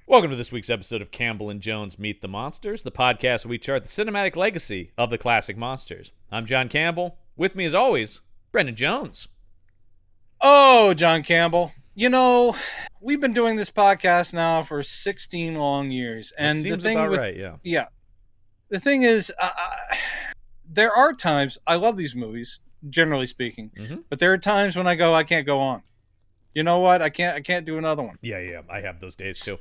Welcome to this week's episode of Campbell and Jones Meet the Monsters, the podcast where we chart the cinematic legacy of the classic monsters. I'm John Campbell. With me, as always, Brendan Jones. Oh, John Campbell. You know, we've been doing this podcast now for 16 long years. And Seems the thing about with, right, yeah. Yeah. The thing is, there are times, I love these movies, generally speaking, but there are times when I go, I can't go on. You know what? I can't do another one. Yeah, I have those days too.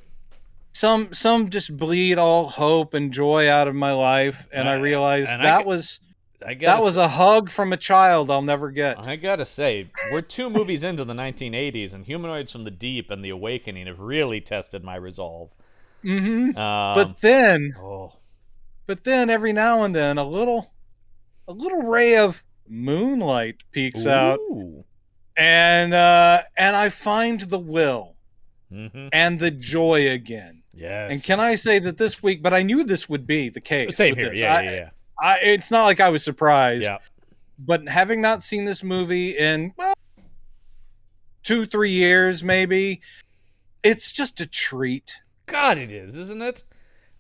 Some just bleed all hope and joy out of my life, and I realized that was a hug from a child I'll never get. I gotta say, we're 2 movies into the 1980s, and Humanoids from the Deep and The Awakening have really tested my resolve. But then every now and then a little ray of moonlight peeks out, and I find the will and the joy again. Yes. And can I say that this week? But I knew this would be the case. Same with here. this. Yeah. It's not like I was surprised. Yeah. But having not seen this movie in 2-3 years, maybe, it's just a treat. God, it is, isn't it?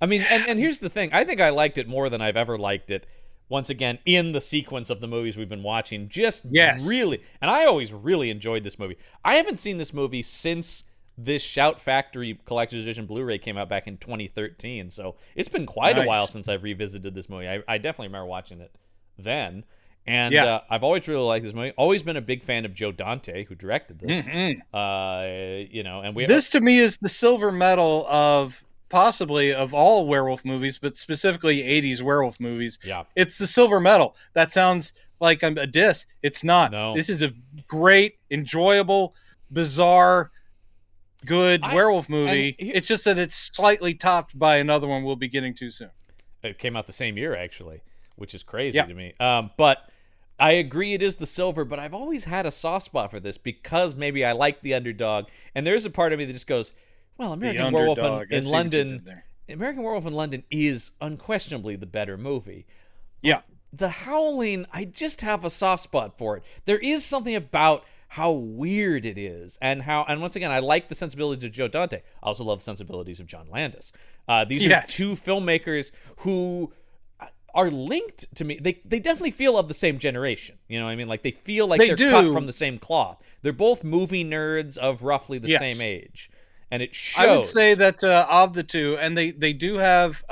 I mean, and here's the thing. I think I liked it more than I've ever liked it. Once again, in the sequence of the movies we've been watching, really, and I always really enjoyed this movie. I haven't seen this movie since this Shout Factory Collector's Edition Blu-ray came out back in 2013, so it's been quite a while since I've revisited this movie. I definitely remember watching it then, and I've always really liked this movie. Always been a big fan of Joe Dante, who directed this. And this to me is the silver medal of possibly of all werewolf movies, but specifically 80s werewolf movies. Yeah, it's the silver medal. That sounds like a diss. It's not. No. This is a great, enjoyable, bizarre, good werewolf movie. It's just that it's slightly topped by another one we'll be getting to soon. It came out the same year, actually, which is crazy to me. But I agree it is the silver, but I've always had a soft spot for this because maybe I like the underdog. And there's a part of me that just goes, well, American Werewolf in London is unquestionably the better movie. Yeah. The Howling, I just have a soft spot for it. There is something about how weird it is, and once again, I like the sensibilities of Joe Dante. I also love the sensibilities of John Landis. These are 2 filmmakers who are linked to me. They definitely feel of the same generation. You know what I mean? Like they feel like they're cut from the same cloth. They're both movie nerds of roughly the same age, and it shows. I would say that of the 2, and they do have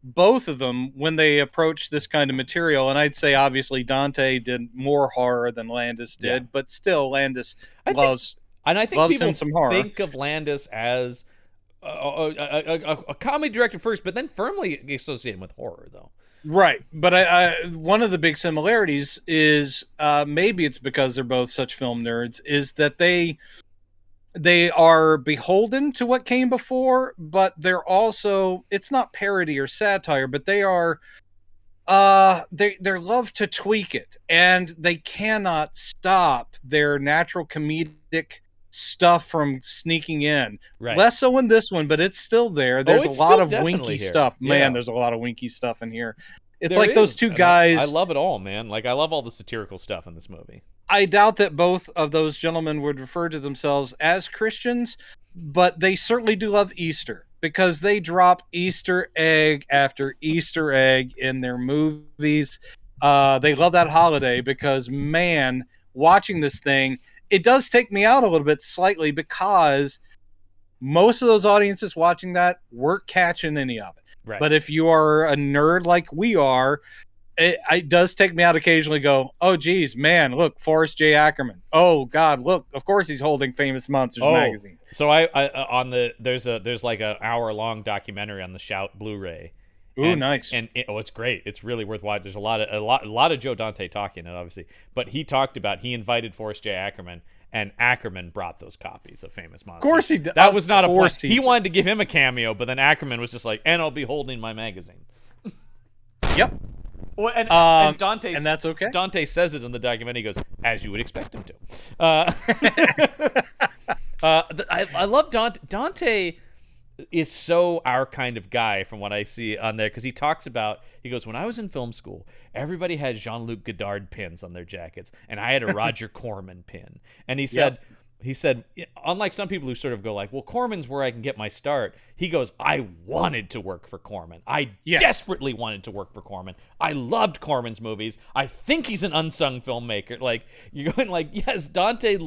both of them when they approach this kind of material, and I'd say obviously Dante did more horror than Landis did, but still Landis loves people him some horror. Think of Landis as a comedy director first, but then firmly associated with horror, though. Right, but I one of the big similarities is maybe it's because they're both such film nerds, is that they are beholden to what came before, but they're also, it's not parody or satire, but they are they love to tweak it, and they cannot stop their natural comedic stuff from sneaking in. Right. Less so in this one, but it's still there. There's a lot of winky stuff. Man, there's a lot of winky stuff in here. It's there like those 2 guys. I love it all, man. Like I love all the satirical stuff in this movie. I doubt that both of those gentlemen would refer to themselves as Christians, but they certainly do love Easter because they drop Easter egg after Easter egg in their movies. They love that holiday because, man, watching this thing, it does take me out a little bit slightly because most of those audiences watching that weren't catching any of it. Right. But if you are a nerd like we are, it does take me out occasionally. Go, oh geez, man, look, Forrest J. Ackerman. Oh God, look, of course he's holding Famous Monsters magazine. So there's like an hour-long documentary on the Shout Blu-ray. Ooh, nice. And it's great. It's really worth watching. There's a lot of Joe Dante talking in it, obviously, but he invited Forrest J. Ackerman, and Ackerman brought those copies of Famous Monsters. Of course he did. That was not a point. He wanted to give him a cameo, but then Ackerman was just like, and I'll be holding my magazine. Yep. Well, and Dante, and that's okay. Dante says it in the documentary. He goes, as you would expect him to. I love Dante. Dante is so our kind of guy from what I see on there, because he goes, when I was in film school, everybody had Jean-Luc Godard pins on their jackets, and I had a Roger Corman pin. And he said, He said, unlike some people who sort of go like, well, Corman's where I can get my start. He goes, I wanted to work for Corman. I desperately wanted to work for Corman. I loved Corman's movies. I think he's an unsung filmmaker. Like, you're going like, yes, Dante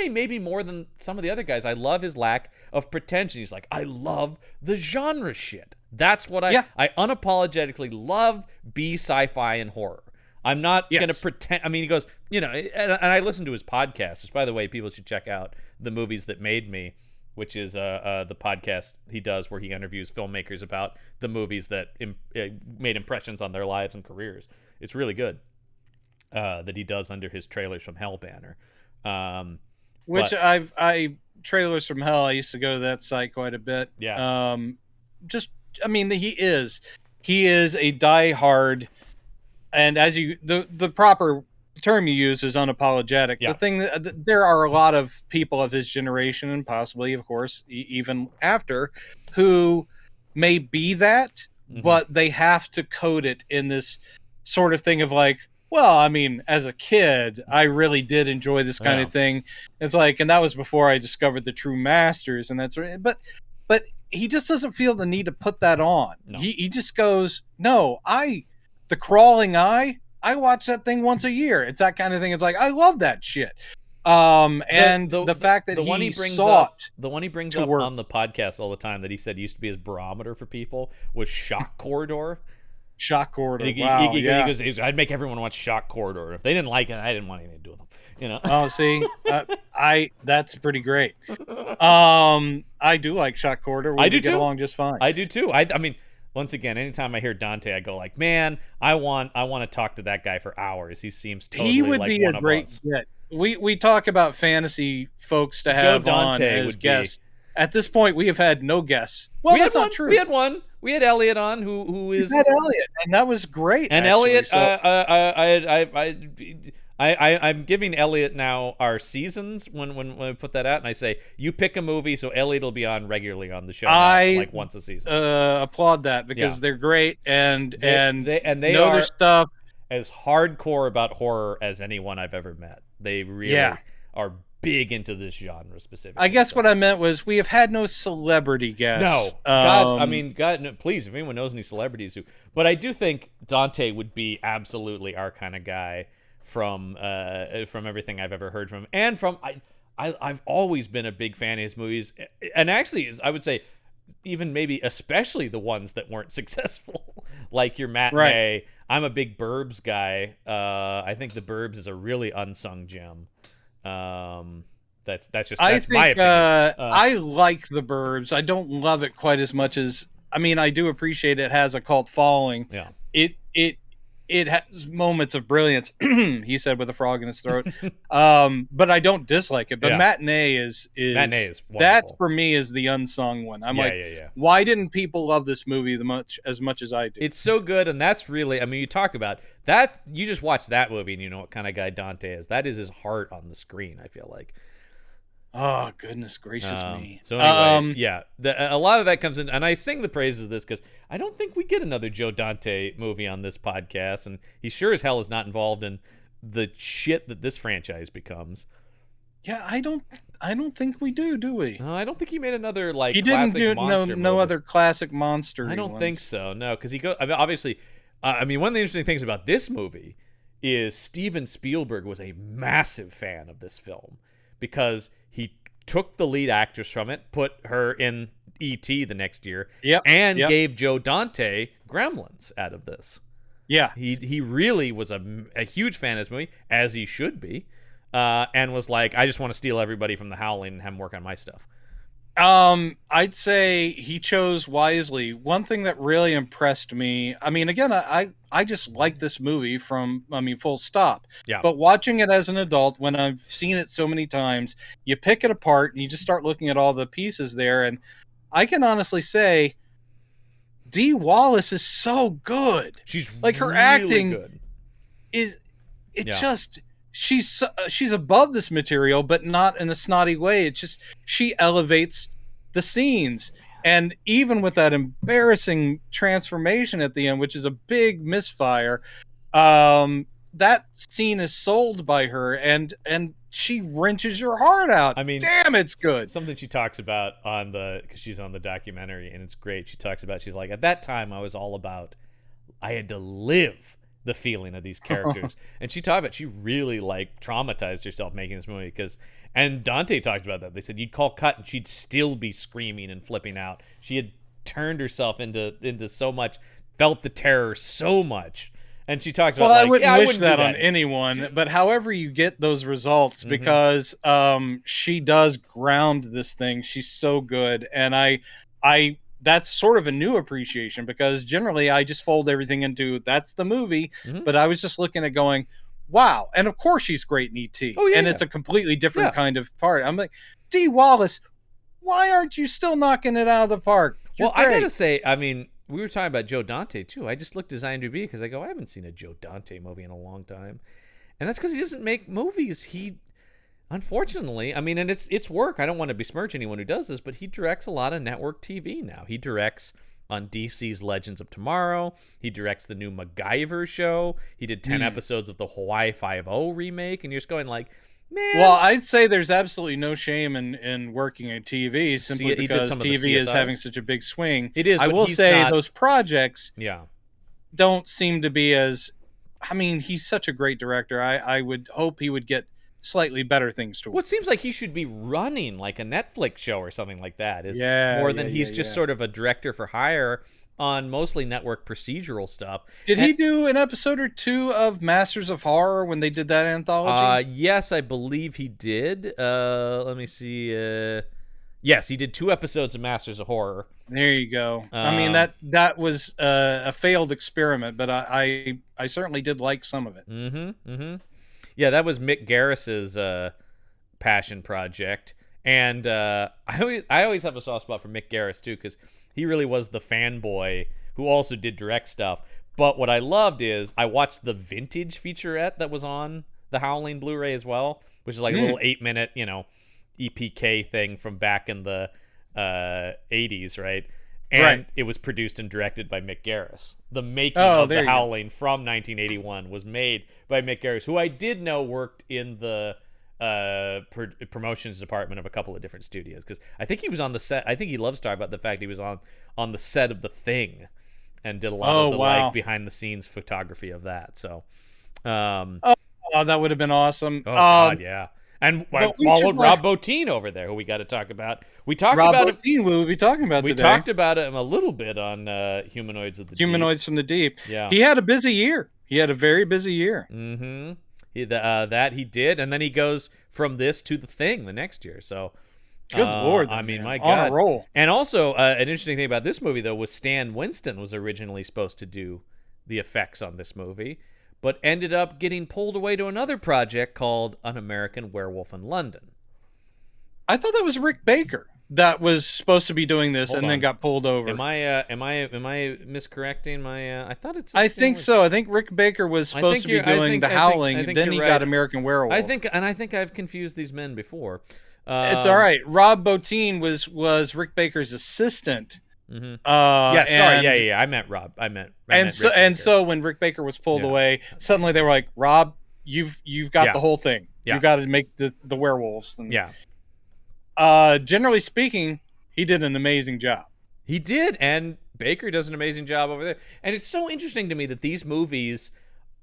maybe more than some of the other guys. I love his lack of pretension. He's like, I love the genre shit. That's what I unapologetically love B, sci-fi, and horror. I'm not going to pretend. I mean, he goes, and I listened to his podcast, which, by the way, people should check out, The Movies That Made Me, which is the podcast he does where he interviews filmmakers about the movies that made impressions on their lives and careers. It's really good that he does under his Trailers from Hell banner. Trailers from Hell, I used to go to that site quite a bit. Yeah. He is a diehard. And as the proper term you use is unapologetic. Yeah. The thing that there are a lot of people of his generation, and possibly, of course, even after, who may be that, but they have to code it in this sort of thing of like, well, I mean, as a kid, I really did enjoy this kind of thing. It's like, and that was before I discovered the true masters, and that's right. But he just doesn't feel the need to put that on. No. He just goes, no, The Crawling Eye, I watch that thing once a year. It's that kind of thing. It's like, I love that shit. The fact that the one he brings up on the podcast all the time that he said used to be his barometer for people was Shock Corridor. Shock Corridor. He goes, I'd make everyone watch Shock Corridor. If they didn't like it, I didn't want anything to do with them. Oh, see, that's pretty great. I do like Shock Corridor. I do get too. Along just fine. I do too. I mean, once again, anytime I hear Dante, I go like, man, I want to talk to that guy for hours. He seems totally he would like be one a of great us. fit. We talk about fantasy folks to have on as guests. At this point, we have had no guests. Well, that's not true. We had one. We had Elliot on, who is. We had Elliot, and that was great. And actually, Elliot, I'm giving Elliot now our seasons when we put that out, and I say you pick a movie, so Elliot will be on regularly on the show, like once a season. Applaud that because they're great and they know are their stuff. As hardcore about horror as anyone I've ever met. They really are big into this genre specifically. I guess what I meant was we have had no celebrity guests. No, God, no, please, if anyone knows any celebrities who. But I do think Dante would be absolutely our kind of guy from everything I've ever heard from him, and from I've always been a big fan of his movies, and actually, I would say, even maybe especially the ones that weren't successful, like your Matinee. Right. I'm a big Burbs guy. I think the Burbs is a really unsung gem. That's my opinion. I like the Burbs. I don't love it quite as much as I do appreciate it has a cult following. Yeah. It has moments of brilliance, he said with a frog in his throat. But I don't dislike it. But Matinee is wonderful. That for me is the unsung one. I'm why didn't people love this movie as much as I do? It's so good, and that's really, you talk about that. You just watch that movie, and you know what kind of guy Dante is. That is his heart on the screen, I feel like. Oh, goodness gracious me. So anyway, a lot of that comes in, and I sing the praises of this because I don't think we get another Joe Dante movie on this podcast, and he sure as hell is not involved in the shit that this franchise becomes. Yeah, I don't think we do we? No, I don't think he made another he didn't do no other classic monster. I don't think so. No, because obviously, one of the interesting things about this movie is Steven Spielberg was a massive fan of this film because he took the lead actress from it, put her in E.T. the next year, and gave Joe Dante Gremlins out of this. Yeah. He really was a huge fan of this movie, as he should be, and was like, I just want to steal everybody from the Howling and have them work on my stuff. I'd say he chose wisely. One thing that really impressed me, again, I just like this movie full stop. Yeah. But watching it as an adult, when I've seen it so many times, you pick it apart and you just start looking at all the pieces there. And I can honestly say, Dee Wallace is so good. She's like her really acting good. She's above this material, but not in a snotty way. It's just she elevates the scenes. And even with that embarrassing transformation at the end, which is a big misfire, that scene is sold by her. And she wrenches your heart out. I mean, damn, it's good. Something she talks about on because she's on the documentary, and it's great. She talks about, she's like, at that time I was all about, I had to live the feeling of these characters. And she talked about, she really like traumatized herself making this movie, because, and Dante talked about that. They said you'd call cut and she'd still be screaming and flipping out. She had turned herself into so much, felt the terror so much. And she talks about, I like, wouldn't wish that do on anyone, but however you get those results, because she does ground this thing. She's so good, and I that's sort of a new appreciation, because generally I just fold everything into that's the movie, but I was just looking at going, wow, and of course she's great in E.T. Oh, yeah, and it's a completely different kind of part. I'm like, Dee Wallace, why aren't you still knocking it out of the park? You're great. I gotta say, I mean, we were talking about Joe Dante too. I just looked at his IMDb because I go, I haven't seen a Joe Dante movie in a long time, and that's because he doesn't make movies. He, unfortunately, I mean, and it's work. I don't want to besmirch anyone who does this, but he directs a lot of network TV now. He directs on DC's Legends of Tomorrow. He directs the new MacGyver show. He did 10 episodes of the Hawaii Five-0 remake, and you're just going like, man. Well, I'd say there's absolutely no shame in working in TV, simply because TV is having such a big swing. It is. I will say those projects yeah, don't seem to be as, I mean, he's such a great director. I would hope he would get slightly better things to work. Well, it seems like he should be running like a Netflix show or something like that. More than he's just sort of a director for hire on mostly network procedural stuff. Did he do an episode or two of Masters of Horror when they did that anthology? Yes, I believe he did. Let me see. Yes, he did 2 episodes of Masters of Horror. There you go. I mean, that was a failed experiment, but I certainly did like some of it. Yeah, that was Mick Garris's passion project, and I always have a soft spot for Mick Garris too, because he really was the fanboy who also did direct stuff. But what I loved is I watched the vintage featurette that was on the Howling Blu-ray as well, which is like a little 8-minute, EPK thing from back in the 80s, right? And it was produced and directed by Mick Garris. The making of the Howling from 1981 was made by Mick Garris, who I did know worked in the promotions department of a couple of different studios, because I think he was on the set. I think he loves to talk about the fact he was on the set of The Thing and did a lot of the like behind the scenes photography of that. So, that would have been awesome. Oh God, yeah. And followed Rob Bottin over there, who we got to talk about. We talked Rob about Bottin. We'll be talking about today. We talked about him a little bit on Humanoids of the Humanoids from the Deep. Yeah, he had a busy year. He had a very busy year. That he did, and then he goes from this to The Thing the next year. So, good Lord, I mean, my God, God, on a roll. And also, an interesting thing about this movie though was Stan Winston was originally supposed to do the effects on this movie, but ended up getting pulled away to another project called An American Werewolf in London. I thought that was Rick Baker that was supposed to be doing this then got pulled over. Am I miscorrecting my? I thought it's. I think so. I think Rick Baker was supposed to be doing The Howling. Then he got American Werewolf. I think I've confused these men before. It's all right. Rob Bottin was Rick Baker's assistant. I meant Rob. So when Rick Baker was pulled away, suddenly they were like, Rob, you've got the whole thing. You got to make the werewolves. And, generally speaking, he did an amazing job. He did, and Baker does an amazing job over there. And it's so interesting to me that these movies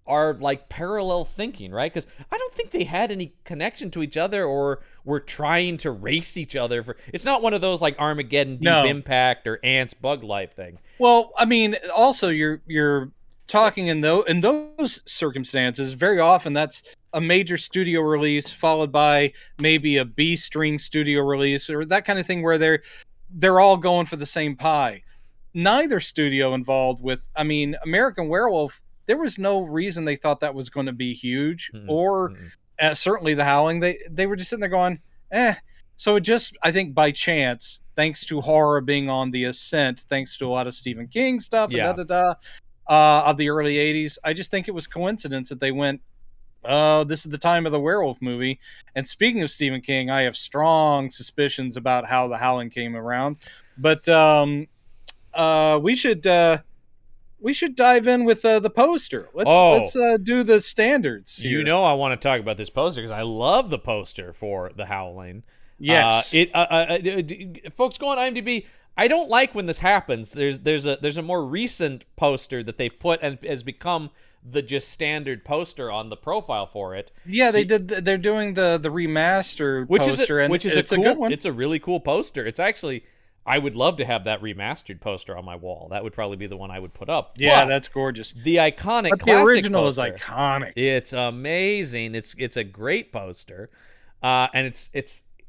are like parallel thinking, right? Because I don't think they had any connection to each other or were trying to race each other for. It's not one of those like Armageddon, Deep Impact, or Ants Bug Life thing. Well, I mean, also you're talking in those circumstances. Very often, that's a major studio release followed by maybe a B-string studio release or that kind of thing, where they're all going for the same pie. Neither studio involved with. I mean, American Werewolf. There was no reason they thought that was going to be huge, or certainly The Howling. They were just sitting there going, So it just, I think by chance, thanks to horror being on the ascent, thanks to a lot of Stephen King stuff, of the early 80s, I just think it was coincidence that they went, oh, this is the time of the werewolf movie. And speaking of Stephen King, I have strong suspicions about how The Howling came around. But we should... we should dive in with the poster. Let's do the standards here. You know, I want to talk about this poster because I love the poster for The Howling. Yes. Folks, go on IMDb. I don't like when this happens. There's a more recent poster that they put and has become the just standard poster on the profile for it. Yeah, they're doing the remaster poster, it's a good one. It's a really cool poster. It's actually, I would love to have that remastered poster on my wall. That would probably be the one I would put up. Yeah, but that's gorgeous. The iconic, but the original poster is iconic. It's amazing. It's a great poster, and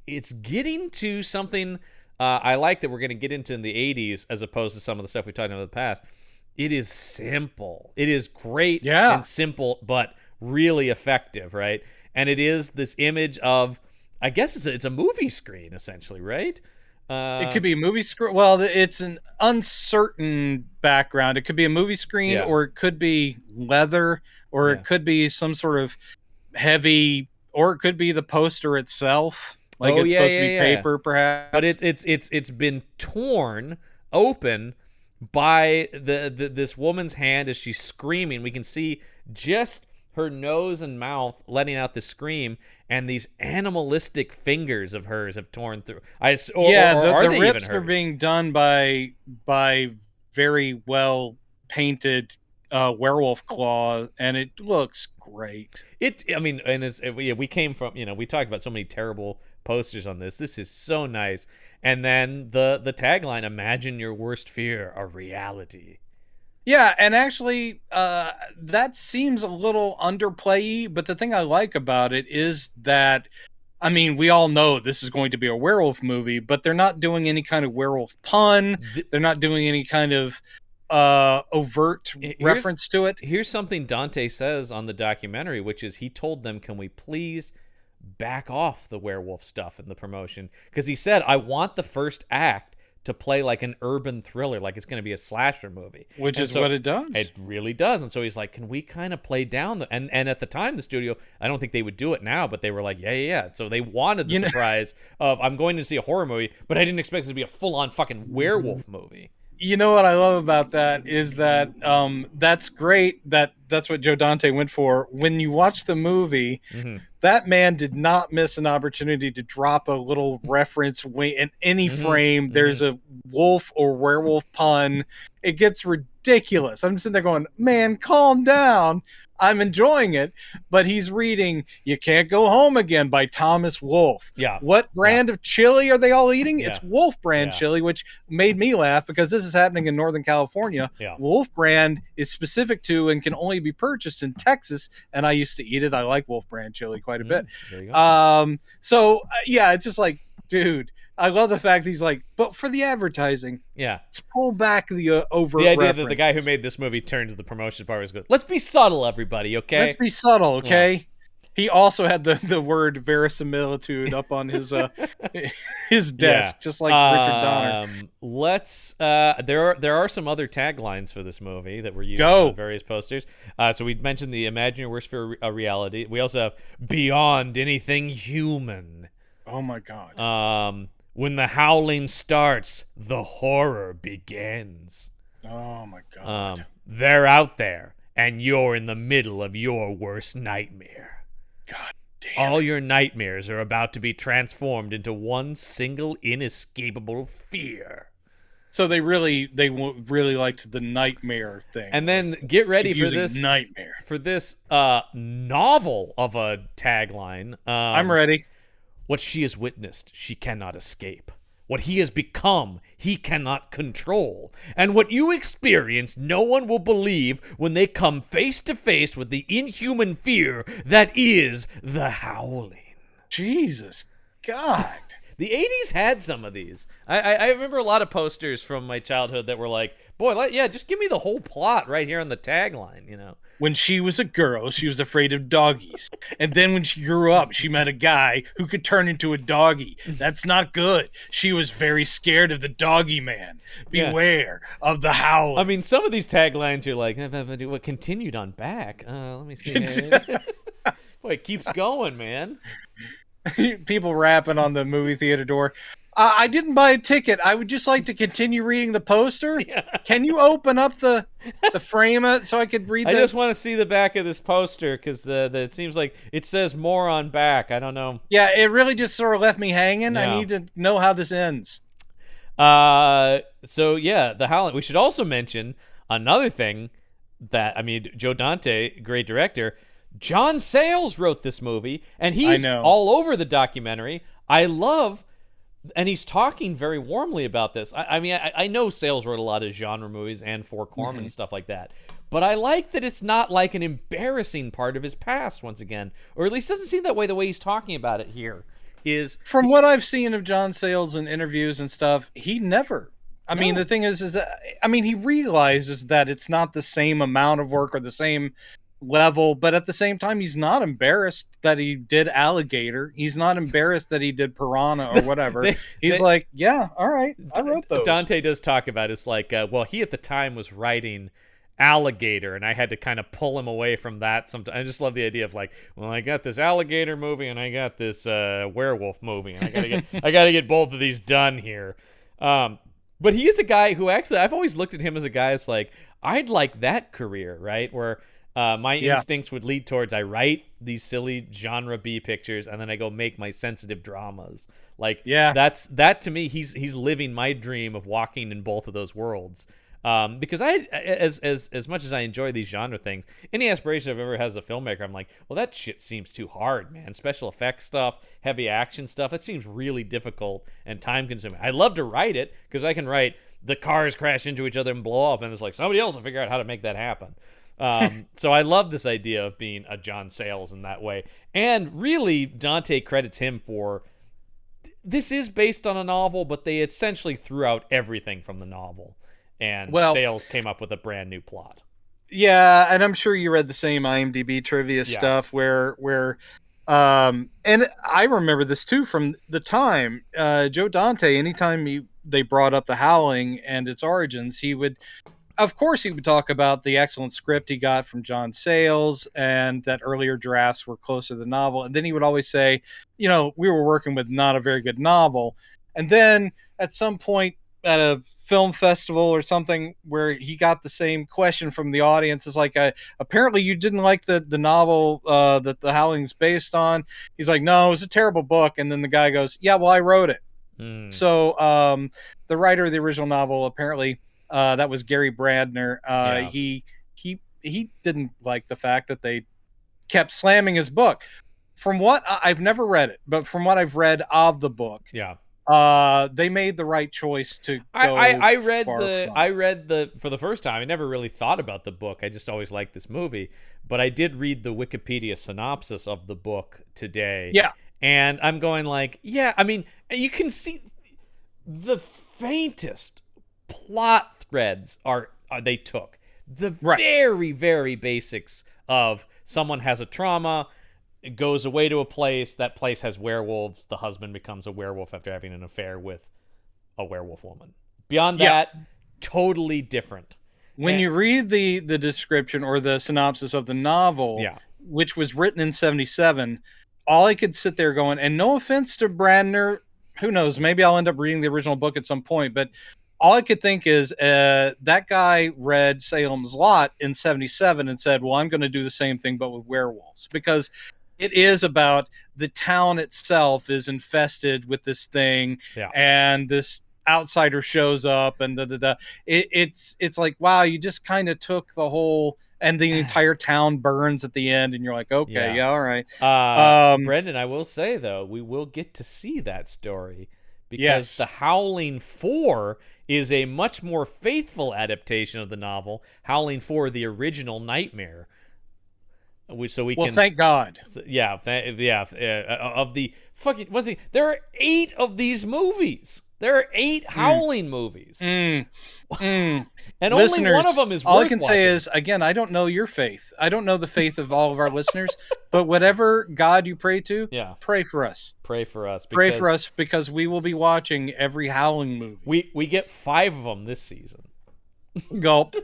it's getting to something I like that we're going to get into in the 80s as opposed to some of the stuff we talked about in the past. It is simple. It is great and simple, but really effective, right? And it is this image of, I guess it's a movie screen, essentially, right? It could be a movie screen. Well, it's an uncertain background. It could be a movie screen, or it could be leather, or it could be some sort of heavy, or it could be the poster itself. Like it's supposed to be paper, perhaps. But it's been torn open by this woman's hand as she's screaming. We can see just her nose and mouth letting out the scream, and these animalistic fingers of hers have torn through. The rips are being done by very well painted werewolf claw, and it looks great. We came from, we talked about so many terrible posters on this. This is so nice. And then the tagline, imagine your worst fear a reality. Yeah, and actually that seems a little underplay-y, but the thing I like about it is that, I mean, we all know this is going to be a werewolf movie, but they're not doing any kind of werewolf pun. They're not doing any kind of overt reference to it. Here's something Dante says on the documentary, which is he told them, can we please back off the werewolf stuff in the promotion? Because he said, I want the first act to play like an urban thriller, like it's going to be a slasher movie. Which is what it does. It really does. And so he's like, can we kind of play down the... And at the time, the studio, I don't think they would do it now, but they were like, yeah. So they wanted the surprise of, I'm going to see a horror movie, but I didn't expect it to be a full-on fucking werewolf movie. You know what I love about that is that that's great. That's what Joe Dante went for. When you watch the movie, that man did not miss an opportunity to drop a little reference in any frame. There's a wolf or werewolf pun. It gets ridiculous. I'm sitting there going, man, calm down. I'm enjoying it, but he's reading You Can't Go Home Again by Thomas Wolfe. Yeah. What brand of chili are they all eating? It's Wolf brand chili, which made me laugh because this is happening in Northern California. Yeah. Wolf brand is specific to and can only be purchased in Texas, and I used to eat it. I like Wolf brand chili quite a bit. There you go. It's just like, dude, I love the fact that he's like, but for the advertising, let's pull back the overt. The idea references. that the guy who made this movie turned to the promotion part was good. Let's be subtle, everybody. Okay. Let's be subtle. Okay. Yeah. He also had the word verisimilitude up on his his desk, just like Richard Donner. There are some other taglines for this movie that were used on various posters. So we mentioned the imagine your worst fear a reality. We also have beyond anything human. Oh my God. When the howling starts, the horror begins. Oh my God. They're out there, and you're in the middle of your worst nightmare. God damn. All your nightmares are about to be transformed into one single inescapable fear. So they really liked the nightmare thing. And then get ready for this nightmare. For this novel of a tagline. I'm ready. What she has witnessed, she cannot escape. What he has become, he cannot control. And what you experience, no one will believe when they come face to face with the inhuman fear that is the Howling. Jesus God. The 80s had some of these. I remember a lot of posters from my childhood that were like, boy, just give me the whole plot right here on the tagline, When she was a girl, she was afraid of doggies. And then when she grew up, she met a guy who could turn into a doggie. That's not good. She was very scared of the doggy man. Beware of the Howling. I mean, some of these taglines you're like, what continued on back? Let me see. Boy, it keeps going, man. People rapping on the movie theater door. I didn't buy a ticket. I would just like to continue reading the poster. Yeah. Can you open up the frame so I could read I just want to see the back of this poster because it seems like it says more on back. I don't know. Yeah, it really just sort of left me hanging. Yeah. I need to know how this ends. So yeah, the Howling. We should also mention another thing that, I mean, Joe Dante, great director. John Sayles wrote this movie, and he's all over the documentary. I love, and he's talking very warmly about this. I know Sayles wrote a lot of genre movies and For Corman and stuff like that, but I like that it's not like an embarrassing part of his past once again, or at least doesn't seem that way the way he's talking about it here. From what I've seen of John Sayles in interviews and stuff, he never. I mean, the thing is he realizes that it's not the same amount of work or the same level, but at the same time, he's not embarrassed that he did Alligator. He's not embarrassed that he did Piranha or whatever. He's like, yeah, all right, I wrote those. Dante does talk about it's like, well, he at the time was writing Alligator, and I had to kind of pull him away from that. Sometimes I just love the idea of like, well, I got this Alligator movie and I got this werewolf movie, and I gotta get both of these done here. But he is a guy who actually, I've always looked at him as a guy that's like, I'd like that career, right? Where my instincts would lead towards, I write these silly genre B pictures and then I go make my sensitive dramas. Like, that to me, he's living my dream of walking in both of those worlds. Because as much as I enjoy these genre things, any aspiration I've ever had as a filmmaker, I'm like, well, that shit seems too hard, man. Special effects stuff, heavy action stuff, that seems really difficult and time consuming. I love to write it because I can write the cars crash into each other and blow up, and it's like somebody else will figure out how to make that happen. So I love this idea of being a John Sayles in that way. And really, Dante credits him for, this is based on a novel, but they essentially threw out everything from the novel. And Sayles came up with a brand new plot. Yeah, and I'm sure you read the same IMDb trivia stuff where and I remember this too from the time Joe Dante, anytime they brought up the Howling and its origins, he would talk about the excellent script he got from John Sayles and that earlier drafts were closer to the novel. And then he would always say, we were working with not a very good novel. And then at some point at a film festival or something where he got the same question from the audience, is like, apparently you didn't like the novel that the Howling's based on. He's like, no, it was a terrible book. And then the guy goes, yeah, well, I wrote it. So the writer of the original novel, apparently that was Gary Brandner. He didn't like the fact that they kept slamming his book. From what I've never read it, but from what I've read of the book, they made the right choice to go. I read the for the first time. I never really thought about the book. I just always liked this movie. But I did read the Wikipedia synopsis of the book today. Yeah. And I'm going like, I mean, you can see the faintest plot threads they took. The very, very basics of someone has a trauma, it goes away to a place, that place has werewolves, the husband becomes a werewolf after having an affair with a werewolf woman. Beyond that, totally different. When you read the description or the synopsis of the novel, which was written in 1977, all I could sit there going, and no offense to Brandner, who knows, maybe I'll end up reading the original book at some point, but all I could think is that guy read Salem's Lot in 1977 and said, well, I'm going to do the same thing but with werewolves, because it is about the town itself is infested with this thing, and this outsider shows up, and it's like, wow, you just kind of took the whole, and the entire town burns at the end, and you're like, okay, all right. Brendan, I will say though, we will get to see that story because the Howling 4 is a much more faithful adaptation of the novel Howling 4: The Original Nightmare. Thank God. Of the fucking, there are 8 of these movies. There are 8 Howling movies. And listeners, only one of them is worth all I can watching. say is, again, I don't know your faith. I don't know the faith of all of our listeners, but whatever God you pray to, pray for us. Pray for us. Pray for us, because we will be watching every Howling movie. We get 5 of them this season. Gulp.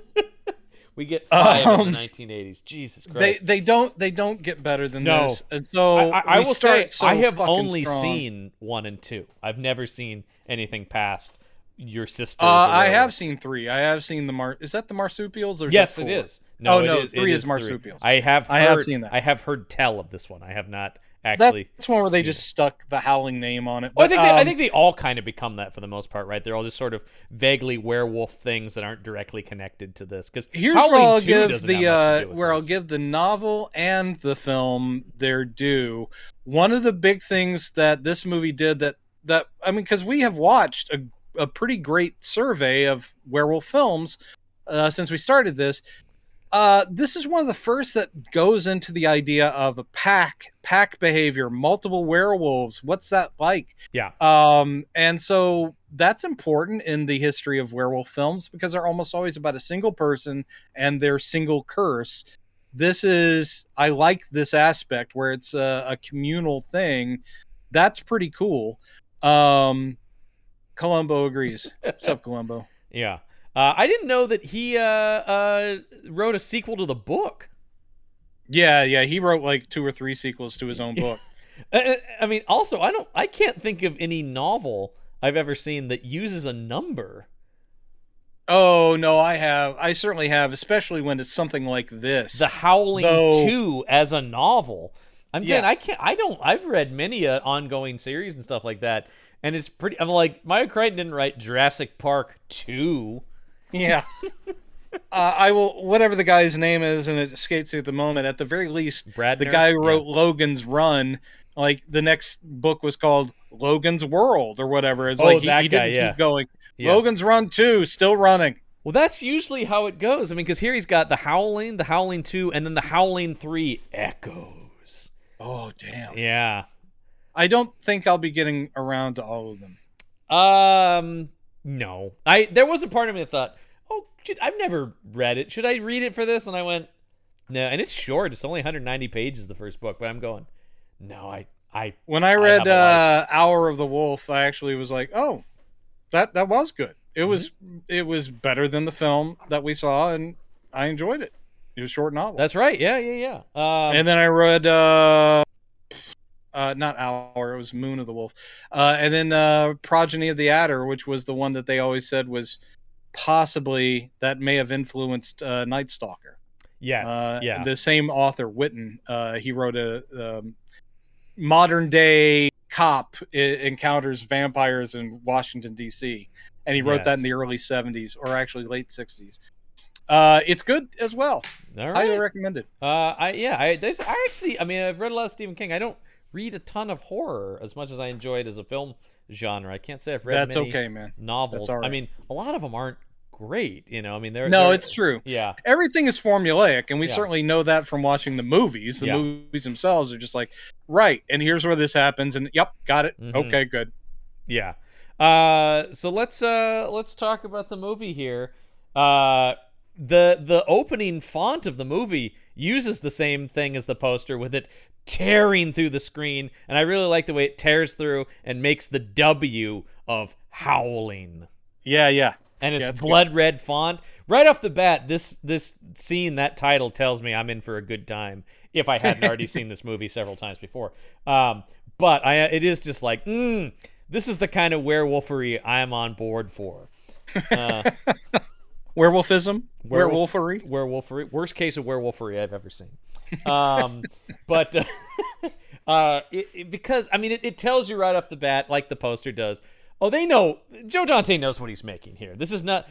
We get 5 in the 1980s. Jesus Christ. They don't get better than No. this. And so I will say so I have fucking only strong. seen 1 and 2. I've never seen anything past Your Sisters. I have seen 3. I have seen is that the marsupials or yes, is that 4? it is. No, no, it 3 is is marsupials. 3. I have seen that. I have heard tell of this one. I have not actually. That's one where they seen just it. stuck the Howling name on it. Well, But, I think they all kind of become that for the most part, right? They're all just sort of vaguely werewolf things that aren't directly connected to this. Because here's Howling where I'll 2 give doesn't have much to do with I'll this. give the novel and the film their due. One of the big things that this movie did that I mean, because we have watched a pretty great survey of werewolf films since we started this. This is one of the first that goes into the idea of a pack behavior, multiple werewolves. What's that like? Yeah. And so that's important in the history of werewolf films because they're almost always about a single person and their single curse. I like this aspect where it's a communal thing. That's pretty cool. Columbo agrees. What's up, Columbo? Yeah. I didn't know that he wrote a sequel to the book. Yeah, he wrote like 2 or 3 sequels to his own book. I mean, also, I can't think of any novel I've ever seen that uses a number. Oh no, I certainly have, especially when it's something like this. The Howling 2 as a novel. I'm saying I've read many ongoing series and stuff like that, and it's pretty. I'm like, Mike Crichton didn't write Jurassic Park 2. Yeah. I will, whatever the guy's name is, and it escapes me at the moment. At the very least, Bradner? The guy who wrote Logan's Run, like the next book was called Logan's World or whatever. It's like he didn't keep going. Yeah. Logan's Run 2, still running. Well, that's usually how it goes. I mean, because here he's got the Howling 2, and then the Howling 3 Echoes. Oh, damn. Yeah. I don't think I'll be getting around to all of them. No. There was a part of me that thought, oh, I've never read it. Should I read it for this? And I went, no. And it's short. It's only 190 pages, the first book. But I'm going, no, when I read Hour of the Wolf, I actually was like, oh, that was good. It was better than the film that we saw, and I enjoyed it. It was a short novel. That's right. Yeah. And then I read not Hour, it was Moon of the Wolf. And then Progeny of the Adder, which was the one that they always said was possibly that may have influenced Night Stalker. Yes. Yeah. The same author, Whitten, he wrote a modern day cop encounters vampires in Washington, D.C. And he wrote that in the early 70s, or actually late 60s. It's good as well. All right. Highly recommended. I've read a lot of Stephen King. I don't read a ton of horror as much as I enjoy it as a film genre. I can't say I've read many novels. That's all right. I mean, a lot of them aren't great, you know. I mean, it's true. Yeah. Everything is formulaic, and we certainly know that from watching the movies. The movies themselves are just like, right, and here's where this happens, and yep, got it. Mm-hmm. Okay, good. Yeah. So let's talk about the movie here. The opening font of the movie uses the same thing as the poster, with it tearing through the screen, and I really like the way it tears through and makes the W of Howling. Yeah. And it's blood red font. Right off the bat, this scene, that title tells me I'm in for a good time if I hadn't already seen this movie several times before. But it is just like, this is the kind of werewolfery I am on board for. Werewolfism? Werewolfery? Werewolfery. Worst case of werewolfery I've ever seen. Because, I mean, it tells you right off the bat, like the poster does, oh, they know, Joe Dante knows what he's making here. This is not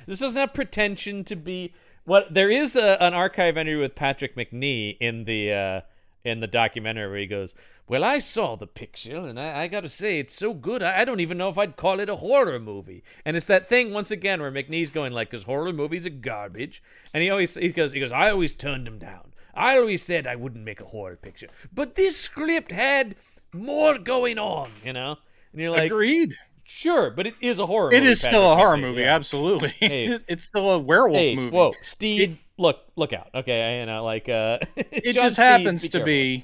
pretension to be what there is. An archive entry with Patrick McNee in the documentary where he goes, well, I saw the picture, and I gotta say, it's so good, I don't even know if I'd call it a horror movie. And it's that thing, once again, where McNee's going like, because horror movies are garbage. And he goes, I always turned them down. I always said I wouldn't make a horror picture. But this script had more going on, you know? And you're like, agreed. Sure, but it is a horror movie. It is still a horror movie, yeah. Absolutely. Hey, it's still a werewolf movie. Whoa, Steve, look out. Okay, you know, like it just happens to be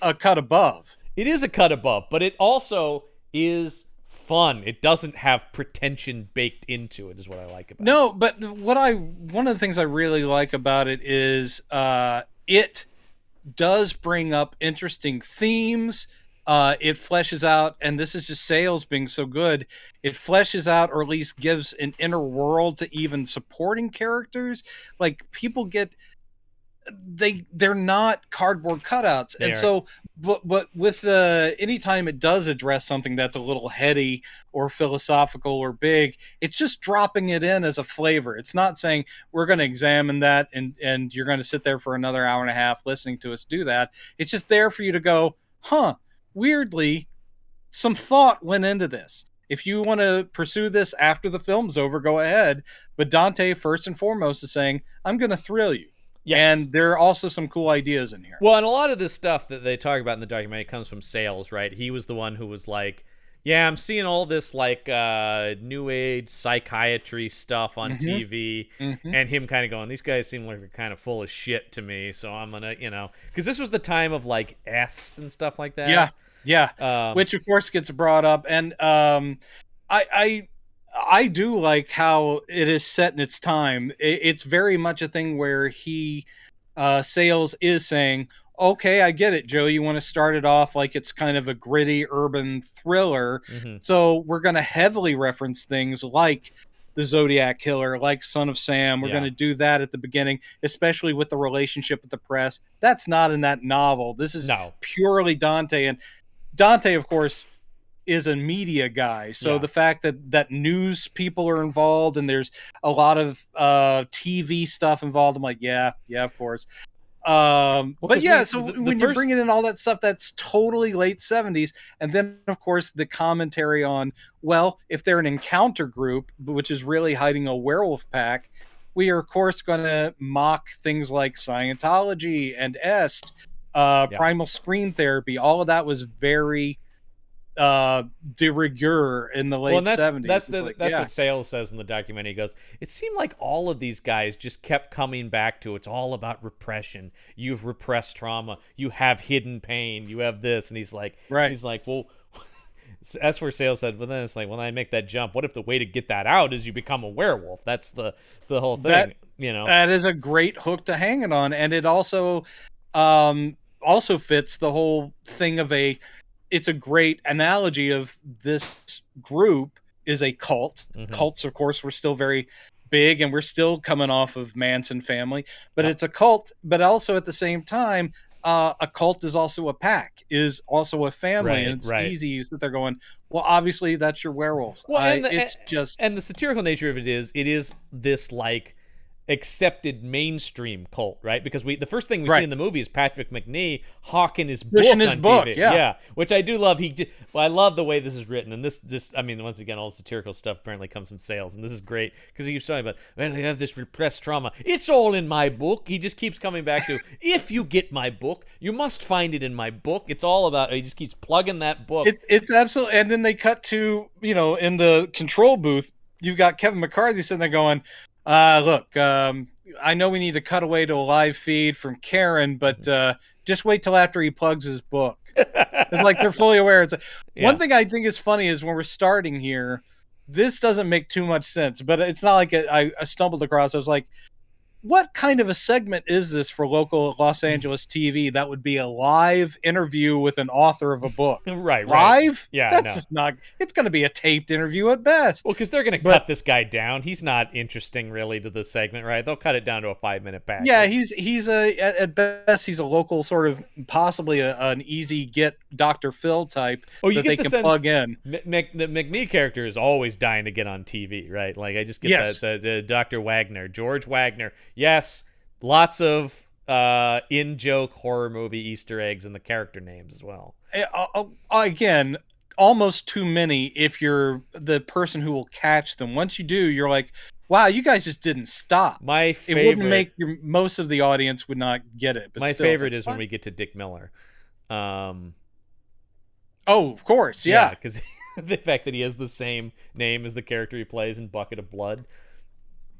a cut above. It is a cut above, but it also is fun. It doesn't have pretension baked into it, is what I like about it. No, but one of the things I really like about it is it does bring up interesting themes. It fleshes out, and this is just sales being so good. It fleshes out, or at least gives an inner world to even supporting characters. Like people get, they're not cardboard cutouts, and so but with anytime it does address something that's a little heady or philosophical or big, it's just dropping it in as a flavor. It's not saying we're going to examine that and you're going to sit there for another hour and a half listening to us do that. It's just there for you to go, huh, weirdly, some thought went into this. If you want to pursue this after the film's over, go ahead. But Dante, first and foremost, is saying, I'm going to thrill you. Yes. And there are also some cool ideas in here. Well, and a lot of this stuff that they talk about in the documentary comes from Sales, right? He was the one who was like, yeah, I'm seeing all this like new age psychiatry stuff on TV, and him kind of going, these guys seem like they're kind of full of shit to me, so I'm gonna, because this was the time of like Est and stuff like that. Yeah. Which of course gets brought up, and I do like how it is set in its time. It's very much a thing where Sales is saying, okay, I get it, Joe. You want to start it off like it's kind of a gritty urban thriller. So we're going to heavily reference things like the Zodiac Killer, like Son of Sam. We're going to do that at the beginning, especially with the relationship with the press. That's not in that novel. This is purely Dante. And Dante, of course, is a media guy, so the fact that news people are involved and there's a lot of TV stuff involved, I'm like, yeah, of course. But yeah, when you're bringing in all that stuff, that's totally late 70s, and then of course the commentary on, well, if they're an encounter group, which is really hiding a werewolf pack, we are of course going to mock things like Scientology and Est, primal screen therapy. All of that was very de rigueur in the late 70s. That's what Sales says in the documentary. He goes, it seemed like all of these guys just kept coming back to, it's all about repression. You've repressed trauma. You have hidden pain. You have this. And he's like, well, that's where Sales said, but then it's like, when I make that jump, what if the way to get that out is you become a werewolf? That's the whole thing, That is a great hook to hang it on. And it also fits the whole thing of it's a great analogy of this group is a cult. Cults, of course, were still very big, and we're still coming off of Manson family, but it's a cult. But also at the same time, a cult is also a pack, is also a family, and it's easy that they're going, well, obviously that's your werewolves. Well, and the satirical nature of it is this like accepted mainstream cult, right? Because the first thing we see in the movie is Patrick McNee hawking his book on TV. Yeah, which I do love. I love the way this is written, and this I mean, once again, all the satirical stuff apparently comes from Sales, and this is great because he keeps talking about, well, they have this repressed trauma. It's all in my book. He just keeps coming back to, if you get my book, you must find it in my book. It's all about. He just keeps plugging that book. It's absolutely. And then they cut to in the control booth, you've got Kevin McCarthy sitting there going, look, I know we need to cut away to a live feed from Karen, but just wait till after he plugs his book. It's like they're fully aware. One thing I think is funny is when we're starting here, this doesn't make too much sense, but it's not like I stumbled across. I was like, what kind of a segment is this for local Los Angeles TV that would be a live interview with an author of a book? Right. Live? Yeah, that's just not. It's going to be a taped interview at best. Well, because they're going to cut this guy down. He's not interesting really to the segment, right? They'll cut it down to a 5-minute package. Yeah, he's at best he's a local sort of possibly an easy get Dr. Phil type that they can plug in. The McNee character is always dying to get on TV, right? Like I just get that Dr. Wagner, George Wagner. Yes, lots of in-joke horror movie Easter eggs in the character names as well. Again, almost too many if you're the person who will catch them. Once you do, you're like, wow, you guys just didn't stop. My favorite, it wouldn't make most of the audience would not get it. But my favorite is when we get to Dick Miller. Oh, of course, yeah. Because the fact that he has the same name as the character he plays in Bucket of Blood.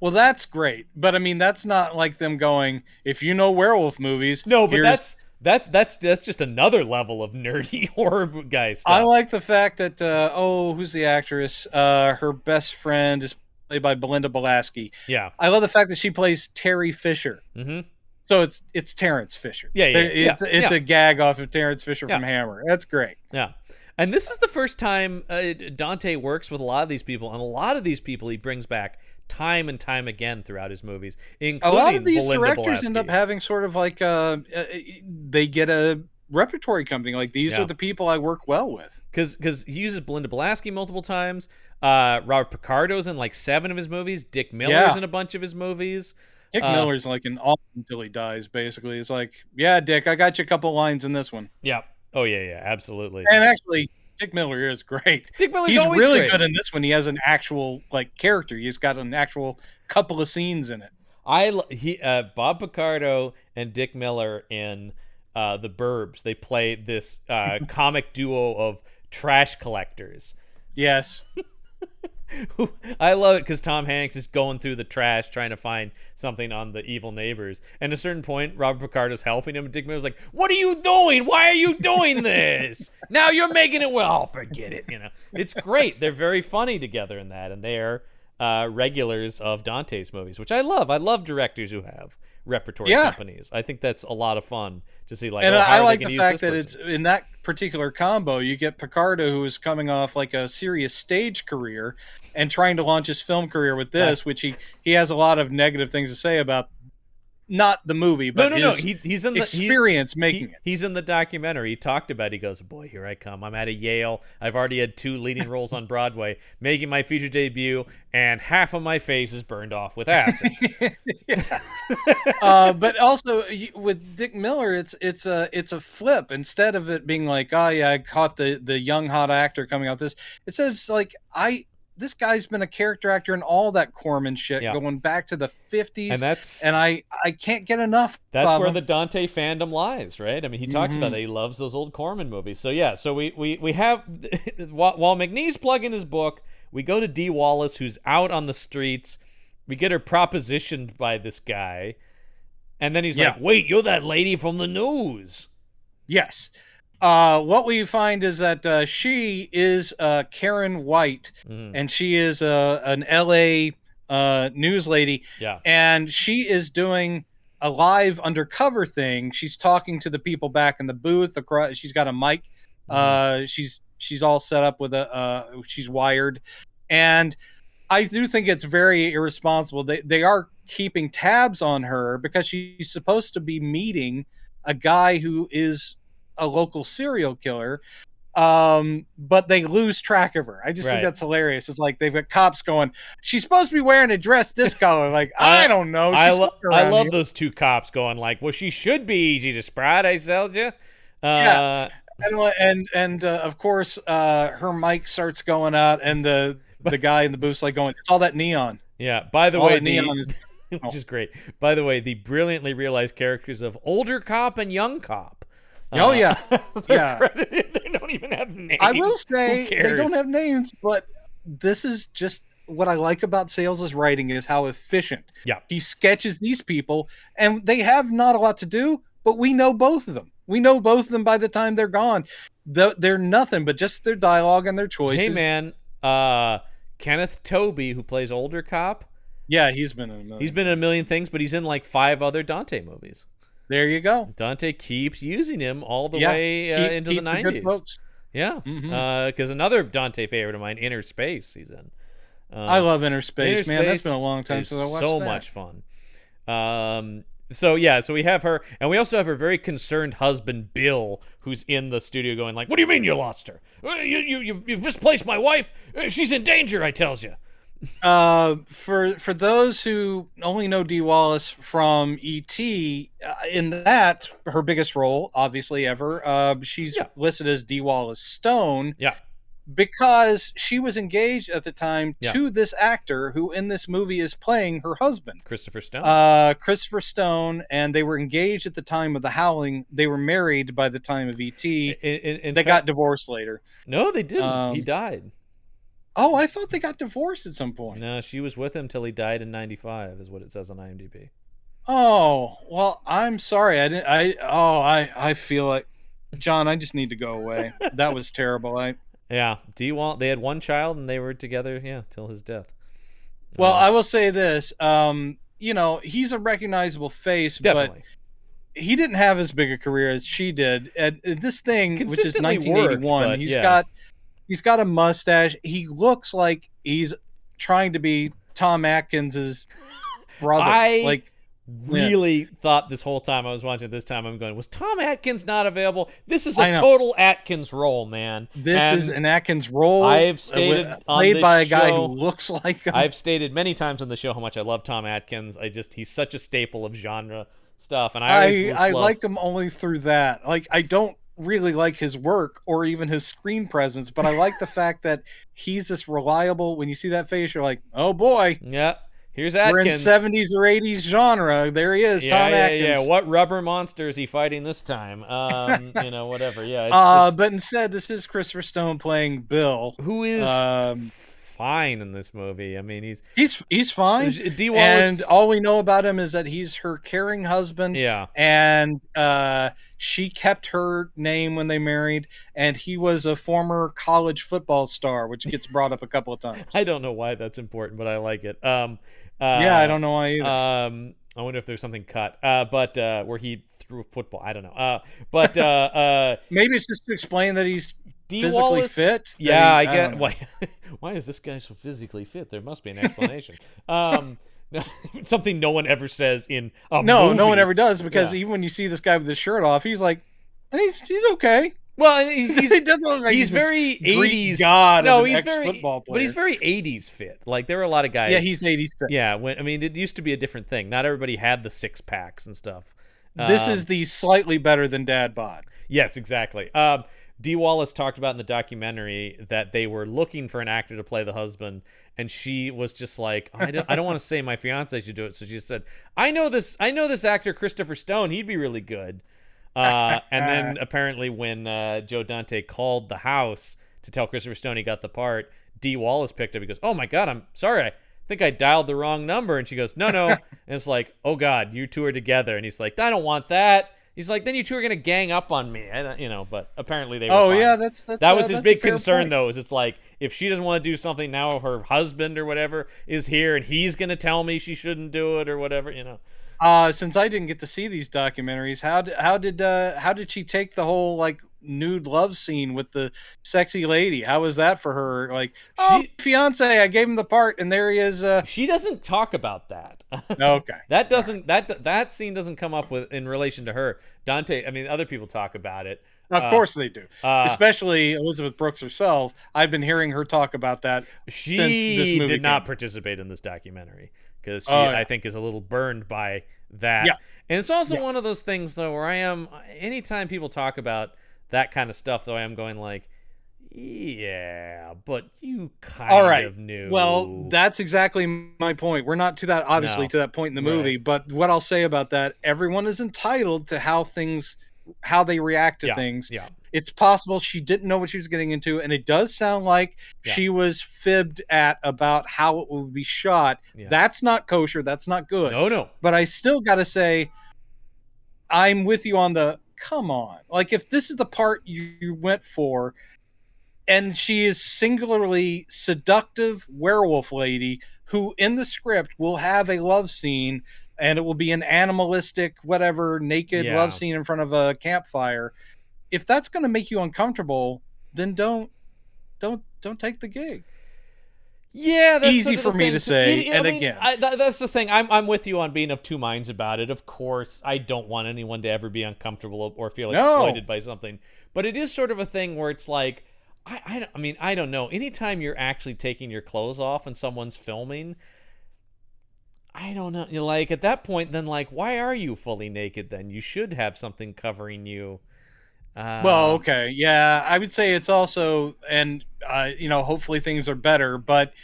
Well, that's great, but I mean, that's not like them going, if you know werewolf movies. No, but That's just another level of nerdy horror guy I stuff. like the fact that who's the actress? Her best friend is played by Belinda Balaski. Yeah. I love the fact that she plays Terry Fisher. Mm-hmm. So it's Terrence Fisher. Yeah, It's a gag off of Terrence Fisher from Hammer. That's great. Yeah. And this is the first time Dante works with a lot of these people, and a lot of these people he brings back time and time again throughout his movies, including a lot of these Belinda directors Balaski. end up having sort of like they get a repertory company. Like, these are the people I work well with. Because he uses Belinda Balaski multiple times. Robert Picardo's in like 7 of his movies. Dick Miller's in a bunch of his movies. Dick Miller's like an all until he dies, basically. It's like, yeah, Dick, I got you a couple lines in this one. Yeah. Oh, yeah, absolutely. And actually, Dick Miller is great. Dick Miller's He's always really great. good in this one. He has an actual like character. He's got an actual couple of scenes in it. Bob Picardo and Dick Miller in The Burbs. They play this comic duo of trash collectors. Yes. I love it because Tom Hanks is going through the trash trying to find something on the evil neighbors. And at a certain point, Robert Picardo's helping him, and Dick Miller's like, "What are you doing? Why are you doing this? Now you're making it well. Forget it." It's great. They're very funny together in that, and they're regulars of Dante's movies, which I love. I love directors who have repertory companies. I think that's a lot of fun to see. Like, and I like the fact that person? it's in that particular combo. You get Picardo, who is coming off like a serious stage career and trying to launch his film career with this, which he has a lot of negative things to say about. Not the movie, but he's in the experience making it. He's in the documentary. He talked about it. He goes, "Boy, here I come. I'm out of Yale. I've already had 2 leading roles on Broadway, making my feature debut, and half of my face is burned off with acid." But also with Dick Miller, it's a flip. Instead of it being like, "Oh yeah, I caught the young hot actor coming out this," it says like this guy's been a character actor in all that Corman shit going back to the 50s. And I can't get enough. That's where the Dante fandom lies, right? I mean, he talks about that. He loves those old Corman movies. So yeah, so we have, while McNee's plugging his book, we go to Dee Wallace, who's out on the streets. We get her propositioned by this guy. And then he's like, "Wait, you're that lady from the news." Yes. What we find is that she is Karen White, and she is an LA news lady, and she is doing a live undercover thing. She's talking to the people back in the booth. She's got a mic. She's all set up with she's wired, and I do think it's very irresponsible. They are keeping tabs on her because she's supposed to be meeting a guy who is a local serial killer, but they lose track of her. I just think that's hilarious. It's like they've got cops going, "She's supposed to be wearing a dress this color." Like, I don't know. I love those 2 cops going like, "Well, she should be easy to sprout. I sold you." And of course, her mic starts going out, and the guy in the booth's like going, "It's all that neon." Yeah. By the way, neon is which is great. By the way, the brilliantly realized characters of older cop and young cop. They're credited. They don't even have names. I will say they don't have names, but this is just what I like about Sayles' writing is how efficient. Yeah. He sketches these people, and they have not a lot to do, but we know both of them. We know both of them by the time they're gone. They're nothing but just their dialogue and their choices. Hey, man, Kenneth Tobey, who plays older cop. Yeah, he's been in a million things, but he's in like 5 other Dante movies. There you go. Dante keeps using him all the way into the 90s. Good folks. Yeah, because another Dante favorite of mine, Inner Space, he's in. I love Inner Space, man. That's been a long time since I watched that. So much fun. So we have her, and we also have her very concerned husband, Bill, who's in the studio going like, "What do you mean you lost her? You've misplaced my wife. She's in danger, I tells you." For those who only know Dee Wallace from E.T., in that, her biggest role, obviously ever, she's listed as Dee Wallace Stone. Yeah. Because she was engaged at the time to this actor who in this movie is playing her husband. Christopher Stone. Christopher Stone, and they were engaged at the time of The Howling. They were married by the time of E.T. They got divorced later. No, they didn't. He died. Oh, I thought they got divorced at some point. No, she was with him till he died in 95, is what it says on IMDb. Oh, well, I'm sorry. I didn't. I feel like, John, I just need to go away. That was terrible. Yeah, they had one child and they were together, yeah, till his death. Well, I will say this. He's a recognizable face, but Definitely. he didn't have as big a career as she did. And this thing, which is Consistently 1981, worked, but yeah. He's got a mustache. He looks like he's trying to be Tom Atkins's brother. I really thought this whole time I was watching this time, I'm going, was Tom Atkins not available? This is a total Atkins role, man. This is an Atkins role. I've stated played by a guy who looks like him. I've stated many times on the show how much I love Tom Atkins. He's such a staple of genre stuff, and I like him only through that. Like, I don't really like his work or even his screen presence, but I like the fact that he's this reliable. When you see that face, you're like, oh boy, yeah. Here's Atkins. We're in 70s or 80s genre. There he is, Tom Atkins. Yeah. What rubber monster is he fighting this time? Whatever. Yeah. But instead, this is Christopher Stone playing Bill, who is fine in this movie. I mean, he's fine. And all we know about him is that he's her caring husband. Yeah. And she kept her name when they married, and he was a former college football star, which gets brought up a couple of times. I don't know why that's important, but I like it. I don't know why either. I wonder if there's something cut, but where he threw a football. I don't know. But maybe it's just to explain that he's D. physically Wallace, fit. Yeah, I get why is this guy so physically fit? There must be an explanation. Something no one ever says in a movie. No one ever does, because even when you see this guy with his shirt off, he's like, he's okay. Well, he doesn't look like he's very 80s god. No, he's very football player. But he's very 80s fit. Like, there were a lot of guys. Yeah, he's 80s fit. Yeah, it used to be a different thing. Not everybody had the six packs and stuff. This is the slightly better than dad bod. Yes, exactly. Dee Wallace talked about in the documentary that they were looking for an actor to play the husband, and she was just like, I don't want to say my fiance should do it. So she said, I know this actor Christopher Stone. He'd be really good. And then apparently when Joe Dante called the house to tell Christopher Stone he got the part, Dee Wallace picked up. He goes, oh my God, I'm sorry. I think I dialed the wrong number. And she goes, no. And it's like, oh God, you two are together. And he's like, I don't want that. He's like, then you two are going to gang up on me. But apparently they were fine. Yeah, that was his big concern, though, is it's like, if she doesn't want to do something, now her husband or whatever is here and he's going to tell me she shouldn't do it or whatever, Since I didn't get to see these documentaries, how did she take the whole like nude love scene with the sexy lady? How was that for her? Like, fiance, I gave him the part, and there he is. She doesn't talk about that. Okay, that scene doesn't come up with in relation to her. Dante, I mean, other people talk about it. Of course they do, especially Elizabeth Brooks herself. I've been hearing her talk about that. She since this movie did not participate in this documentary because she, I think, is a little burned by that. Yeah. And it's also one of those things, though, where anytime people talk about that kind of stuff, though, I am going like, yeah, but you kind of knew. Well, that's exactly my point. We're not to that point in the movie, but what I'll say about that, everyone is entitled to how they react to things. Yeah. It's possible she didn't know what she was getting into, and it does sound like she was fibbed at about how it would be shot. Yeah. That's not kosher. That's not good. No. But I still got to say, I'm with you on the, come on. Like, if this is the part you went for, and she is singularly seductive werewolf lady who in the script will have a love scene, and it will be an animalistic, whatever, naked love scene in front of a campfire. If that's going to make you uncomfortable, then don't take the gig. Yeah, that's easy for me to say. Again, that's the thing. I'm with you on being of two minds about it. Of course, I don't want anyone to ever be uncomfortable or feel exploited by something. But it is sort of a thing where it's like, I don't know. Anytime you're actually taking your clothes off and someone's filming, I don't know. Like, at that point, then, like, why are you fully naked then? You should have something covering you. Well, okay. Yeah, I would say it's also, and, hopefully things are better, but,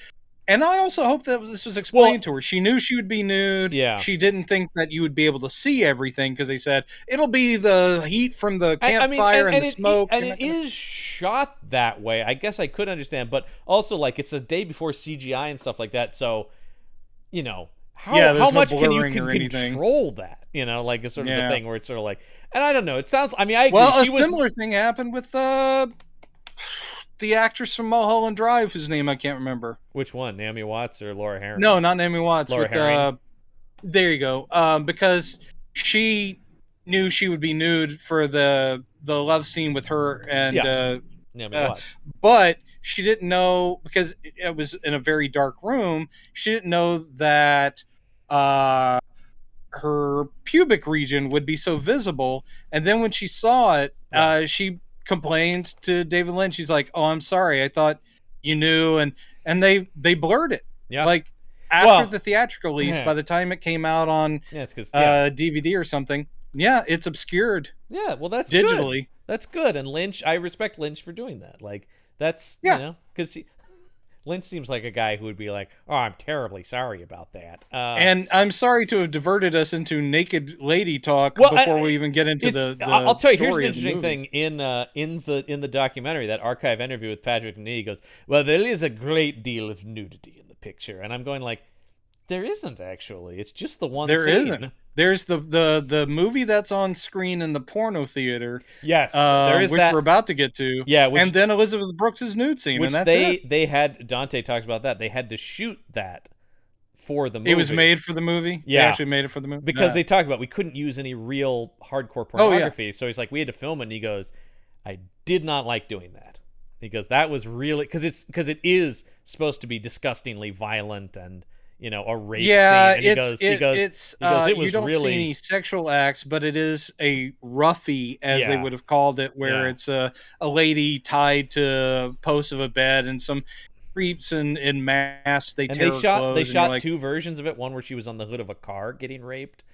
and I also hope that this was explained to her. She knew she would be nude. Yeah. She didn't think that you would be able to see everything because they said, it'll be the heat from the campfire and the smoke. It is shot that way. I guess I could understand, but also, like, it's a day before CGI and stuff like that, so, how no much can you blurring or anything. control that? You know, like it's sort of the Yeah. thing where it's sort of like, and I don't know. It sounds. I mean, I agree. Well, a She was similar thing happened with the actress from Mulholland Drive, whose name I can't remember. which one, Naomi Watts or Laura Herring? No, not Naomi Watts. Laura Herring. There you go. Because she knew she would be nude for the love scene with her and Naomi Watts. but she didn't know, because it was in a very dark room, she didn't know that her pubic region would be so visible. And then when she saw it, she complained to David Lynch. She's like, "Oh, I'm sorry. I thought you knew." And they blurred it. Yeah. Like after the theatrical release, by the time it came out on DVD or something, it's obscured. Yeah, well, that's digitally. Good. That's good. And Lynch, I respect Lynch for doing that. Like, that's, you know, because Lynch seems like a guy who would be like, "Oh, I'm terribly sorry about that." And I'm sorry to have diverted us into naked lady talk before we even get into the I'll tell you, here's an story interesting thing in the documentary, that archive interview with Patrick Nee. He goes, "Well, there is a great deal of nudity in the picture," and I'm going like, there isn't actually. It's just the one. There scene. isn't. There's the movie that's on screen in the porno theater. Yes, there is which that. We're about to get to. Yeah, and then Elizabeth Brooks' nude scene, which and that's they had. Dante talks about that. They had to shoot that for the movie. It was made for the movie. Yeah, they actually made it for the movie because they talked about we couldn't use any real hardcore pornography. So he's like, we had to film it. And he goes, I did not like doing that. He goes, that was really because it is supposed to be disgustingly violent and, you know, a rape scene. And it was you don't really... see any sexual acts, but it is a roughie, as they would have called it, where it's a lady tied to posts of a bed and some creeps in masks. They shot two versions of it. One where she was on the hood of a car getting raped.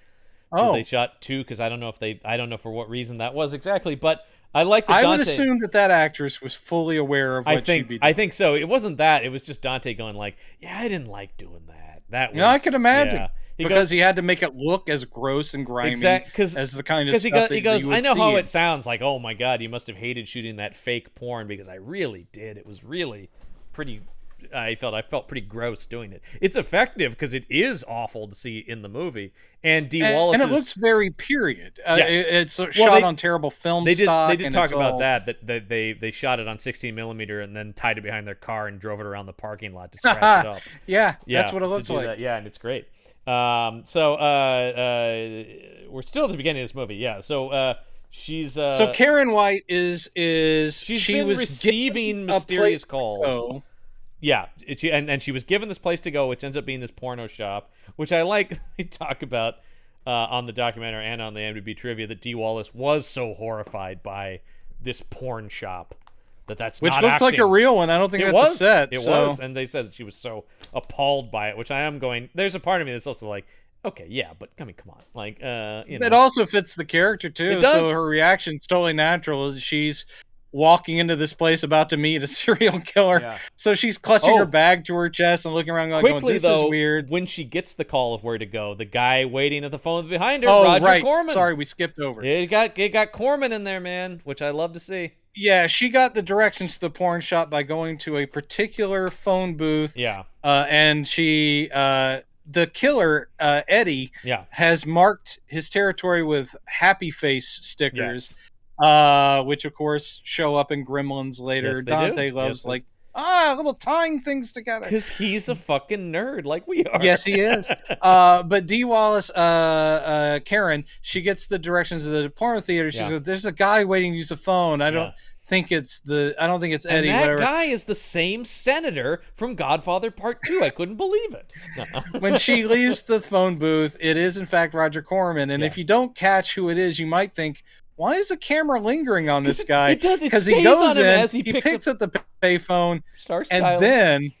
So they shot two because I don't know for what reason that was exactly, but I like that. I would assume that actress was fully aware of what she'd be doing. I think so. It wasn't that. It was just Dante going like, "Yeah, I didn't like doing that." That was, I could imagine. Yeah. Because he had to make it look as gross and grimy as the kind of stuff he goes, I know how it sounds like, oh my God, you must have hated shooting that fake porn, because I really did. It was really pretty... I felt pretty gross doing it. It's effective because it is awful to see in the movie. And Wallace, and it looks very period. It's shot on terrible film stock. They did talk about that they shot it on 16 millimeter and then tied it behind their car and drove it around the parking lot to scratch it up. Yeah, that's what it looks like. Yeah, and it's great. So we're still at the beginning of this movie. Yeah, so she's so Karen White she was receiving mysterious calls. Yeah, and she was given this place to go, which ends up being this porno shop, which I like. They talk about on the documentary and on the IMDb trivia that Dee Wallace was so horrified by this porn shop that's which not looks acting. like a real one. I don't think that's a set. It was, and they said that she was so appalled by it, which I am going. There's a part of me that's also like, okay, yeah, but I mean, come on, like, you know. It also fits the character too. It does. So her reaction's totally natural. She's walking into this place about to meet a serial killer. Yeah. So she's clutching her bag to her chest and looking around going, this is weird. When she gets the call of where to go, the guy waiting at the phone behind her, Roger Corman. Sorry, we skipped over. It got Corman in there, man, which I love to see. Yeah, she got the directions to the porn shop by going to a particular phone booth. Yeah. And she... the killer, Eddie, has marked his territory with happy face stickers. Yes. Which of course show up in Gremlins later. Yes, Dante loves little tying things together because he's a fucking nerd like we are. Yes, he is. But Dee Wallace, Karen, she gets the directions of the porno theater. She says, "There's a guy waiting to use a phone. I don't think it's Eddie." And that guy is the same senator from Godfather Part 2. I couldn't believe it. When she leaves the phone booth, it is in fact Roger Corman. And if you don't catch who it is, you might think, why is the camera lingering on this guy? It does. Because he goes in, as he picks up the payphone, and then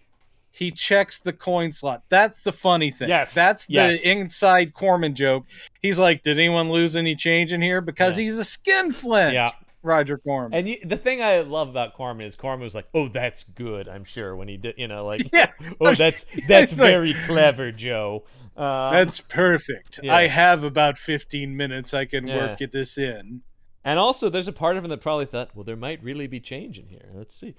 he checks the coin slot. That's the funny thing. Yes. That's the inside Corman joke. He's like, did anyone lose any change in here? Because he's a skinflint. Yeah. Roger Corman. And the thing I love about Corman is Corman was like, "Oh, that's good." I'm sure when he did, "Oh, that's very clever, Joe. That's perfect. Yeah. I have about 15 minutes. I can work this in." And also, there's a part of him that probably thought, "Well, there might really be change in here. Let's see."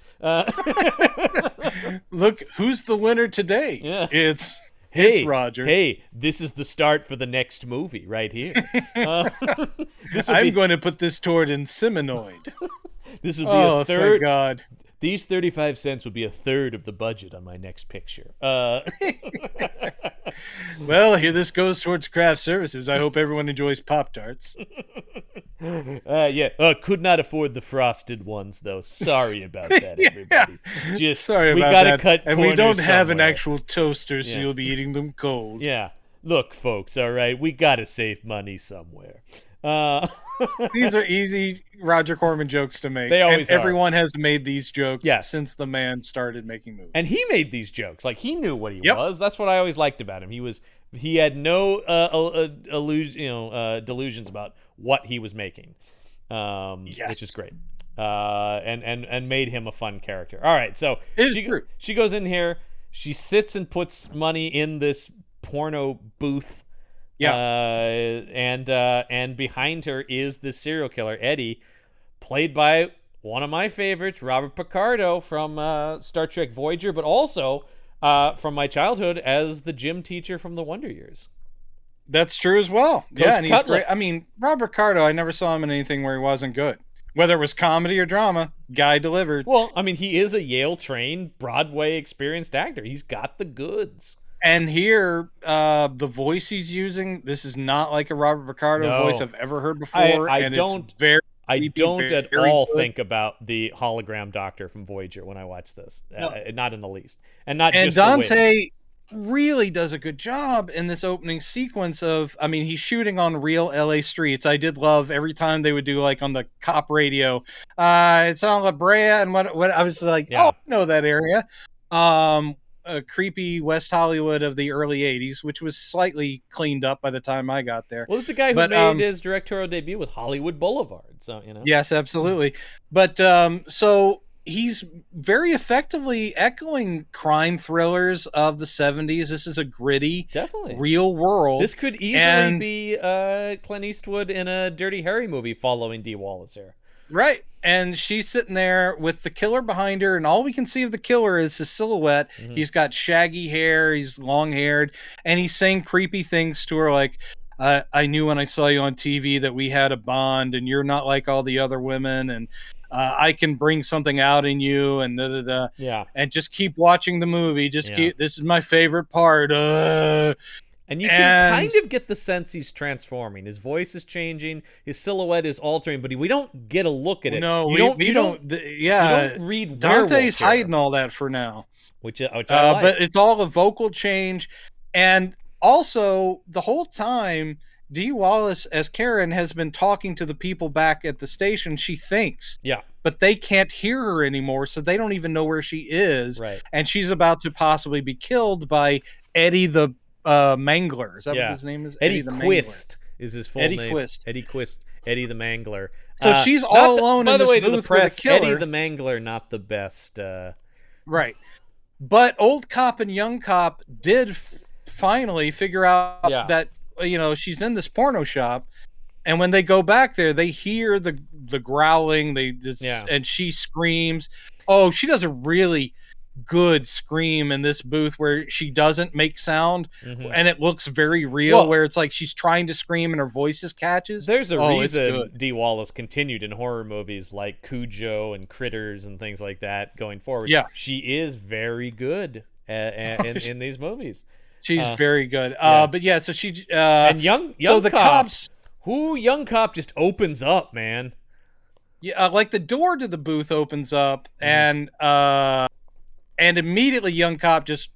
Look, who's the winner today? Yeah. It's It's hey, Roger. hey, this is the start for the next movie right here. I'm going to put this toward Inseminoid. This will be a Oh, thank third. God. These 35 cents will be a third of the budget on my next picture. Well, here this goes towards craft services. I hope everyone enjoys Pop-Tarts. Could not afford the frosted ones though. Sorry about that, everybody. Just sorry we about gotta that. cut and we don't have an somewhere. actual toaster, so you'll be eating them cold. Yeah, look, folks. All right, we gotta save money somewhere. These are easy Roger Corman jokes to make. They always and everyone has made these jokes Yes. since the man started making movies. And he made these jokes. Like he knew what he was. That's what I always liked about him. He had no delusions about what he was making. Which is great. And made him a fun character. All right, so she goes in here, she sits and puts money in this porno booth. Yeah. And behind her is this serial killer, Eddie, played by one of my favorites, Robert Picardo from Star Trek Voyager, but also from my childhood as the gym teacher from the Wonder Years. That's true as well. Coach and he's Cutler. great. I mean, Robert Picardo, I never saw him in anything where he wasn't good. Whether it was comedy or drama, guy delivered. Well, I mean, he is a Yale-trained, Broadway experienced actor. He's got the goods. And here, the voice he's using, this is not like a Robert Picardo voice I've ever heard before. I and don't it's very I creepy, don't at very all good. think about the hologram doctor from Voyager when I watch this. Not in the least. And not And just the wig. Dante really does a good job in this opening sequence of, I mean, he's shooting on real LA streets. I did love every time they would do like on the cop radio, it's on La Brea, and what I was like, oh, I know that area. A creepy West Hollywood of the early 80s, which was slightly cleaned up by the time I got there. Well, this is a guy who made his directorial debut with Hollywood Boulevard, so, you know. Yes, absolutely. But so he's very effectively echoing crime thrillers of the 70s. This is a gritty, real world. This could easily be Clint Eastwood in a Dirty Harry movie following Dee Wallace here. Right. And she's sitting there with the killer behind her, and all we can see of the killer is his silhouette. Mm-hmm. He's got shaggy hair, he's long-haired, and he's saying creepy things to her like, I knew when I saw you on TV that we had a bond, and you're not like all the other women, and I can bring something out in you, and da-da-da. Yeah. And just keep watching the movie. Keep. This is my favorite part. And you can kind of get the sense he's transforming. His voice is changing. His silhouette is altering, but we don't get a look at it. No, we don't. You don't read Dante's hiding all that for now. Which I like. But it's all a vocal change. And also, the whole time, Dee Wallace, as Karen, has been talking to the people back at the station, she thinks. Yeah. But they can't hear her anymore, so they don't even know where she is. Right. And she's about to possibly be killed by Eddie the Mangler. Is that what his name is? Eddie Quist is his full name. Eddie Quist. Eddie the Mangler. So she's all alone in this booth to the press, with a killer. Eddie the Mangler, not the best. Right. But old cop and young cop did finally figure out that, you know, she's in this porno shop. And when they go back there, they hear the growling. And she screams. Oh, she does a really good scream in this booth where she doesn't make sound, and it looks very real, where it's like she's trying to scream and her voice just catches. There's a reason Dee Wallace continued in horror movies like Cujo and Critters and things like that going forward. Yeah. She is very good in these movies. She's very good. But yeah, so she and young so the cops young cop just opens up, man. Yeah, like the door to the booth opens up, and immediately young cop just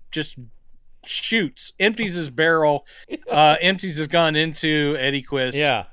shoots, empties his barrel, empties his gun into Eddie Quist. Yeah.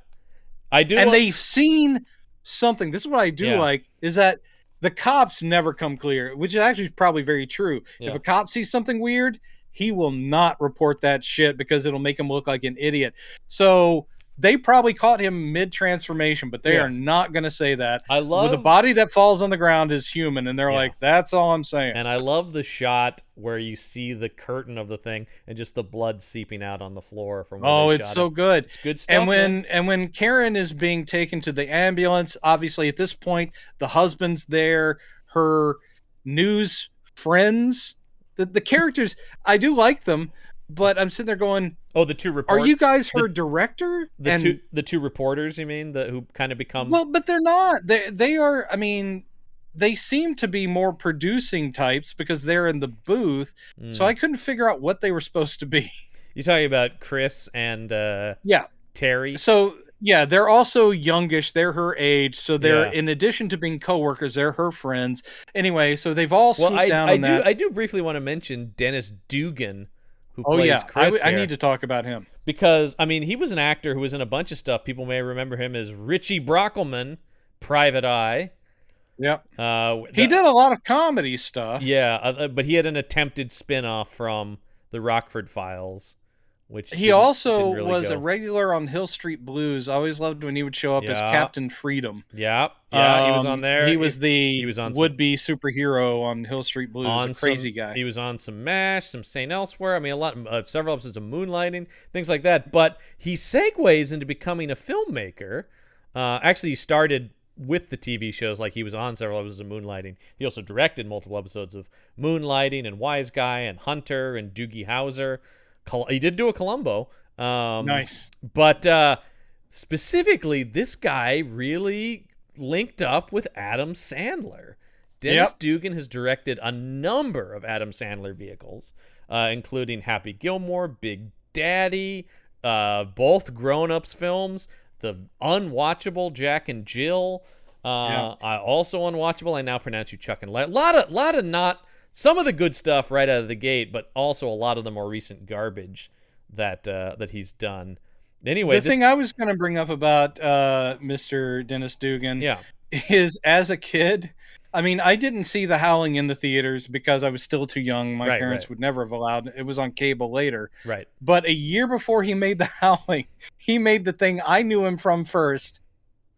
I do. And they've seen something. This is what I do like, is that the cops never come clear, which is actually probably very true. Yeah. If a cop sees something weird, he will not report that shit because it'll make him look like an idiot. So they probably caught him mid-transformation, but they are not going to say that. I love with a body that falls on the ground is human, and they're like, that's all I'm saying. And I love the shot where you see the curtain of the thing and just the blood seeping out on the floor from where it's so good. It's good stuff. And when Karen is being taken to the ambulance, obviously at this point the husband's there, her news friends, the characters, I do like them. But I'm sitting there going, Oh, the two are reporters. you guys her director? The two reporters, you mean, who kind of become? Well, but they're not. They are. I mean, they seem to be more producing types because they're in the booth. So I couldn't figure out what they were supposed to be. You're talking about Chris and Yeah, Terry. So yeah, they're also youngish. They're her age. So they're in addition to being coworkers, they're her friends. Anyway, so they've all swooped down on that. I do briefly want to mention Dennis Dugan, who plays Chris. I need to talk about him because I mean he was an actor who was in a bunch of stuff. People may remember him as Richie Brockelman, Private Eye. Yep. He did a lot of comedy stuff. Yeah, but he had an attempted spin-off from the Rockford Files, which he also really was a regular on Hill Street Blues. I always loved when he would show up as Captain Freedom. Yeah, he was on there. He was would-be superhero on Hill Street Blues. A crazy guy. He was on some MASH, some St. Elsewhere. I mean, several episodes of Moonlighting, things like that. But he segues into becoming a filmmaker. Actually, he started with the TV shows, like he was on several episodes of Moonlighting. He also directed multiple episodes of Moonlighting and Wise Guy and Hunter and Doogie Howser. He did do a Columbo. Nice. But specifically, this guy really linked up with Adam Sandler. Dennis Dugan has directed a number of Adam Sandler vehicles, including Happy Gilmore, Big Daddy, both grown-ups films, the unwatchable Jack and Jill, also unwatchable. I Now Pronounce You Chuck and Larry. Lot of not some of the good stuff right out of the gate, but also a lot of the more recent garbage that he's done. Anyway, the thing I was going to bring up about Mr. Dennis Dugan is, as a kid, I mean, I didn't see The Howling in the theaters because I was still too young. My parents would never have allowed it. It was on cable later. Right. But a year before he made The Howling, he made the thing I knew him from first,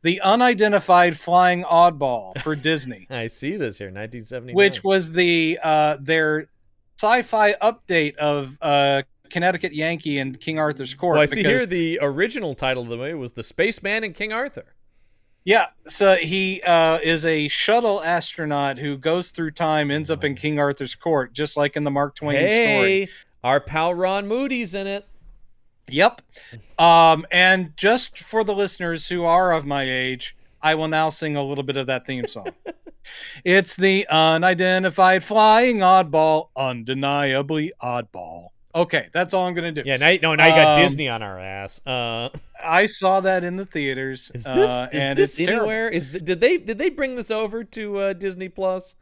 The Unidentified Flying Oddball for Disney. I see this here, 1979. Which was their sci-fi update of Connecticut Yankee and King Arthur's Court. Well, I see here the original title of the movie was The Spaceman and King Arthur. Yeah, so he is a shuttle astronaut who goes through time, ends up in King Arthur's Court, just like in the Mark Twain story. Our pal Ron Moody's in it. Yep. And just for the listeners who are of my age, I will now sing a little bit of that theme song. It's the unidentified flying oddball, undeniably oddball. Okay, that's all I'm going to do. Yeah, now you got Disney on our ass. I saw that in the theaters. Is this anywhere? Did they bring this over to Disney Plus?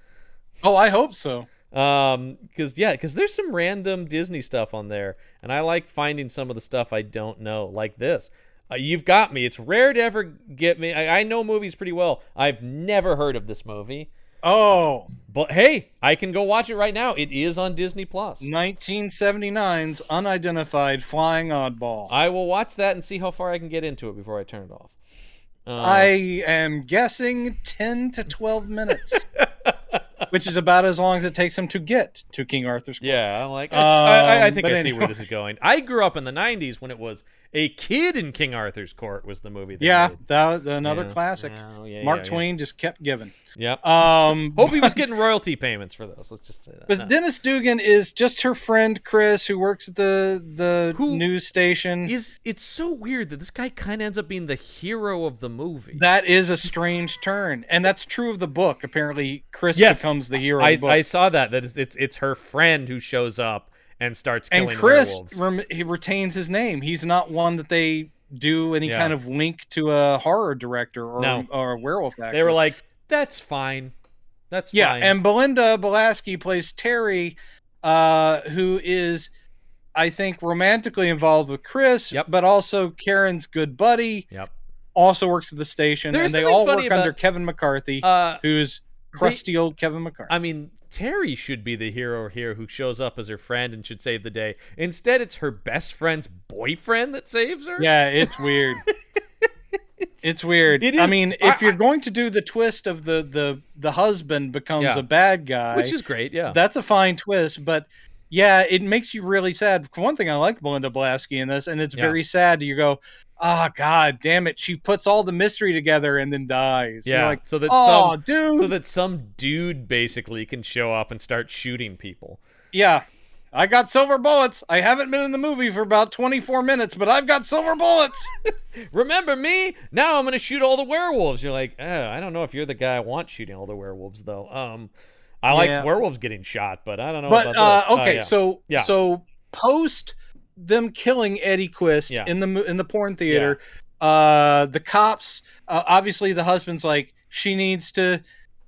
Oh, I hope so. Because there's some random Disney stuff on there, and I like finding some of the stuff I don't know, like this. You've Got Me. It's rare to ever get me. I know movies pretty well. I've never heard of this movie. Oh. But hey, I can go watch it right now. It is on Disney Plus. 1979's Unidentified Flying Oddball. I will watch that and see how far I can get into it before I turn it off. I am guessing 10 to 12 minutes. Which is about as long as it takes him to get to King Arthur's Court. Yeah, I think I see where this is going. I grew up in the 90s when it was A Kid in King Arthur's Court was the movie. That was another classic. Mark Twain just kept giving. Yep. Hope he was getting royalty payments for this. Let's just say that. But Dennis Dugan is just her friend Chris, who works at the news station. It's so weird that this guy kind of ends up being the hero of the movie. That is a strange turn, and that's true of the book. Apparently, Chris becomes the hero. Of the book. I saw that it's her friend who shows up and starts killing werewolves. And Chris he retains his name. He's not one that they do any kind of link to a horror director or a werewolf actor. They were like, that's fine. That's fine. Yeah, and Belinda Balaski plays Terry, who is, I think, romantically involved with Chris, but also Karen's good buddy. Yep. Also works at the station, and they all work under Kevin McCarthy, who's crusty old Kevin McCarthy. I mean, Terry should be the hero here who shows up as her friend and should save the day. Instead, it's her best friend's boyfriend that saves her. Yeah, it's weird. It's weird. It is. I mean, if you're going to do the twist of the husband becomes a bad guy, which is great, that's a fine twist. But yeah, it makes you really sad. For one thing, I like Belinda Blasky in this, and it's very sad. You go, oh God damn it! She puts all the mystery together and then dies. Yeah, like, so that some dude basically can show up and start shooting people. Yeah. I got silver bullets. I haven't been in the movie for about 24 minutes, but I've got silver bullets. Remember me? Now I'm going to shoot all the werewolves. You're like, I don't know if you're the guy I want shooting all the werewolves, though. I like werewolves getting shot, but I don't know about this. Okay, so post them killing Eddie Quist in the porn theater, the cops, obviously the husband's like,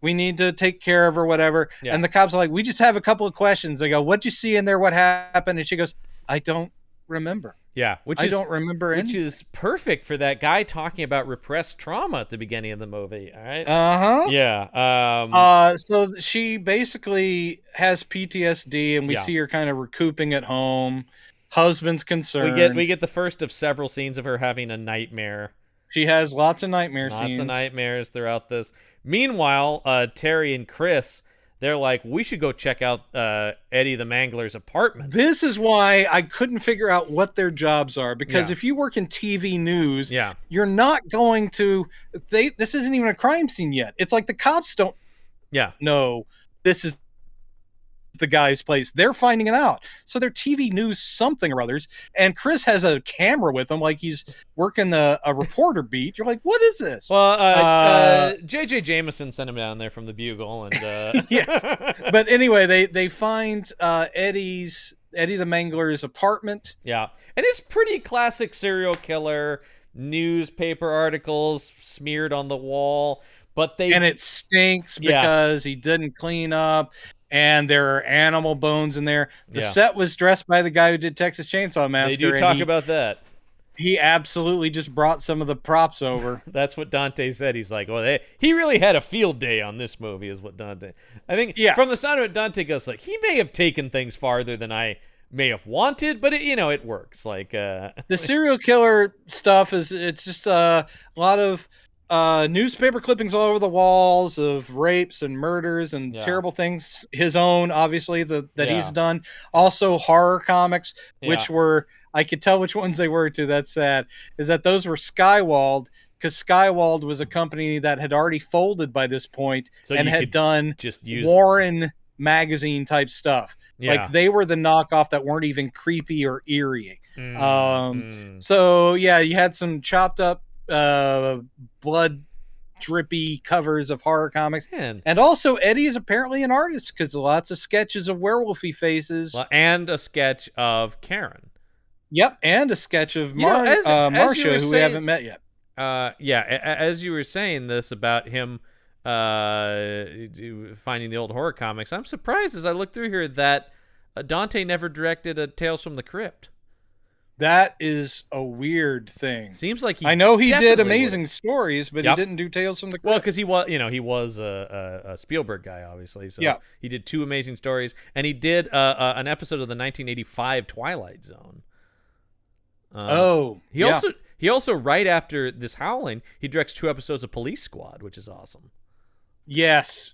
we need to take care of her, whatever. Yeah. And the cops are like, we just have a couple of questions. They go, what'd you see in there? What happened? And she goes, I don't remember. Yeah, I don't remember anything. Which is perfect for that guy talking about repressed trauma at the beginning of the movie. All right. Yeah. So she basically has PTSD, and we see her kind of recouping at home. Husband's concerned. We get the first of several scenes of her having a nightmare. She has lots of nightmare scenes. Lots of nightmares throughout this. Meanwhile, Terry and Chris, they're like, we should go check out Eddie the Mangler's apartment. This is why I couldn't figure out what their jobs are. Because if you work in TV news, you're not going to... This isn't even a crime scene yet. It's like the cops don't know this is the guy's place. They're finding it out. So they're TV news something or others. And Chris has a camera with him like he's working a reporter beat. You're like, what is this? Well, J.J. Jameson sent him down there from the Bugle. And yes. But anyway, they find Eddie the Mangler's apartment. Yeah. And it's pretty classic serial killer, newspaper articles smeared on the wall. And it stinks because he didn't clean up. And there are animal bones in there. The set was dressed by the guy who did Texas Chainsaw Massacre. They do talk about that. He absolutely just brought some of the props over. That's what Dante said. He's like, well, he really had a field day on this movie, is what Dante. I think from the sound of it, Dante goes like, he may have taken things farther than I may have wanted, but it works. Like the serial killer stuff it's just a lot of newspaper clippings all over the walls of rapes and murders and terrible things. His own, obviously, that he's done. Also horror comics, which were, I could tell which ones they were too. That's sad. Is that those were Skywald, because Skywald was a company that had already folded by this point and had done just Warren magazine type stuff. Like they were the knockoff that weren't even creepy or eerie. So you had some chopped up blood drippy covers of horror comics. And also Eddie is apparently an artist, because lots of sketches of werewolfy faces. And a sketch of Karen. Yep, and a sketch of Marcia, who we haven't met yet. As you were saying this about him finding the old horror comics, I'm surprised as I look through here that Dante never directed a Tales from the Crypt. That is a weird thing. Seems like I know he did Amazing Stories, but he didn't do Tales from the Crypt. Well, because he was a Spielberg guy, obviously. So he did 2 Amazing Stories, and he did an episode of the 1985 Twilight Zone. He also right after this Howling, he directs 2 episodes of Police Squad, which is awesome. Yes,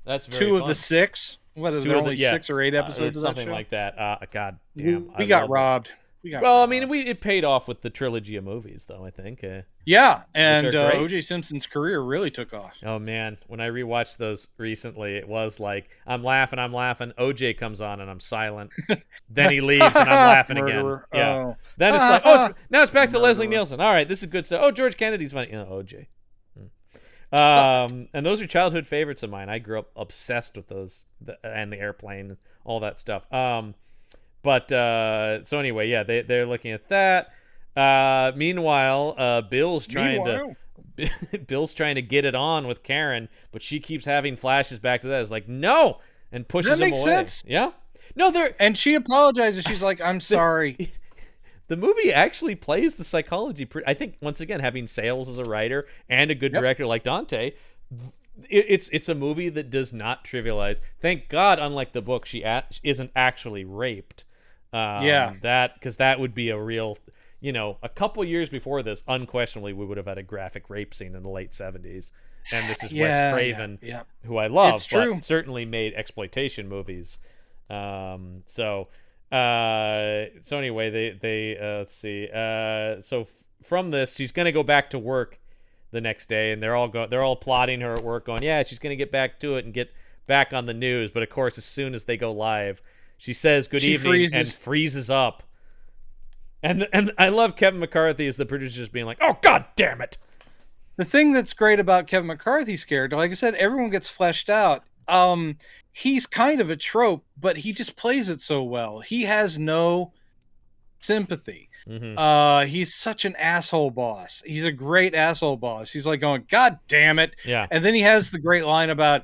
that's very 2 fun. of the 6. What are there only 6 or 8 episodes of that something show? like that. God damn, we got robbed. I mean, it paid off with the trilogy of movies, though. I think. And O.J. Simpson's career really took off. Oh man, when I rewatched those recently, it was like I'm laughing. O.J. comes on and I'm silent. Then he leaves and I'm laughing again. Yeah. Oh. Then it's like, now it's back to Leslie Nielsen. All right, this is good stuff. Oh, George Kennedy's funny. O.J. And those are childhood favorites of mine. I grew up obsessed with those and the Airplane and all that stuff. So anyway, they're looking at that. Meanwhile, Bill's trying to get it on with Karen, but she keeps having flashes back to that. It's like, no, and pushes him away. That makes sense. Yeah. No, and she apologizes. She's like, I'm sorry. The movie actually plays the psychology. I think, once again, having Sayles as a writer and a good director like Dante, it's a movie that does not trivialize. Thank God, unlike the book, she isn't actually raped. Because that would be a real, a couple years before this, unquestionably, we would have had a graphic rape scene in the late 70s. And this is Wes Craven, who I love, but certainly made exploitation movies. So anyway, they let's see. So from this, she's gonna go back to work the next day, and they're all plotting her at work, going, yeah, she's gonna get back to it and get back on the news. But of course, as soon as they go live, She says good evening and freezes up. And I love Kevin McCarthy as the producer just being like, oh, God damn it. The thing that's great about Kevin McCarthy's character, like I said, everyone gets fleshed out. He's kind of a trope, but he just plays it so well. He has no sympathy. Mm-hmm. He's such an asshole boss. He's a great asshole boss. He's like going, God damn it. Yeah. And then he has the great line about,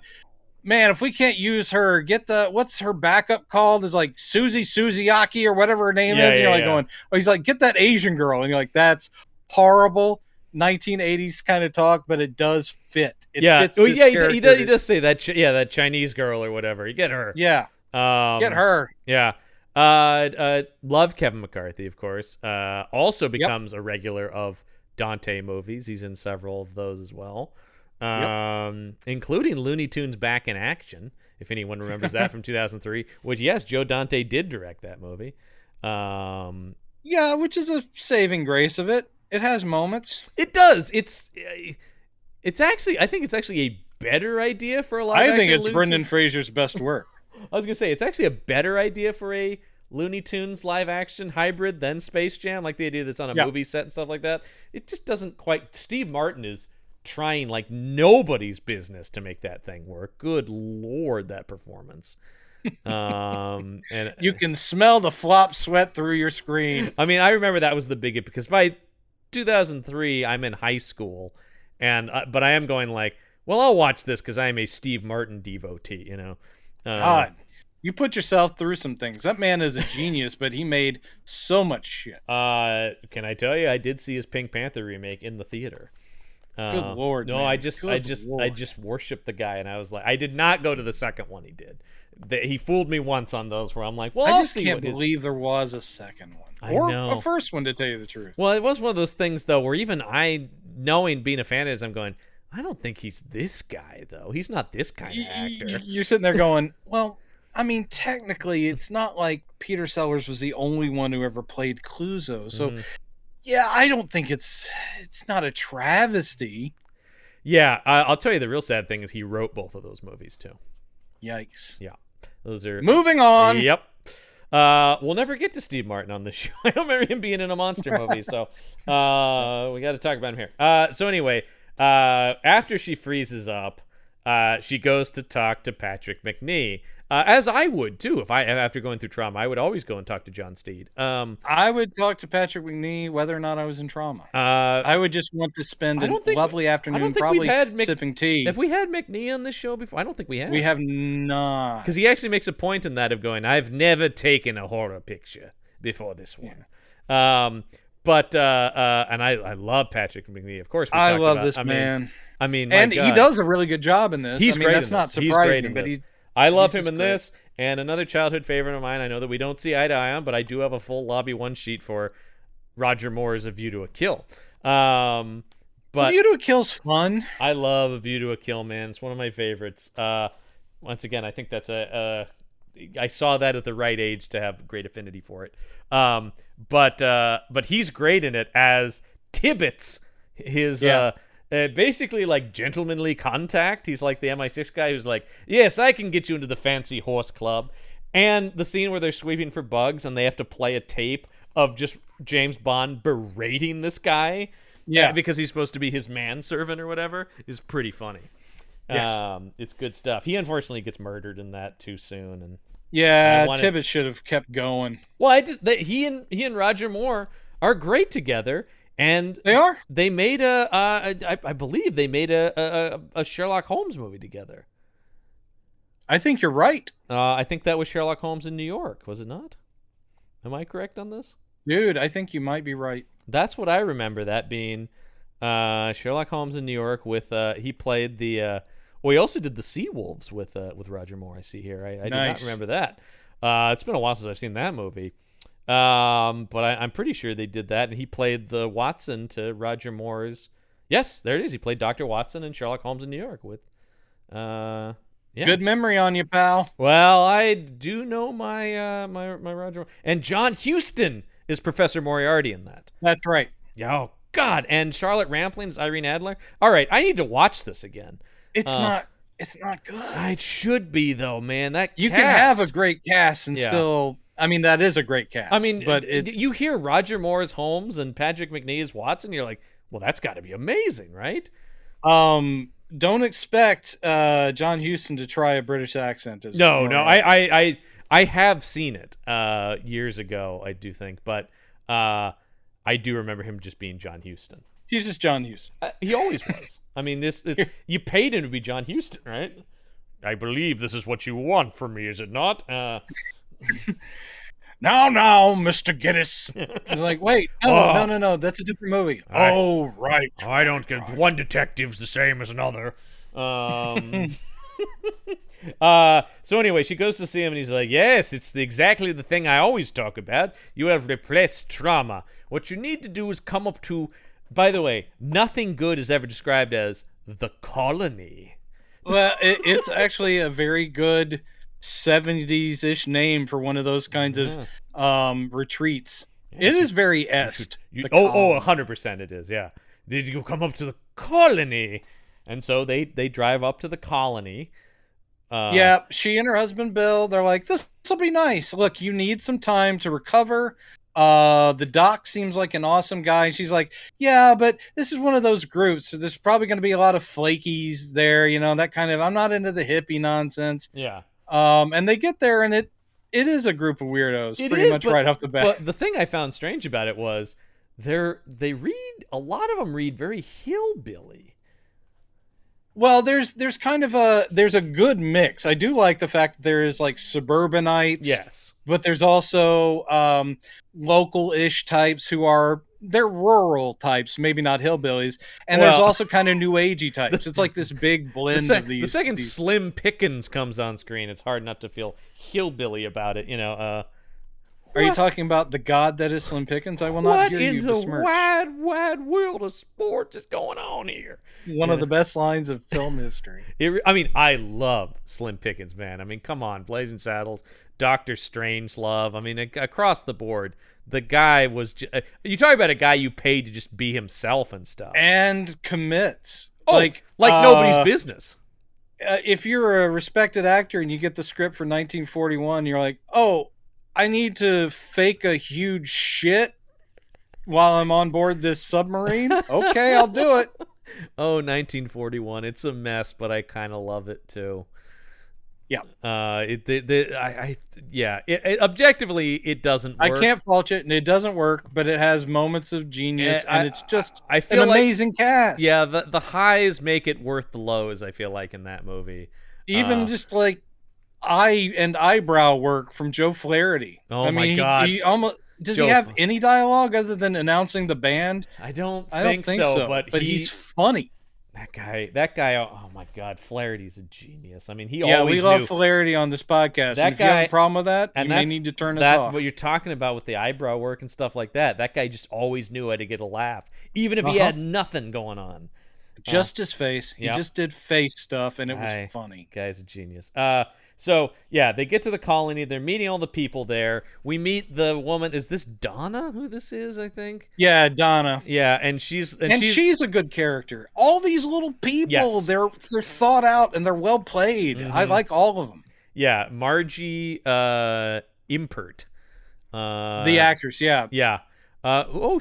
man, if we can't use her, get what's her backup called? Is like Suziaki or whatever her name is. And you're like going, oh, he's like, get that Asian girl. And you're like, that's horrible 1980s kind of talk, but it does fit. It fits this character. He does say that. That Chinese girl or whatever. You get her. Yeah. Get her. Yeah. Love Kevin McCarthy, of course. Also becomes a regular of Dante movies. He's in several of those as well. Including Looney Tunes Back in Action, if anyone remembers that from 2003, which, yes, Joe Dante did direct that movie. Yeah, which is a saving grace of it. It has moments. It does. It's actually, I think it's actually a better idea for a live action. I think it's Looney Brendan Tunes. Fraser's best work. I was going to say, it's actually a better idea for a Looney Tunes live action hybrid than Space Jam, like the idea that's on a movie set and stuff like that. It just doesn't quite. Steve Martin is trying like nobody's business to make that thing work. Good Lord, that performance. And you can smell the flop sweat through your screen. I mean, I remember that was the big, because by 2003 I'm in high school, and but I am going like, well, I'll watch this because I am a Steve Martin devotee, you know. God, you put yourself through some things. That man is a genius, but he made so much shit. Can I tell you, I did see his Pink Panther remake in the theater. Good Lord. No, man. I just worshiped the guy, and I was like, I did not go to the second one he did. He fooled me once on those where I'm like, well, I just can't believe there was a second one. Or a first one, to tell you the truth. Well, it was one of those things, though, where even I, knowing, being a fan of his, I'm going, I don't think he's this guy, though. He's not this kind of actor. You're sitting there going, well, I mean, technically, it's not like Peter Sellers was the only one who ever played Clouseau. So, yeah, I don't think it's not a travesty. Yeah, I'll tell you the real sad thing is he wrote both of those movies, too. Yikes. Yeah. Those are... Moving on. Yep. We'll never get to Steve Martin on this show. I don't remember him being in a monster movie, so we got to talk about him here. So anyway, after she freezes up, she goes to talk to Patrick Macnee, as I would too. After going through trauma, I would always go and talk to John Steed. I would talk to Patrick Macnee whether or not I was in trauma. I would just want to spend a lovely afternoon probably sipping tea. Have we had Macnee on this show before? I don't think we have. We have not. Because he actually makes a point in that of going, I've never taken a horror picture before this one. Yeah. But I love Patrick Macnee, of course. I love this man. I mean, and he does a really good job in this. He's great. That's not surprising, but I love him in this. And another childhood favorite of mine, I know that we don't see eye to eye on, but I do have a full Lobby 1 sheet for Roger Moore's A View to a Kill. But A View to a Kill's fun. I love A View to a Kill, man. It's one of my favorites. Once again, I think that's I saw that at the right age to have great affinity for it. But he's great in it as Tibbets, his basically like gentlemanly contact. He's like the MI6 guy who's like, yes, I can get you into the fancy horse club. And the scene where they're sweeping for bugs and they have to play a tape of just James Bond berating this guy, because he's supposed to be his manservant or whatever, is pretty funny. Yes. It's good stuff. He unfortunately gets murdered in that too soon, and Tibbets should have kept going. Well, he and Roger Moore are great together, and they are. They made I believe they made a Sherlock Holmes movie together. I think you're right. I think that was Sherlock Holmes in New York, was it not? Am I correct on this? Dude, I think you might be right. That's what I remember that being. Sherlock Holmes in New York with he played the he also did the Seawolves with Roger Moore. I see here. I do not remember that. It's been a while since I've seen that movie. But I'm pretty sure they did that, and he played the Watson to Roger Moore's. Yes, there it is. He played Dr. Watson in Sherlock Holmes in New York with. Good memory on you, pal. Well, I do know my my Roger Moore. And John Huston is Professor Moriarty in that. That's right. Oh God! And Charlotte Rampling is Irene Adler. All right, I need to watch this again. It's not. It's not good. It should be though, man. That you cast. can have a great cast and still. I mean, that is a great cast. I mean, but it's you hear Roger Moore as Holmes and Patrick McNee as Watson, you're like, well, that's got to be amazing, right? Don't expect John Huston to try a British accent. No. I have seen it years ago, I do think, but I do remember him just being John Huston. He's just John Huston. He always was. I mean, you paid him to be John Huston, right? I believe this is what you want from me, is it not? Now, Mr. Geddes. It's like, wait, no, that's a different movie. Right. I don't get one detective's the same as another. So anyway, she goes to see him, and he's like, yes, it's exactly the thing I always talk about. You have repressed trauma. What you need to do is come up to, by the way, nothing good is ever described as the colony. Well, it's actually a very good 70s-ish name for one of those kinds of retreats. It is very est. 100% it is, yeah. Did you come up to the colony? And so they drive up to the colony. Yeah, she and her husband Bill, they're like, this will be nice. Look, you need some time to recover. The doc seems like an awesome guy. And she's like, yeah, but this is one of those groups. So there's probably going to be a lot of flakies there, that kind of, I'm not into the hippie nonsense. Yeah. And they get there, and it is a group of weirdos right off the bat. But the thing I found strange about it was a lot of them read very hillbilly. Well, there's kind of there's a good mix. I do like the fact that there is like suburbanites. Yes. But there's also local-ish types they're rural types, maybe not hillbillies. And there's also kind of new agey types. It's like this big blend of these. The second Slim Pickens comes on screen, it's hard not to feel hillbilly about it, Are you talking about the god that is Slim Pickens? I will not hear you besmirch. What in the wide world of sports is going on here? One of the best lines of film history. I love Slim Pickens, man. I mean, come on, Blazing Saddles, Doctor Strangelove. I mean, across the board, the guy was. You talk about a guy you paid to just be himself and stuff, and commits. Like nobody's business. If you're a respected actor and you get the script for 1941, you're like, oh, I need to fake a huge shit while I'm on board this submarine. Okay, I'll do it. Oh, 1941. It's a mess, but I kind of love it too. Yeah. Objectively, it doesn't work. I can't fault it, and it doesn't work, but it has moments of genius, and it's just I feel an amazing cast. Yeah, the highs make it worth the lows, I feel like, in that movie. Even just like eye and eyebrow work from Joe Flaherty. Oh, my God. Does he have any dialogue other than announcing the band? I don't think so. But he's funny. That guy. Oh my God, Flaherty's a genius. I mean, we love Flaherty on this podcast. That if you have a problem with that, you may need to turn us off. What you're talking about with the eyebrow work and stuff like that, that guy just always knew how to get a laugh, even if he had nothing going on. Just his face. He just did face stuff, and it was funny. Guy's a genius. So, yeah, they get to the colony. They're meeting all the people there. We meet the woman. Is this Donna, who this is, I think? Yeah, Donna. Yeah, and she's a good character. All these little people, they're thought out, and they're well played. Mm-hmm. I like all of them. Yeah, Margie Impert. The actress, yeah. Yeah.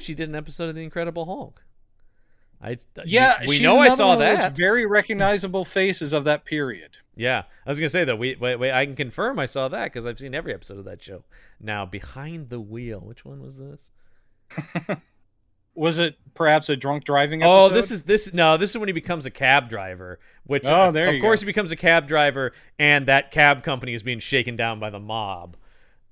She did an episode of The Incredible Hulk. She's know I saw one of that. Those very recognizable faces of that period. Yeah, I was gonna say that. Wait, I can confirm I saw that because I've seen every episode of that show. Now, Behind the Wheel, which one was this? Was it perhaps a drunk driving episode? Oh, this is when he becomes a cab driver. Which, of course, he becomes a cab driver, and that cab company is being shaken down by the mob.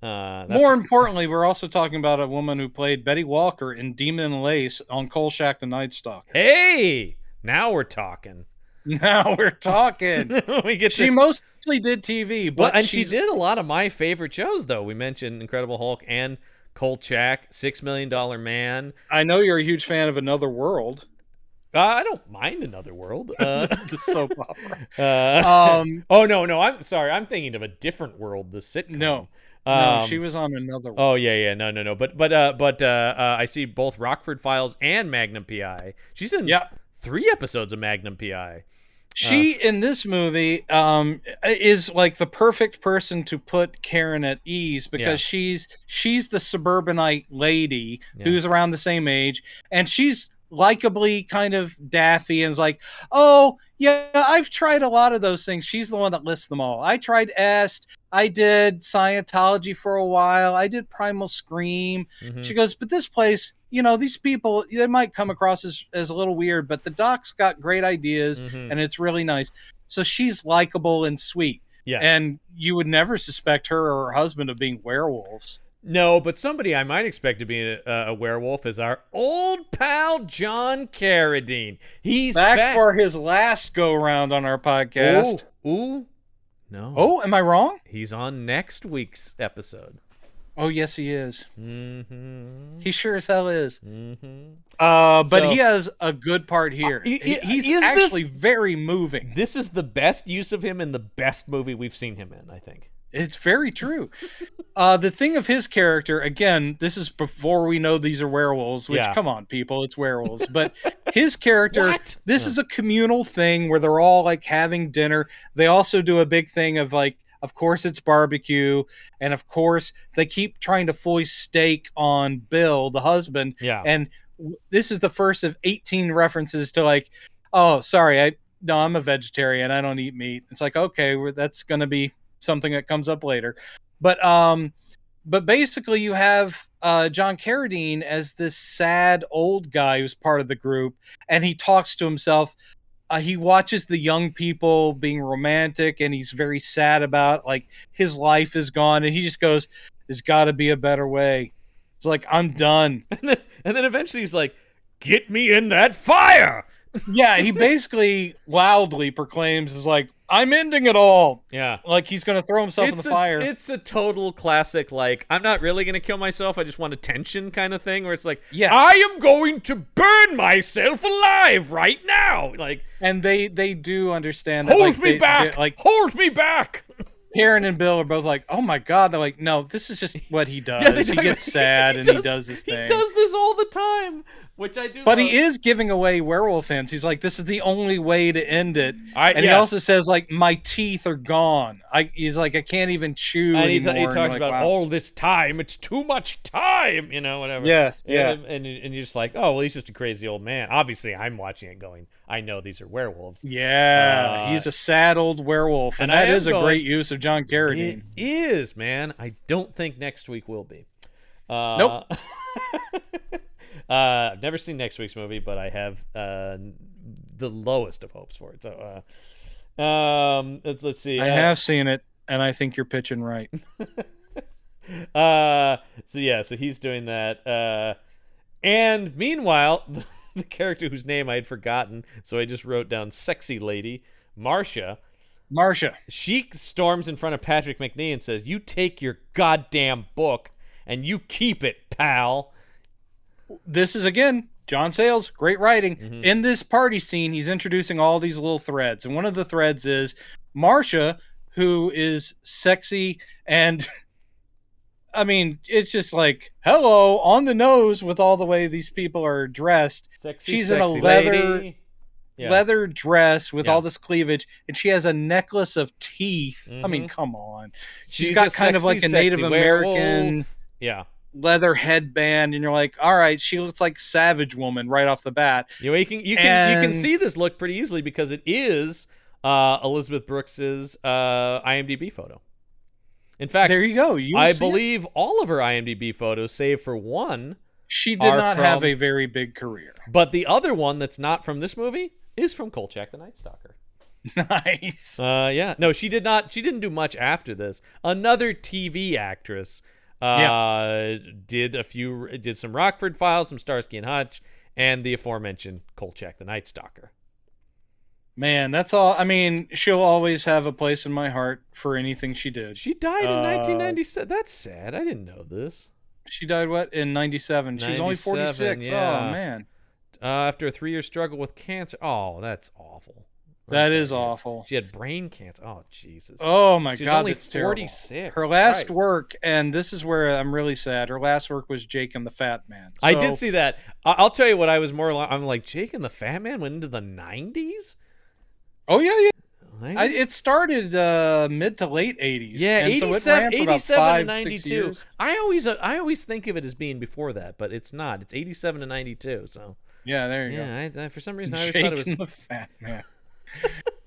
More importantly, we're also talking about a woman who played Betty Walker in Demon and Lace on Kolchak the Night Stalker. Hey, now we're talking. She mostly did TV, but she did a lot of my favorite shows, though. We mentioned Incredible Hulk and Kolchak, $6 Million Man. I know you're a huge fan of Another World. I don't mind Another World. The soap opera. No. I'm sorry. I'm thinking of A Different World, the sitcom. No, she was on Another World. Oh yeah, no. But I see both Rockford Files and Magnum PI. She's in 3 episodes of Magnum PI. She in this movie is like the perfect person to put Karen at ease because she's the suburbanite lady who's around the same age, and she's likably kind of daffy and is like, oh yeah, I've tried a lot of those things. She's the one that lists them all. I tried Est, I did Scientology for a while, I did Primal Scream. She goes, but this place, these people, they might come across as a little weird, but the doc's got great ideas and it's really nice. So she's likable and sweet. Yes. And you would never suspect her or her husband of being werewolves. No, but somebody I might expect to be a werewolf is our old pal John Carradine. He's back for his last go-round on our podcast. Ooh. No. Oh, am I wrong? He's on next week's episode. Oh, yes, he is. Mm-hmm. He sure as hell is. Mm-hmm. But he has a good part here. He's actually very moving. This is the best use of him in the best movie we've seen him in, I think. It's very true. The thing of his character, again, this is before we know these are werewolves, which, come on, people, it's werewolves. But his character, this is a communal thing where they're all, like, having dinner. They also do a big thing of, like, of course it's barbecue, and of course they keep trying to foist steak on Bill, the husband. Yeah. And this is the first of 18 references to, like, oh, sorry, I'm a vegetarian, I don't eat meat. It's like, okay, that's going to be something that comes up later. But basically you have John Carradine as this sad old guy who's part of the group, and he talks to himself. He watches the young people being romantic, and he's very sad about, like, his life is gone, and he just goes, there's got to be a better way. It's like, I'm done. And then eventually he's like, get me in that fire. Yeah, he basically loudly proclaims, is like, I'm ending it all. Yeah. Like he's going to throw himself in the fire. It's a total classic, like, I'm not really going to kill myself, I just want attention kind of thing, where it's like, I am going to burn myself alive right now. Like, and they do understand that. Hold me back! Hold me back! Karen and Bill are both like, oh my God. They're like, no, this is just what he does. He gets sad and he does this thing. He does this all the time. Which I do. But he is giving away werewolf fans. He's like, this is the only way to end it. He also says, like, my teeth are gone. He's like, I can't even chew anymore. He talks about all this time. It's too much time, whatever. Yes, And you're just like, oh, well, he's just a crazy old man. Obviously, I'm watching it going, I know these are werewolves. Yeah, he's a sad old werewolf. And that is a great use of John Carradine. It is, man. I don't think next week will be. Nope. I've never seen next week's movie, but I have the lowest of hopes for it. So, let's see. I have seen it, and I think you're pitching right. So he's doing that. And meanwhile, the character whose name I had forgotten, so I just wrote down "sexy lady," Marcia. She storms in front of Patrick McNee and says, "You take your goddamn book and you keep it, pal." This is, again, John Sayles, great writing. Mm-hmm. In this party scene, he's introducing all these little threads. And one of the threads is Marcia, who is sexy. And, I mean, it's just like, hello, on the nose with all the way these people are dressed. She's in a leather dress with all this cleavage. And she has a necklace of teeth. Mm-hmm. I mean, come on. She's got kind of like a Native American... Yeah. Leather headband, and you're like, all right, she looks like Savage Woman right off the bat. You can see this look pretty easily because it is Elizabeth Brooks's IMDb photo. In fact, there you go. I believe all of her IMDb photos, save for one, she did not have a very big career. But the other one that's not from this movie is from Kolchak the Night Stalker. Nice. Yeah. No, she did not. She didn't do much after this. Another TV actress. Did some Rockford Files, some Starsky and Hutch, and the aforementioned Kolchak the Night Stalker. Man, that's all. I mean, she'll always have a place in my heart for anything she did. She died in 1997. That's sad. I didn't know this. She died in 97? She's only 46. Yeah. Oh man. After a 3-year struggle with cancer. Oh, that's awful. That is awful. She had brain cancer. Oh, Jesus. Oh, my God. She's only 46. Her last work, and this is where I'm really sad, her last work was Jake and the Fat Man. So, I did see that. I'll tell you what I was more like. I'm like, Jake and the Fat Man went into the 90s? Oh yeah, yeah. Maybe? It started mid to late 80s. Yeah, and so it 87, ran for about 87 to 5, 6 92. years. I always think of it as being before that, but it's not. It's 87 to 92. So Yeah, there you yeah, go. for some reason I always Jake thought it was and the Fat Man.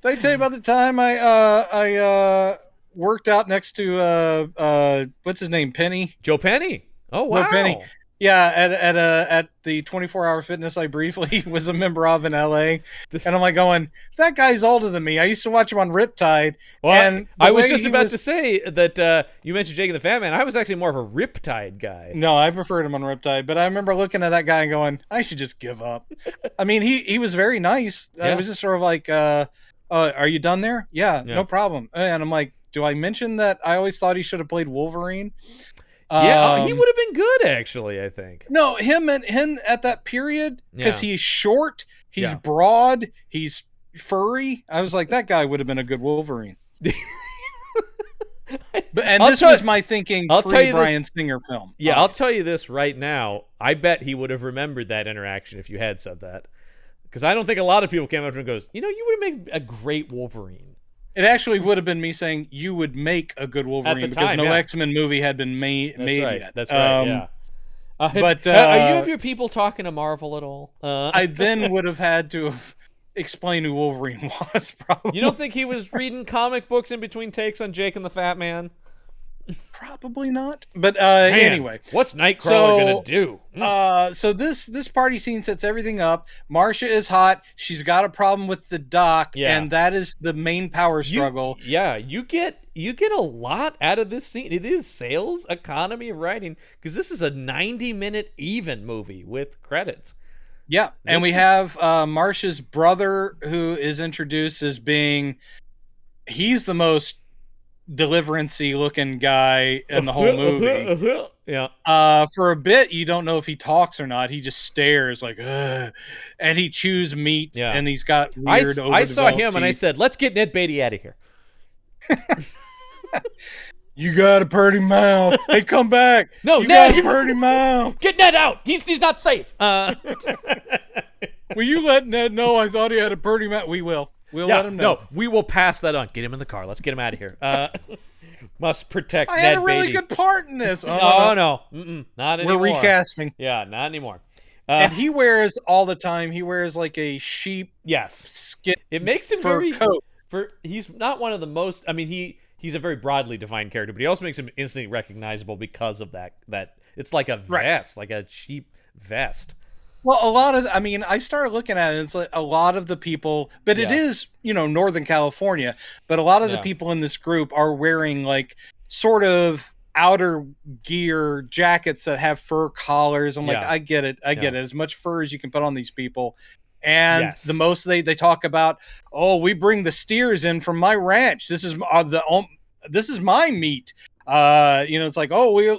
Did I tell you about the time I worked out next to what's his name, Penny? Joe Penny. Oh No, Penny. wow. Yeah, at the 24-hour fitness I briefly was a member of in LA. This- And I'm like going, that guy's older than me. I used to watch him on Riptide. Well, and I was just about to say that you mentioned Jake and the Fat Man. I was actually more of a Riptide guy. No, I preferred him on Riptide, but I remember looking at that guy and going, I should just give up. I mean, he was very nice. Yeah. It was just sort of like, are you done there? Yeah, Yeah. no problem. And I'm like, do I mention that I always thought he should have played Wolverine? Yeah, he would have been good actually, I think. No, him at that period, because Yeah. he's short, he's Yeah. broad, he's furry. I was like, that guy would have been a good Wolverine. And this was my thinking pre-Bryan Singer film. Yeah, I'll tell you this right now. I bet he would have remembered that interaction if you had said that. Because I don't think a lot of people came up to him and goes, you would have made a great Wolverine. It actually would have been me saying you would make a good Wolverine because no X-Men movie had been made yet. That's right, yeah. But are you of your people talking to Marvel at all? I then would have had to explain who Wolverine was, probably. You don't think he was reading comic books in between takes on Jake and the Fat Man? Probably not. But anyway. What's Nightcrawler gonna do? So this party scene sets everything up. Marcia is hot. She's got a problem with the doc, and that is the main power struggle. You get a lot out of this scene. It is sales economy of writing, because this is a 90-minute even movie with credits. Yeah, and we have Marcia's brother, who is introduced as being, he's the most deliverance-y looking guy in the whole movie. Yeah. For a bit, you don't know if he talks or not. He just stares like, ugh. And he chews meat, and he's got weird. I saw him and I said, "Let's get Ned Beatty out of here." You got a pretty mouth. Hey, come back. No, you Ned, got a pretty mouth. Get Ned out. He's not safe. Will you let Ned know I thought he had a pretty mouth? We will. We'll let him know. No, we will pass that on. Get him in the car. Let's get him out of here. Must protect Ned Beatty. I had a really good part in this. No. Not anymore. We're recasting. Yeah, not anymore. And he wears all the time. He wears like a sheep skin. It makes him fur very coat. He's not one of the most. I mean, he's a very broadly defined character, but he also makes him instantly recognizable because of that. It's like a vest, like a sheep vest. Well, I started looking at it, it's like a lot of the people, but it is, Northern California, but a lot of the people in this group are wearing like sort of outer gear jackets that have fur collars. I'm like, I get it. I get it. As much fur as you can put on these people. And the most they talk about, we bring the steers in from my ranch. This is this is my meat. It's like,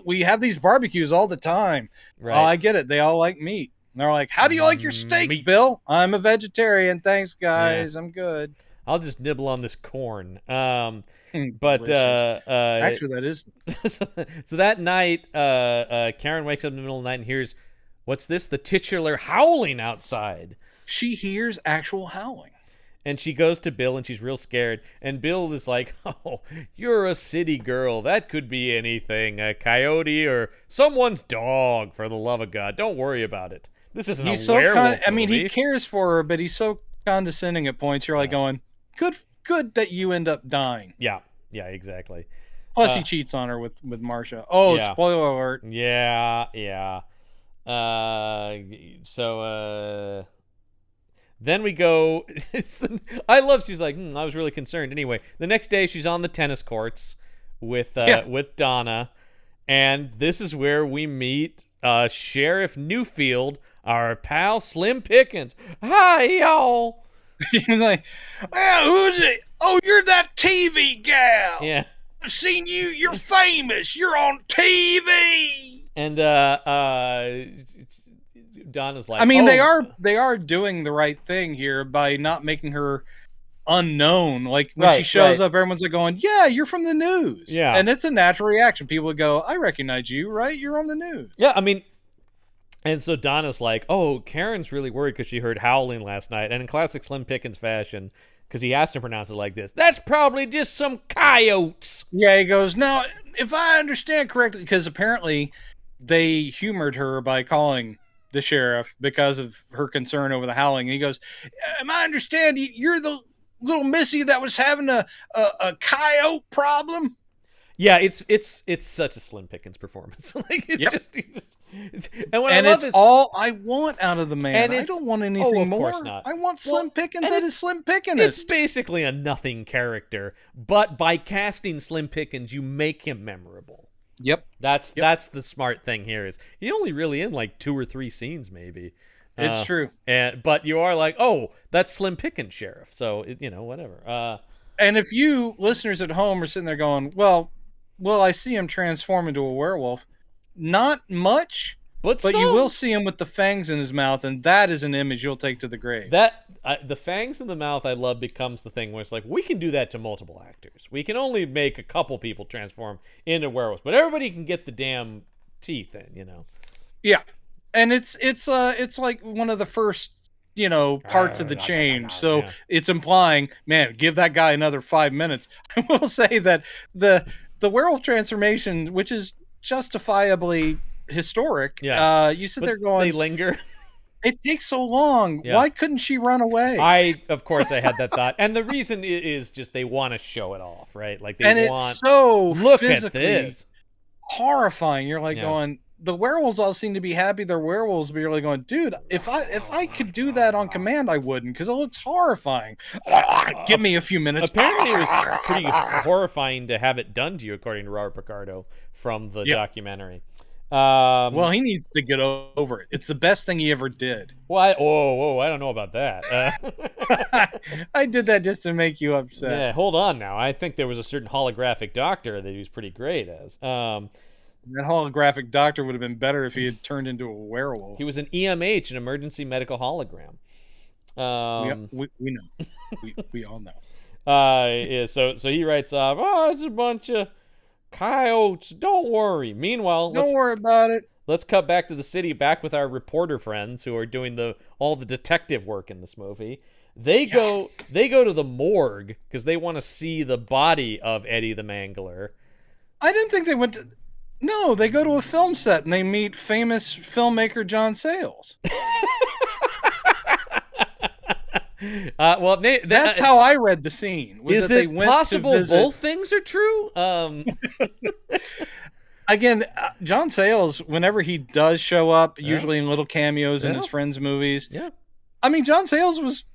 we have these barbecues all the time. Right. I get it. They all like meat. And they're like, how do you like your steak, Bill? I'm a vegetarian. Thanks, guys. I'm good. I'll just nibble on this corn. But actually, that is. So that night, Karen wakes up in the middle of the night and hears, what's this? The titular howling outside. She hears actual howling. And she goes to Bill and she's real scared. And Bill is like, oh, you're a city girl. That could be anything. A coyote or someone's dog, for the love of God. Don't worry about it. This isn't a werewolf movie. He cares for her, but he's so condescending at points. You're like going, good that you end up dying. Yeah, exactly. Plus he cheats on her with Marcia. Oh, spoiler alert. Yeah. Then we go. I love. She's like, I was really concerned. Anyway, the next day she's on the tennis courts with Donna, and this is where we meet Sheriff Newfield, our pal Slim Pickens. Hi, y'all. He's like, well, who's it? Oh, you're that TV gal. Yeah, I've seen you. You're famous. You're on TV. And Donna's like, they are doing the right thing here by not making her unknown. Like when she shows up, everyone's like going, yeah, you're from the news. Yeah. And it's a natural reaction. People would go, I recognize you, right? You're on the news. Yeah, I mean, and so Donna's like, oh, Karen's really worried because she heard howling last night. And in classic Slim Pickens fashion, because he has to pronounce it like this. That's probably just some coyotes. Yeah, he goes, now, if I understand correctly, because apparently they humored her by calling the sheriff because of her concern over the howling. And he goes, am I understand you're the little missy that was having a coyote problem? Yeah, it's such a Slim Pickens performance. Like and it's all I want out of the man. I don't want anything more. Course not. I want Slim Pickens that is Slim Pickens. It's basically a nothing character, but by casting Slim Pickens, you make him memorable. Yep. That's the smart thing here. Is he only really in like 2 or 3 scenes maybe? It's true. But you are like, oh, that's Slim Pickens sheriff. So whatever. And if you listeners at home are sitting there going, well, I see him transform into a werewolf. Not much, but you will see him with the fangs in his mouth, and that is an image you'll take to the grave. The fangs in the mouth, I love, becomes the thing where it's like, we can do that to multiple actors. We can only make a couple people transform into werewolves, but everybody can get the damn teeth in, Yeah, and it's like one of the first parts of the change. So it's implying, man, give that guy another 5 minutes. I will say that the werewolf transformation, which is justifiably historic, you sit there going, they linger. It takes so long. Why couldn't she run away? Of course I had that thought, and the reason is just they want to show it off, right? Like it's so look physically at this, horrifying. You're like going, the werewolves all seem to be happy they're werewolves, but you're like going, dude, if I could do that on command, I wouldn't, because it looks horrifying. Give me a few minutes. Apparently, it was pretty horrifying to have it done to you, according to Robert Picardo from the documentary. Well, he needs to get over it. It's the best thing he ever did. Well, I don't know about that. I did that just to make you upset. Yeah, hold on now. I think there was a certain holographic doctor that he was pretty great as. That holographic doctor would have been better if he had turned into a werewolf. He was an EMH, an emergency medical hologram. We know. we all know. So he writes off, it's a bunch of coyotes. Don't worry. Meanwhile, don't worry about it. Let's cut back to the city, back with our reporter friends who are doing all the detective work in this movie. They go to the morgue because they want to see the body of Eddie the Mangler. I didn't think they went to... No, they go to a film set and they meet famous filmmaker John Sayles. That's how I read the scene. Is it possible both things are true? Again, John Sayles, whenever he does show up, usually in little cameos in his friends' movies. Yeah. I mean, John Sayles was,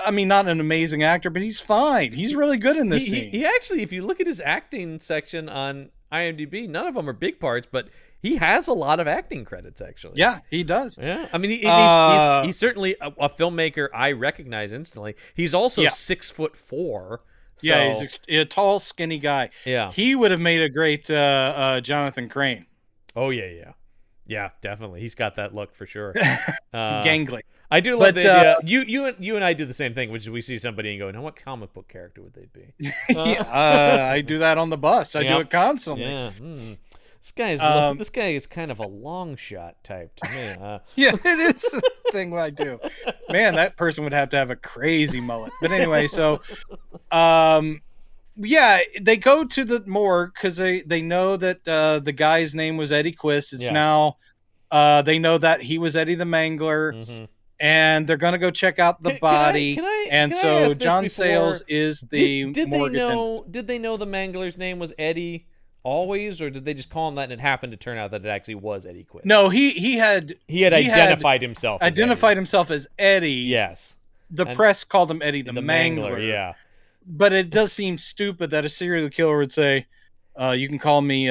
not an amazing actor, but he's fine. He's really good in this scene. He actually, if you look at his acting section on IMDb, none of them are big parts, but he has a lot of acting credits, actually. Yeah, he does. Yeah, I mean, he's certainly a filmmaker I recognize instantly. He's also 6'4". So. Yeah, he's a tall, skinny guy. Yeah, he would have made a great Jonathan Crane. Oh yeah, definitely. He's got that look for sure. Gangly. I do love the idea. You and I do the same thing, which is we see somebody and go, "Now, what comic book character would they be?" I do that on the bus. I do it constantly. Yeah. This guy is kind of a long shot type to me. Yeah, it is the thing I do. Man, that person would have to have a crazy mullet. But anyway, so they go to the morgue because they know that the guy's name was Eddie Quist. It's now they know that he was Eddie the Mangler. Mm-hmm. And they're going to go check out the body. So John Sayles is the morgue attendant. Did they know the Mangler's name was Eddie always, or did they just call him that and it happened to turn out that it actually was Eddie Quist? No, he had identified himself as Eddie. Yes. The press called him Eddie the Mangler. Yeah. But it does seem stupid that a serial killer would say, you can call me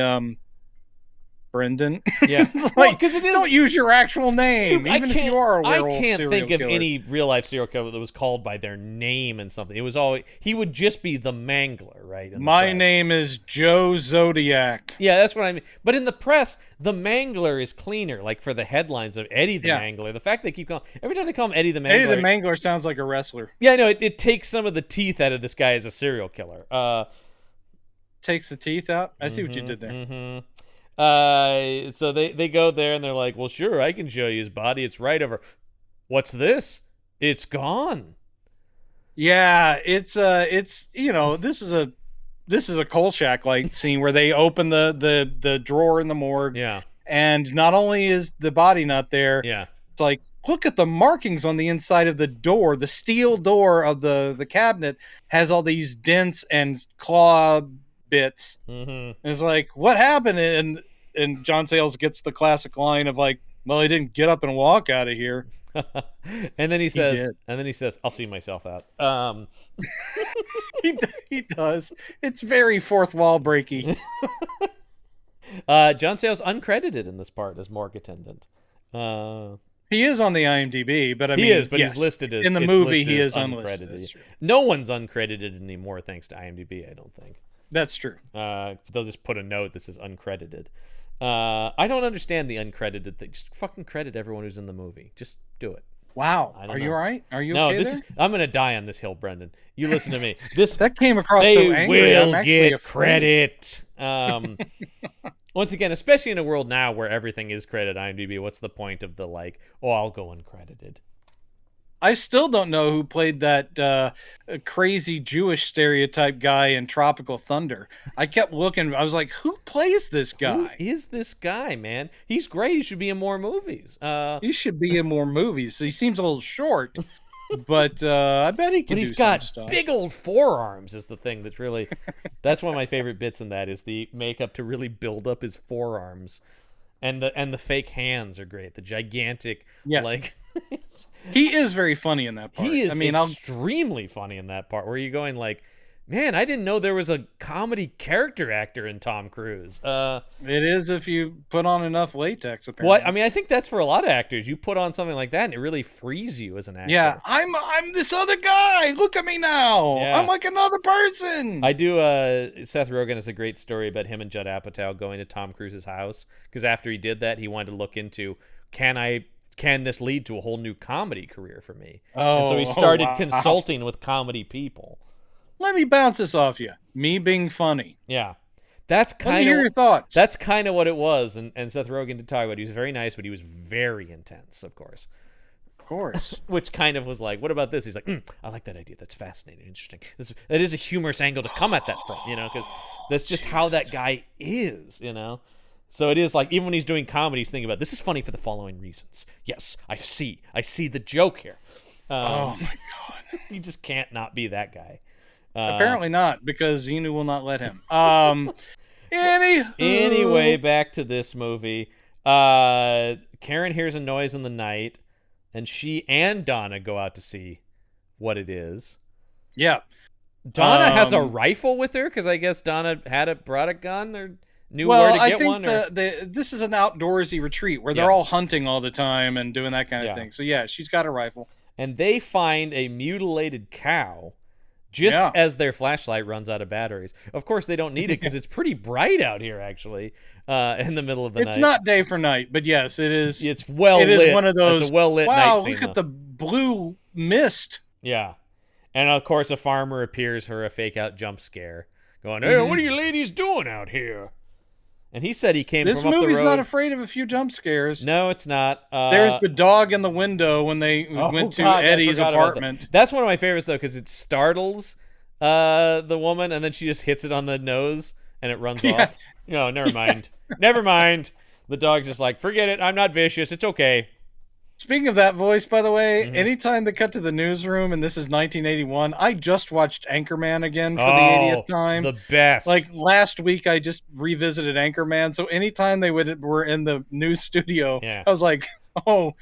Brendan. Yeah. It's like, because don't use your actual name, even if you are a werewolf. I can't think of killer. any real life serial killer that was called by their name and something. It was always he would just be the Mangler, right? My name is Joe Zodiac. Yeah, that's what I mean. But in the press, the Mangler is cleaner. Like for the headlines of Eddie the Mangler, the fact they keep calling every time they call him Eddie the Mangler. Eddie the Mangler sounds like a wrestler. Yeah, no, it takes some of the teeth out of this guy as a serial killer. Takes the teeth out. I see what you did there. Mm-hmm. So they go there and they're like, well, sure, I can show you his body. It's right over. What's this? It's gone. Yeah, it's this is a Kolchak like scene where they open the drawer in the morgue, Yeah. and not only is the body not there, Yeah. it's like, look at the markings on the inside of the door. The steel door of the cabinet has all these dents and claw bits. Mm-hmm. And it's like, what happened? And John Sayles gets the classic line of like, well, he didn't get up and walk out of here. And then he says, did. I'll see myself out. He does. It's very fourth wall breaky. John Sayles uncredited in this part as morgue attendant. He is on the IMDb, but he mean, is, but yes, he's listed as in the movie. He is unlisted. No one's uncredited anymore, thanks to IMDb. I don't think that's true. They'll just put a note that says uncredited. I don't understand the uncredited thing. Just fucking credit everyone who's in the movie. Just do it. Wow. Are you all right? Are you okay there? I'm going to die on this hill, Brendan. You listen to me. That came across so angry. They will get credit. Once again, especially in a world now where everything is credited on IMDb, what's the point of the like, oh, I'll go uncredited? I still don't know who played that crazy Jewish stereotype guy in Tropical Thunder. I kept looking. I was like, who plays this guy? Who is this guy, man? He's great. He should be in more movies. He should be in more movies. He seems a little short, but I bet he can do some stuff. He's got big old forearms is the thing that's really... That's one of my favorite bits in that is the makeup to really build up his forearms. And the fake hands are great. The gigantic, like... He is very funny in that part. He is extremely funny in that part where you're going like, man, I didn't know there was a comedy character actor in Tom Cruise. It is if you put on enough latex, apparently. Well, I mean, I think that's for a lot of actors. You put on something like that and it really frees you as an actor. Yeah, I'm this other guy. Look at me now. Yeah. I'm like another person. I do. Seth Rogen has a great story about him and Judd Apatow going to Tom Cruise's house because after he did that, he wanted to look into can this lead to a whole new comedy career for me? And so he started consulting with comedy people. Let me bounce this off you. Me being funny. Yeah. That's kind of... Let me hear your thoughts. That's kind of what it was. And Seth Rogen did talk about it. He was very nice, but he was very intense, of course. Of course. Which kind of was like, what about this? He's like, I like that idea. That's fascinating, interesting. That is a humorous angle to come at that from, because that's just how that guy is, So it is like, even when he's doing comedy, he's thinking about, this is funny for the following reasons. Yes, I see the joke here. Oh my God. You just can't not be that guy. Apparently not, because Xenu will not let him. Anyway, back to this movie. Karen hears a noise in the night, and she and Donna go out to see what it is. Yeah. Donna has a rifle with her, because I guess Donna brought a gun, or... where to get one? This is an outdoorsy retreat where they're all hunting all the time and doing that kind of thing. So yeah, she's got a rifle. And they find a mutilated cow just as their flashlight runs out of batteries. Of course, they don't need it because it's pretty bright out here, actually, in the middle of the night. It's not day for night, but yes, it is. It's well lit. It is one of those. It's a well lit night scene. Look at the blue mist. Yeah, and of course, a farmer appears for a fake out jump scare, going, "Hey, what are you ladies doing out here?" And he said he came from up the road. This movie's not afraid of a few jump scares. No, it's not. There's the dog in the window when they went to Eddie's apartment. That's one of my favorites, though, because it startles the woman, and then she just hits it on the nose, and it runs off. No, never mind. Never mind. The dog's just like, forget it. I'm not vicious. It's okay. Speaking of that voice, by the way, anytime they cut to the newsroom, and this is 1981, I just watched Anchorman again for the 80th time. The best. Like last week, I just revisited Anchorman. So anytime they were in the news studio, I was like, oh,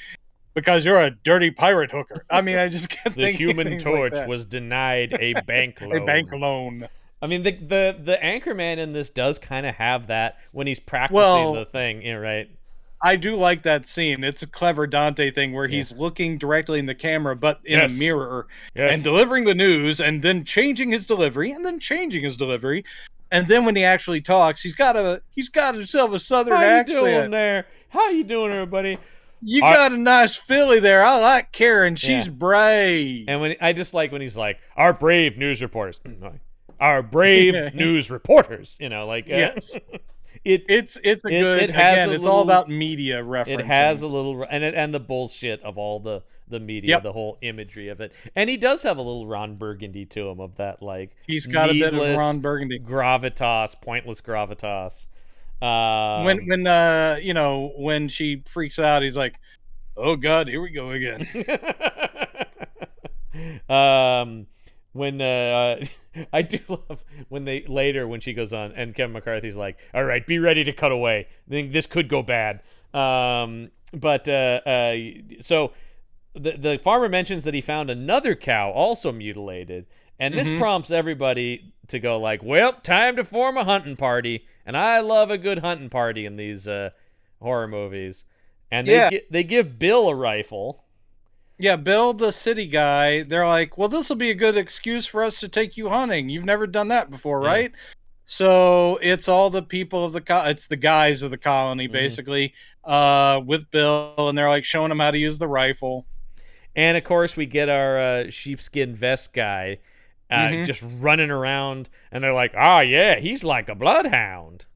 because you're a dirty pirate hooker. I mean, I just kept thinking the Human Torch was denied a bank loan. A bank loan. I mean, the Anchorman in this does kind of have that when he's practicing the thing, right? I do like that scene. It's a clever Dante thing where he's looking directly in the camera, but in a mirror, and delivering the news, and then changing his delivery, and then changing his delivery, and then when he actually talks, he's got himself a southern accent. How you doing there? How you doing, everybody? You got a nice filly there. I like Karen. She's brave. And when I just like when he's like, our brave news reporters, our brave news reporters. Yes. It's all about media reference. It has a little and the bullshit of all the the media, the whole imagery of it. And he does have a little Ron Burgundy to him, of that like he's got a bit of Ron Burgundy gravitas, pointless gravitas. When she freaks out, he's like, "Oh God, here we go again." When I do love when she goes on and Kevin McCarthy's like, "All right, be ready to cut away. This could go bad." So the farmer mentions that he found another cow also mutilated, and this prompts everybody to go like, "Well, time to form a hunting party." And I love a good hunting party in these horror movies. And they give Bill a rifle. Yeah, Bill, the city guy, they're like, well, this will be a good excuse for us to take you hunting. You've never done that before, right? So it's all the people of it's the guys of the colony, basically, with Bill, and they're like showing him how to use the rifle. And of course, we get our sheepskin vest guy just running around, and they're like, "Oh yeah, he's like a bloodhound."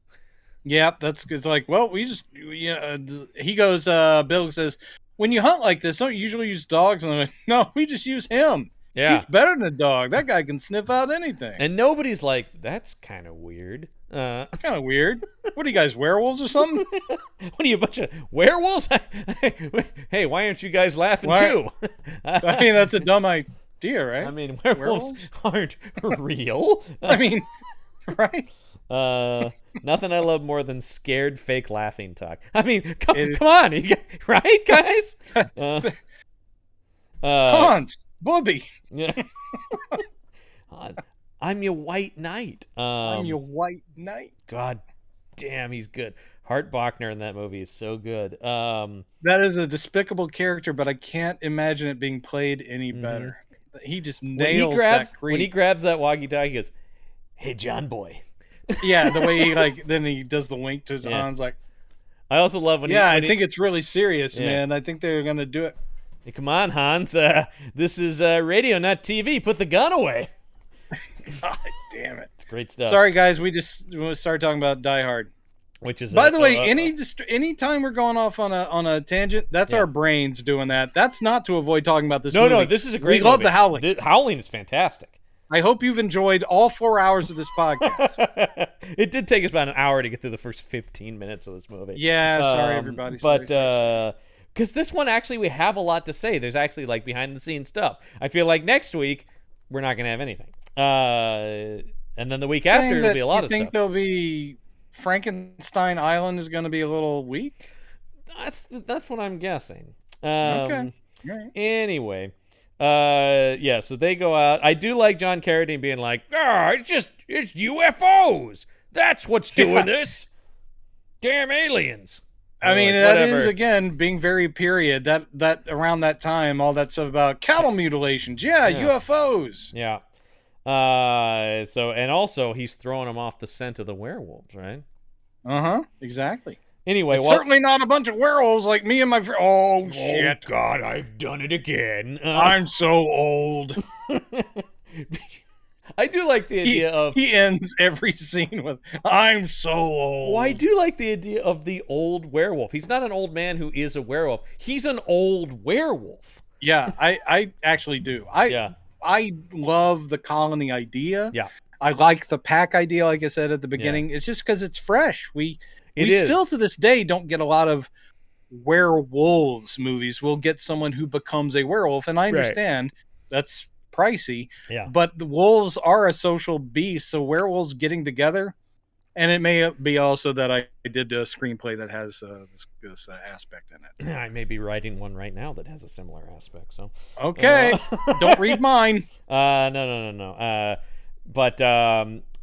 Yep, it's like, well, we just, he goes, Bill says, when you hunt like this, don't you usually use dogs? And I'm like, no, we just use him. Yeah. He's better than a dog. That guy can sniff out anything. And nobody's like, that's kind of weird. Kind of weird. What are you guys, werewolves or something? What are you, a bunch of werewolves? Hey, why aren't you guys laughing too? I mean, that's a dumb idea, right? I mean, werewolves aren't real. I mean, right? Nothing I love more than scared fake laughing talk. I mean, come on, right, guys? Hans, Bobby. Yeah. I'm your white knight. I'm your white knight. God damn, he's good. Hart Bachner in that movie is so good. That is a despicable character, but I can't imagine it being played any better. He just nails that creep. When he grabs that walkie-talkie, he goes, "Hey, John boy." Yeah, the way he then he does the wink to Hans, like. I also love when I think it's really serious, man. I think they're gonna do it. Hey, come on, Hans. This is radio, not TV. Put the gun away. God damn it! It's great stuff. Sorry, guys. We just started talking about Die Hard, which is. By the way, any time we're going off on a tangent, that's our brains doing that. That's not to avoid talking about this movie. No, this is a great. We love the Howling. Howling is fantastic. I hope you've enjoyed all 4 hours of this podcast. It did take us about an hour to get through the first 15 minutes of this movie. Yeah, sorry everybody. But because this one actually we have a lot to say. There's actually like behind the scenes stuff. I feel like next week we're not going to have anything. And then the week after it'll be a lot of stuff. You think there'll be Frankenstein Island is going to be a little weak? That's what I'm guessing. Okay. Right. Anyway. So they go out. I do like John Carradine being like, it's UFOs. That's what's doing this. Damn aliens. I mean, that is, again, being very period. That around that time, all that stuff about cattle mutilations. Yeah, UFOs. Yeah. And also he's throwing them off the scent of the werewolves, right? Exactly. Anyway, it's certainly not a bunch of werewolves like me and my friend. Oh, shit. God, I've done it again. I'm so old. I do like the idea of... He ends every scene with, I'm so old. Well, I do like the idea of the old werewolf. He's not an old man who is a werewolf. He's an old werewolf. Yeah, I actually do. I love the colony idea. Yeah. I like the pack idea, like I said at the beginning. Yeah. It's just because it's fresh. We still to this day don't get a lot of werewolves movies. We'll get someone who becomes a werewolf, and I understand that's pricey. Yeah. But the wolves are a social beast, so werewolves getting together, and it may be also that I did a screenplay that has this aspect in it. I may be writing one right now that has a similar aspect. So okay, don't read mine. No.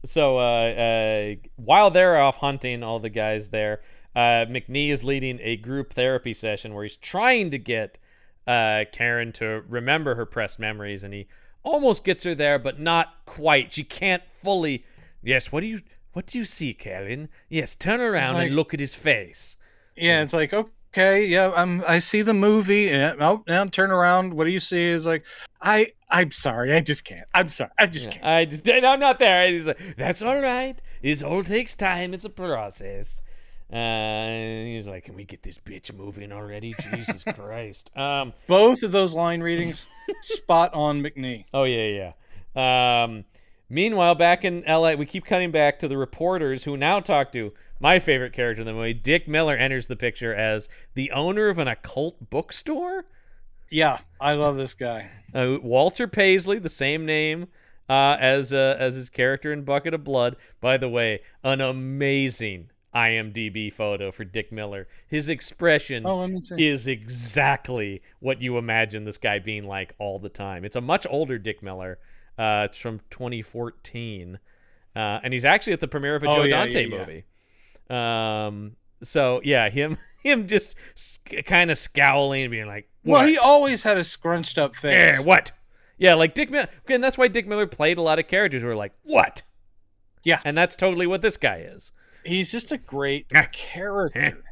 So while they're off hunting, all the guys there, McNee is leading a group therapy session where he's trying to get Karen to remember her pressed memories, and he almost gets her there, but not quite. She can't fully. Yes, what do you see, Karen? Yes, turn around and look at his face. Yeah, it's like, okay, yeah, I see the movie, and now turn around. What do you see? It's like, I'm sorry, I just can't. I'm sorry, I just can't. I'm not there. He's like, that's all right. This all takes time. It's a process. He's like, "Can we get this bitch moving already?" Jesus Christ. Both of those line readings, spot on McNee. Oh yeah. Meanwhile, back in LA, we keep cutting back to the reporters who now talk to my favorite character in the movie. Dick Miller enters the picture as the owner of an occult bookstore. Yeah, I love this guy. Walter Paisley, the same name as his character in Bucket of Blood. By the way, an amazing IMDb photo for Dick Miller. His expression is exactly what you imagine this guy being like all the time. It's a much older Dick Miller. It's from 2014. And he's actually at the premiere of a Joe Dante movie. So yeah, him just kind of scowling and being like, what? Well, he always had a scrunched up face. What? Yeah, like Dick Miller. And that's why Dick Miller played a lot of characters who were like, what? Yeah. And that's totally what this guy is. He's just a great character.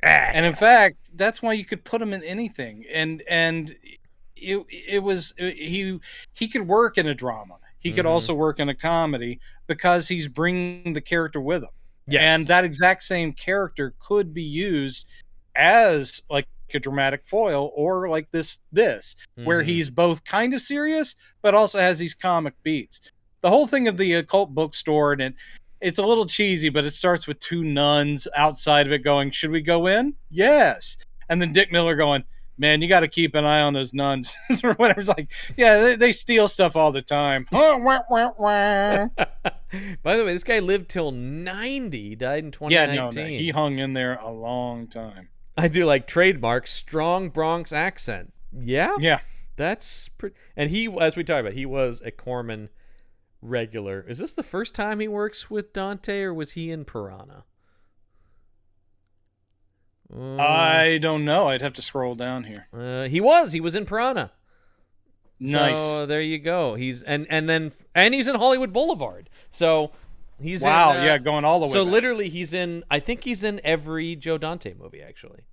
And in fact, that's why you could put him in anything. And he could work in a drama. He could also work in a comedy because he's bringing the character with him. Yes. And that exact same character could be used as like a dramatic foil or like this where he's both kind of serious but also has these comic beats. The whole thing of the occult bookstore, and it's a little cheesy, but it starts with two nuns outside of it going, "Should we go in?" "Yes." And then Dick Miller going, "Man, you got to keep an eye on those nuns." Or whatever. It's like, yeah, they steal stuff all the time. By the way, this guy lived till 90, died in 2019. Yeah, no, he hung in there a long time. I do like trademark strong Bronx accent. Yeah? Yeah. That's pretty. And he, as we talked about, he was a Corman regular. Is this the first time he works with Dante, or was he in Piranha? I don't know. I'd have to scroll down here. He was in Piranha. Nice. So there you go. He's and he's in Hollywood Boulevard. So he's going all the way. So back. literally, I think he's in every Joe Dante movie, actually.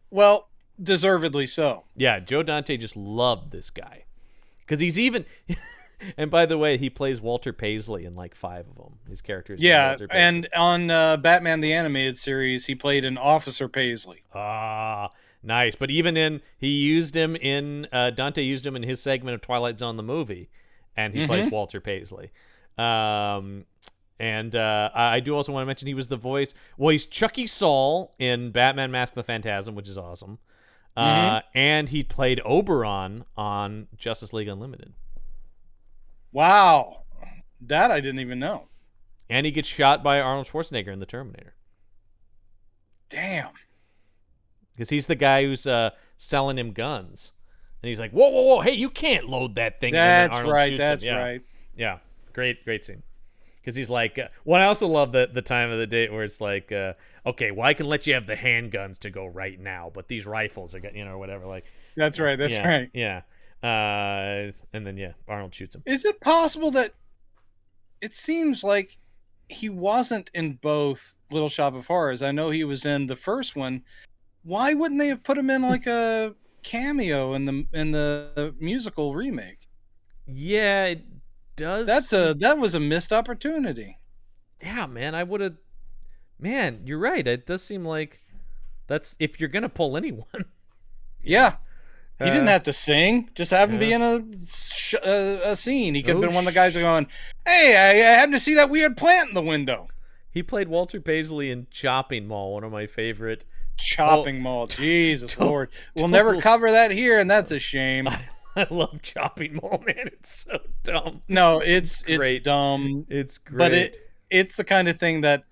Well, deservedly so. Yeah, Joe Dante just loved this guy because he's even. And by the way, he plays Walter Paisley in like 5 of them. His characters. Yeah, Walter Paisley. And on Batman the Animated Series, he played an Officer Paisley. Ah, nice. But even Dante used him in his segment of Twilight Zone the movie, and he plays Walter Paisley. And I do also want to mention he was the voice. Well, he's Chucky Saul in Batman: Mask of the Phantasm, which is awesome. And he played Oberon on Justice League Unlimited. Wow, that I didn't even know. And he gets shot by Arnold Schwarzenegger in The Terminator. Damn. Because he's the guy who's selling him guns. And he's like, whoa, hey, you can't load that thing. That's and then right, shoots that's him. right. Yeah, great scene. Because he's like, well, I also love the time of the day where it's like, okay, well, I can let you have the handguns to go right now, but these rifles are, whatever. Like, that's right, right. Yeah. And then, Arnold shoots him. Is it possible that it seems like he wasn't in both Little Shop of Horrors? I know he was in the first one. Why wouldn't they have put him in like a cameo in the musical remake? Yeah, it does. That was a missed opportunity. Yeah, man, I would have. Man, you're right. It does seem like that's if you're gonna pull anyone. Yeah. He didn't have to sing. Just have him be in a scene. He could have been one of the guys going, "Hey, I happened to see that weird plant in the window." He played Walter Paisley in Chopping Mall, one of my favorite. Chopping Mall. Jesus Lord. We'll never cover that here, and that's a shame. I love Chopping Mall, man. It's so dumb. No, it's dumb. It's great. But it's the kind of thing that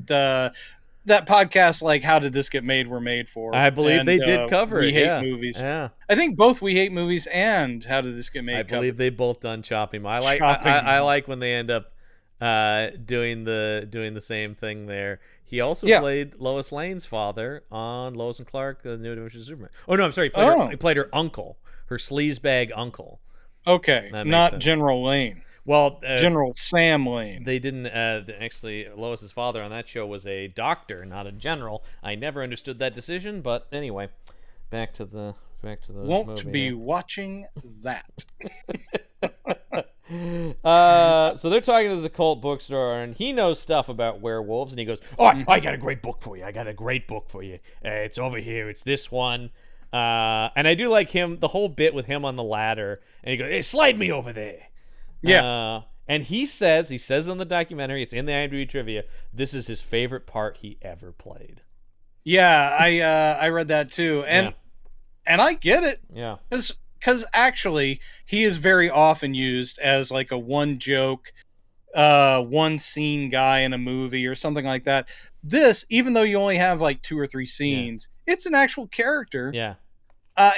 that podcast like How Did This Get Made were made for. I believe they did cover it. We Hate Movies. Yeah. I think both We Hate Movies and How Did This Get Made I believe they both done Chopping Mall. I like when they end up doing the same thing there. He also played Lois Lane's father on Lois and Clark, The New Adventures of Superman. Oh no, I'm sorry. He played her uncle, her sleazebag uncle. Okay, not sense. General Lane. Well, General Sam Lane. They didn't actually. Lois's father on that show was a doctor, not a general. I never understood that decision, but anyway, back to the Won't movie be here. watching that. So they're talking to the occult bookstore, and he knows stuff about werewolves, and he goes, "Oh, I got a great book for you. I got a great book for you. It's over here. It's this one." And I do like him, the whole bit with him on the ladder, and he goes, "Hey, slide me over there." Yeah. And he says in the documentary, it's in the IMDb trivia, this is his favorite part he ever played. Yeah, I read that too, and I get it. Yeah. Because actually, he is very often used as like a one joke, one scene guy in a movie or something like that. This, even though you only have like 2 or 3 scenes, it's an actual character. Yeah.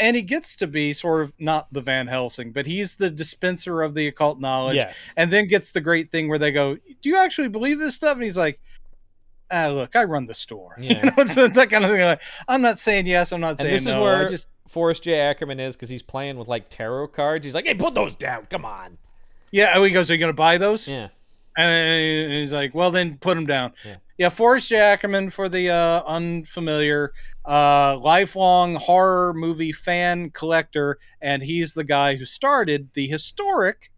And he gets to be sort of not the Van Helsing, but he's the dispenser of the occult knowledge. Yes. And then gets the great thing where they go, "Do you actually believe this stuff?" And he's like, "Look, I run the store." Yeah. You know, it's that kind of thing. Like, I'm not saying yes, I'm not saying no. And this is where Forrest J. Ackerman is, because he's playing with like tarot cards. He's like, "Hey, put those down. Come on." Yeah. Oh, he goes, "Are you going to buy those?" Yeah. And he's like, "Well, then put them down." Yeah. Forrest J. Ackerman, for the unfamiliar, lifelong horror movie fan collector, and he's the guy who started the historic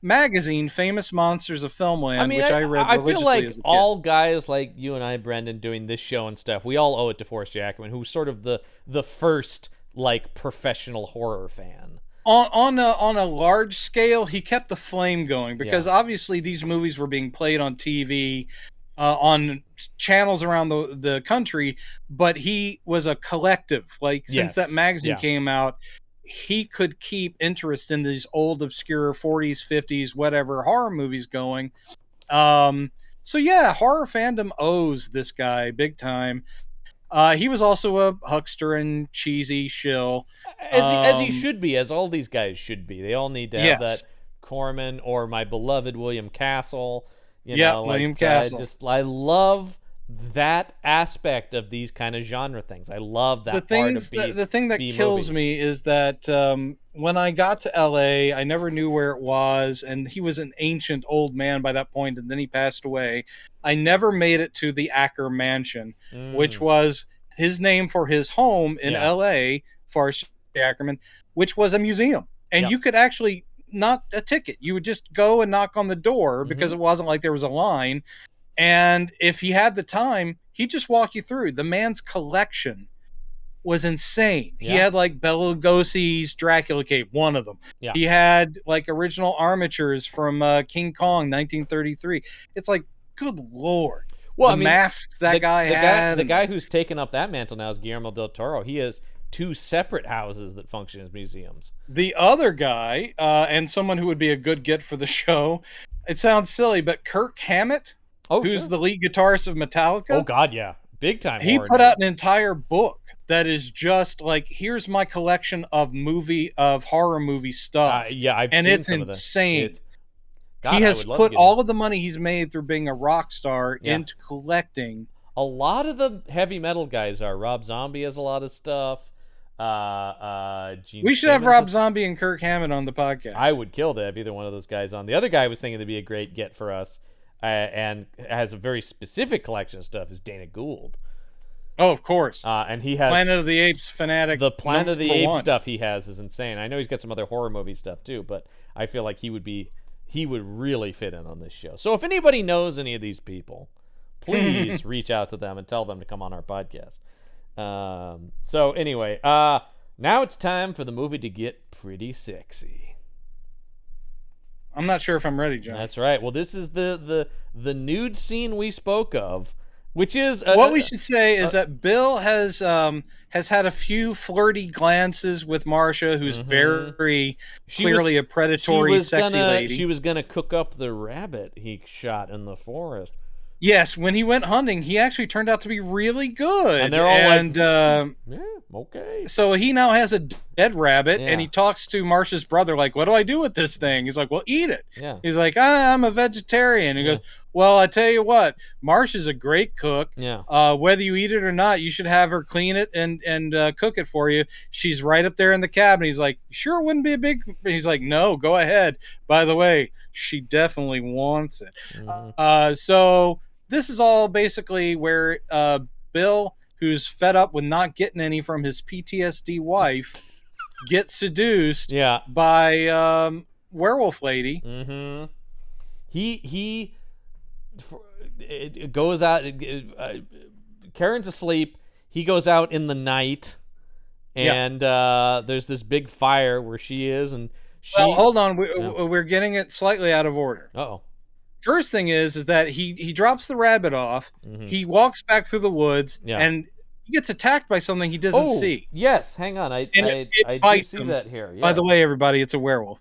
magazine Famous Monsters of Filmland, which I read religiously. I feel like as a kid. all guys like you and I, Brendan, doing this show and stuff, we all owe it to Forrest J. Ackerman, who's sort of the first like professional horror fan. On a large scale, he kept the flame going, because obviously these movies were being played on TV, on channels around the country, but he was a collective. Like, since that magazine came out, he could keep interest in these old, obscure 40s, 50s, whatever horror movies going. So yeah, horror fandom owes this guy big time. He was also a huckster and cheesy shill. As he should be, as all these guys should be. They all need to have that Corman, or my beloved William Castle. William Castle. I love that aspect of these kind of genre things. I love that The thing that kills me is that when I got to LA, I never knew where it was, and he was an ancient old man by that point, and then he passed away. I never made it to the Acker Mansion, which was his name for his home in LA, Forrest Ackerman, which was a museum. And you could actually, not a ticket, you would just go and knock on the door, because it wasn't like there was a line. And if he had the time, he'd just walk you through. The man's collection was insane. He had like Bela Lugosi's Dracula cape, one of them. He had like original armatures from King Kong, 1933. It's like, good Lord. Well, masks that guy had. The guy who's taken up that mantle now is Guillermo del Toro. He has 2 separate houses that function as museums. The other guy, and someone who would be a good get for the show, it sounds silly, but Kirk Hammett, who's the lead guitarist of Metallica. Oh, God, yeah. Big time. He put out an entire book that is just like, here's my collection of horror movie stuff. I've seen it's some insane. Of God, he has put all of the money he's made through being a rock star into collecting. A lot of the heavy metal guys are. Rob Zombie has a lot of stuff. We should have Rob Zombie and Kirk Hammett on the podcast. I would kill to have either one of those guys on. The other guy I was thinking would be a great get for us, and has a very specific collection of stuff, is Dana Gould. Oh, of course. And he has Planet of the Apes fanatic. The Planet of the Apes stuff he has is insane. I know he's got some other horror movie stuff too, but I feel like he would really fit in on this show. So if anybody knows any of these people, please reach out to them and tell them to come on our podcast. So anyway, now it's time for the movie to get pretty sexy. I'm not sure if I'm ready, John. That's right. Well, this is the nude scene we spoke of, which is what we should say is that Bill has had a few flirty glances with Marcia, who's very clearly a predatory, sexy lady. She was gonna cook up the rabbit he shot in the forest. Yes, when he went hunting, he actually turned out to be really good. And they're all yeah, okay. So he now has a dead rabbit, and he talks to Marcia's brother like, "What do I do with this thing?" He's like, "Well, eat it." Yeah. He's like, "I'm a vegetarian." He goes, "Well, I tell you what, Marcia's a great cook. Yeah. Whether you eat it or not, you should have her clean it and cook it for you. She's right up there in the cabinet." He's like, "Sure, it wouldn't be a big." He's like, "No, go ahead. By the way, she definitely wants it." So this is all basically where Bill, who's fed up with not getting any from his PTSD wife, gets seduced by werewolf lady. Mm-hmm. He it goes out. Karen's asleep. He goes out in the night, and there's this big fire where she is, and well, hold on, we're getting it slightly out of order. Uh-oh. First thing is that he drops the rabbit off. Mm-hmm. He walks back through the woods, and he gets attacked by something he doesn't see. Yes, hang on, I do see that here. Yes. By the way, everybody, it's a werewolf.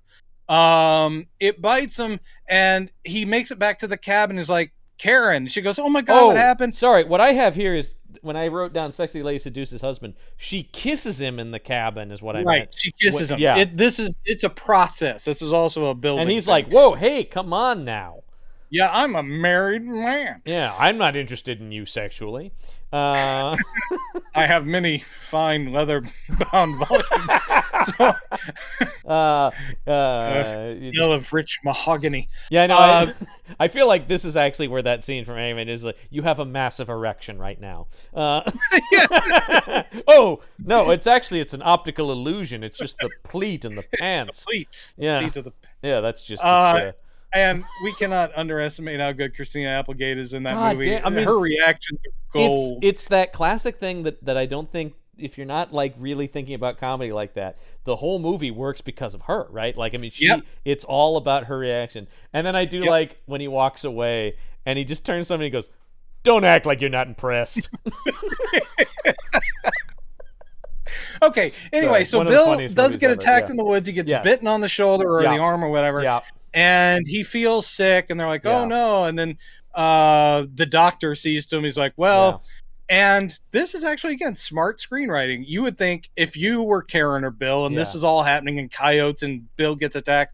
It bites him, and he makes it back to the cabin. Is like, Karen. She goes, "Oh my God, what happened?" Sorry, what I have here is when I wrote down "sexy lady seduces husband," she kisses him in the cabin. Is what I meant. Right, she kisses him. Yeah, it's a process. This is also a building. And he's thing. like, "Whoa, hey, come on now." Yeah, I'm a married man. Yeah, I'm not interested in you sexually. I have many fine leather-bound volumes. So, smell of rich mahogany. Yeah, no, I feel like this is actually where that scene from Hangman is like, you have a massive erection right now. Oh, no, it's an optical illusion. It's just the pleat and the pants. It's the pleats. Yeah. The pleat of Yeah, that's just... and we cannot underestimate how good Christina Applegate is in that movie. I mean, her reactions are gold. It's that classic thing that I don't think, if you're not like really thinking about comedy like that, the whole movie works because of her, right? Like, I mean, it's all about her reaction. And then I do like when he walks away and he just turns to somebody and goes, "Don't act like you're not impressed." Okay, anyway, so Bill does get attacked in the woods. He gets bitten on the shoulder or the arm or whatever. Yeah. And he feels sick, and they're like, "Oh no!" And then the doctor sees to him. He's like, "Well," and this is actually again smart screenwriting. You would think if you were Karen or Bill, and this is all happening in coyotes, and Bill gets attacked,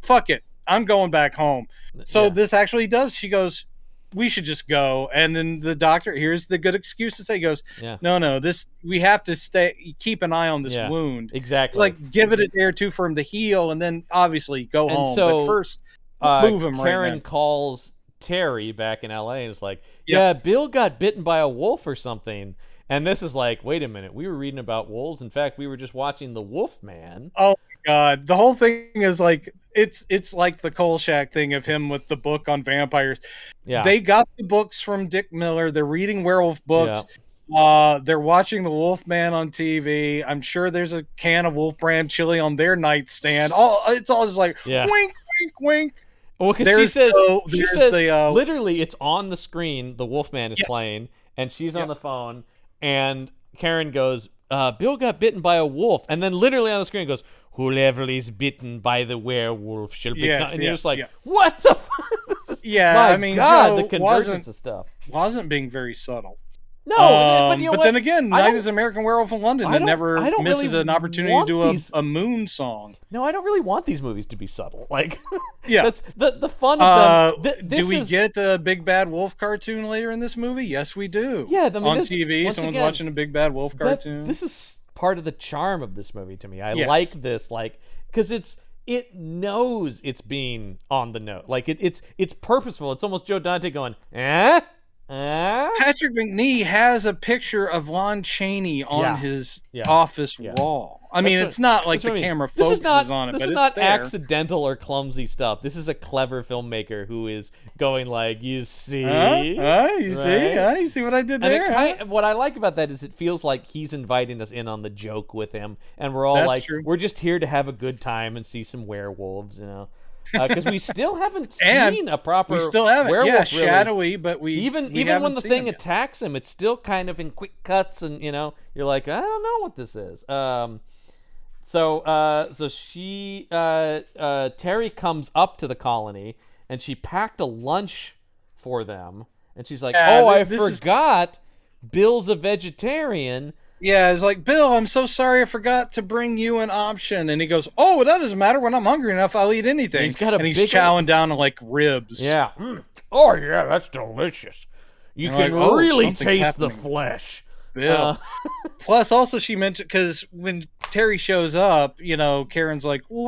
fuck it, I'm going back home. So this actually does. She goes, "We should just go." And then the doctor, here's the good excuse to say, he goes, "No, we have to keep an eye on this wound." Exactly. Like, give it a day or two for him to heal, and then obviously go home. So, but first, move him. Karen calls Terry back in LA and is like, Bill got bitten by a wolf or something. And this is like, wait a minute, we were reading about wolves. In fact, we were just watching The Wolf Man. Oh my God. The whole thing is like, it's like the Kolchak thing of him with the book on vampires. Yeah. They got the books from Dick Miller. They're reading werewolf books. Yeah. They're watching The Wolf Man on TV. I'm sure there's a can of Wolf Brand chili on their nightstand. It's all just like, wink, wink, wink. Well, because she says, literally, it's on the screen. The Wolfman is playing, and she's on the phone, and Karen goes, "Bill got bitten by a wolf," and then literally on the screen goes, "Whoever is bitten by the werewolf shall become." And you're just like, "What the fuck?" I mean, God, the convergence of stuff wasn't being very subtle. No, but you know but what? Then again, Night is American Werewolf in London that never misses an opportunity to do a Moon song. No, I don't really want these movies to be subtle. Like, that's the fun of them. Do we get a Big Bad Wolf cartoon later in this movie? Yes, we do. Yeah, I mean, on TV, someone's watching a Big Bad Wolf cartoon. This is part of the charm of this movie to me. I like this, like, because it knows it's being on the note. Like, it's purposeful. It's almost Joe Dante going, eh? Patrick McNee has a picture of Lon Chaney on his office wall. I mean, it's not like the camera focuses on it, but it's there. This is not accidental or clumsy stuff. This is a clever filmmaker who is going like, you see? You see what I did there? What I like about that is it feels like he's inviting us in on the joke with him, and we're all we're just here to have a good time and see some werewolves, you know? Because we still haven't seen a proper werewolf. Yeah, shadowy, but even when the thing attacks him, it's still kind of in quick cuts, and you're like, I don't know what this is. So she Terry comes up to the colony, and she packed a lunch for them, and she's like, I forgot, Bill's a vegetarian. Yeah, it's like, "Bill, I'm so sorry I forgot to bring you an option." And he goes, "Oh, that doesn't matter. When I'm hungry enough, I'll eat anything." He's chowing down on like ribs. Yeah. Oh, yeah, that's delicious. You can really taste the flesh. Bill. Plus, also she mentioned, because when Terry shows up, Karen's like, "Well,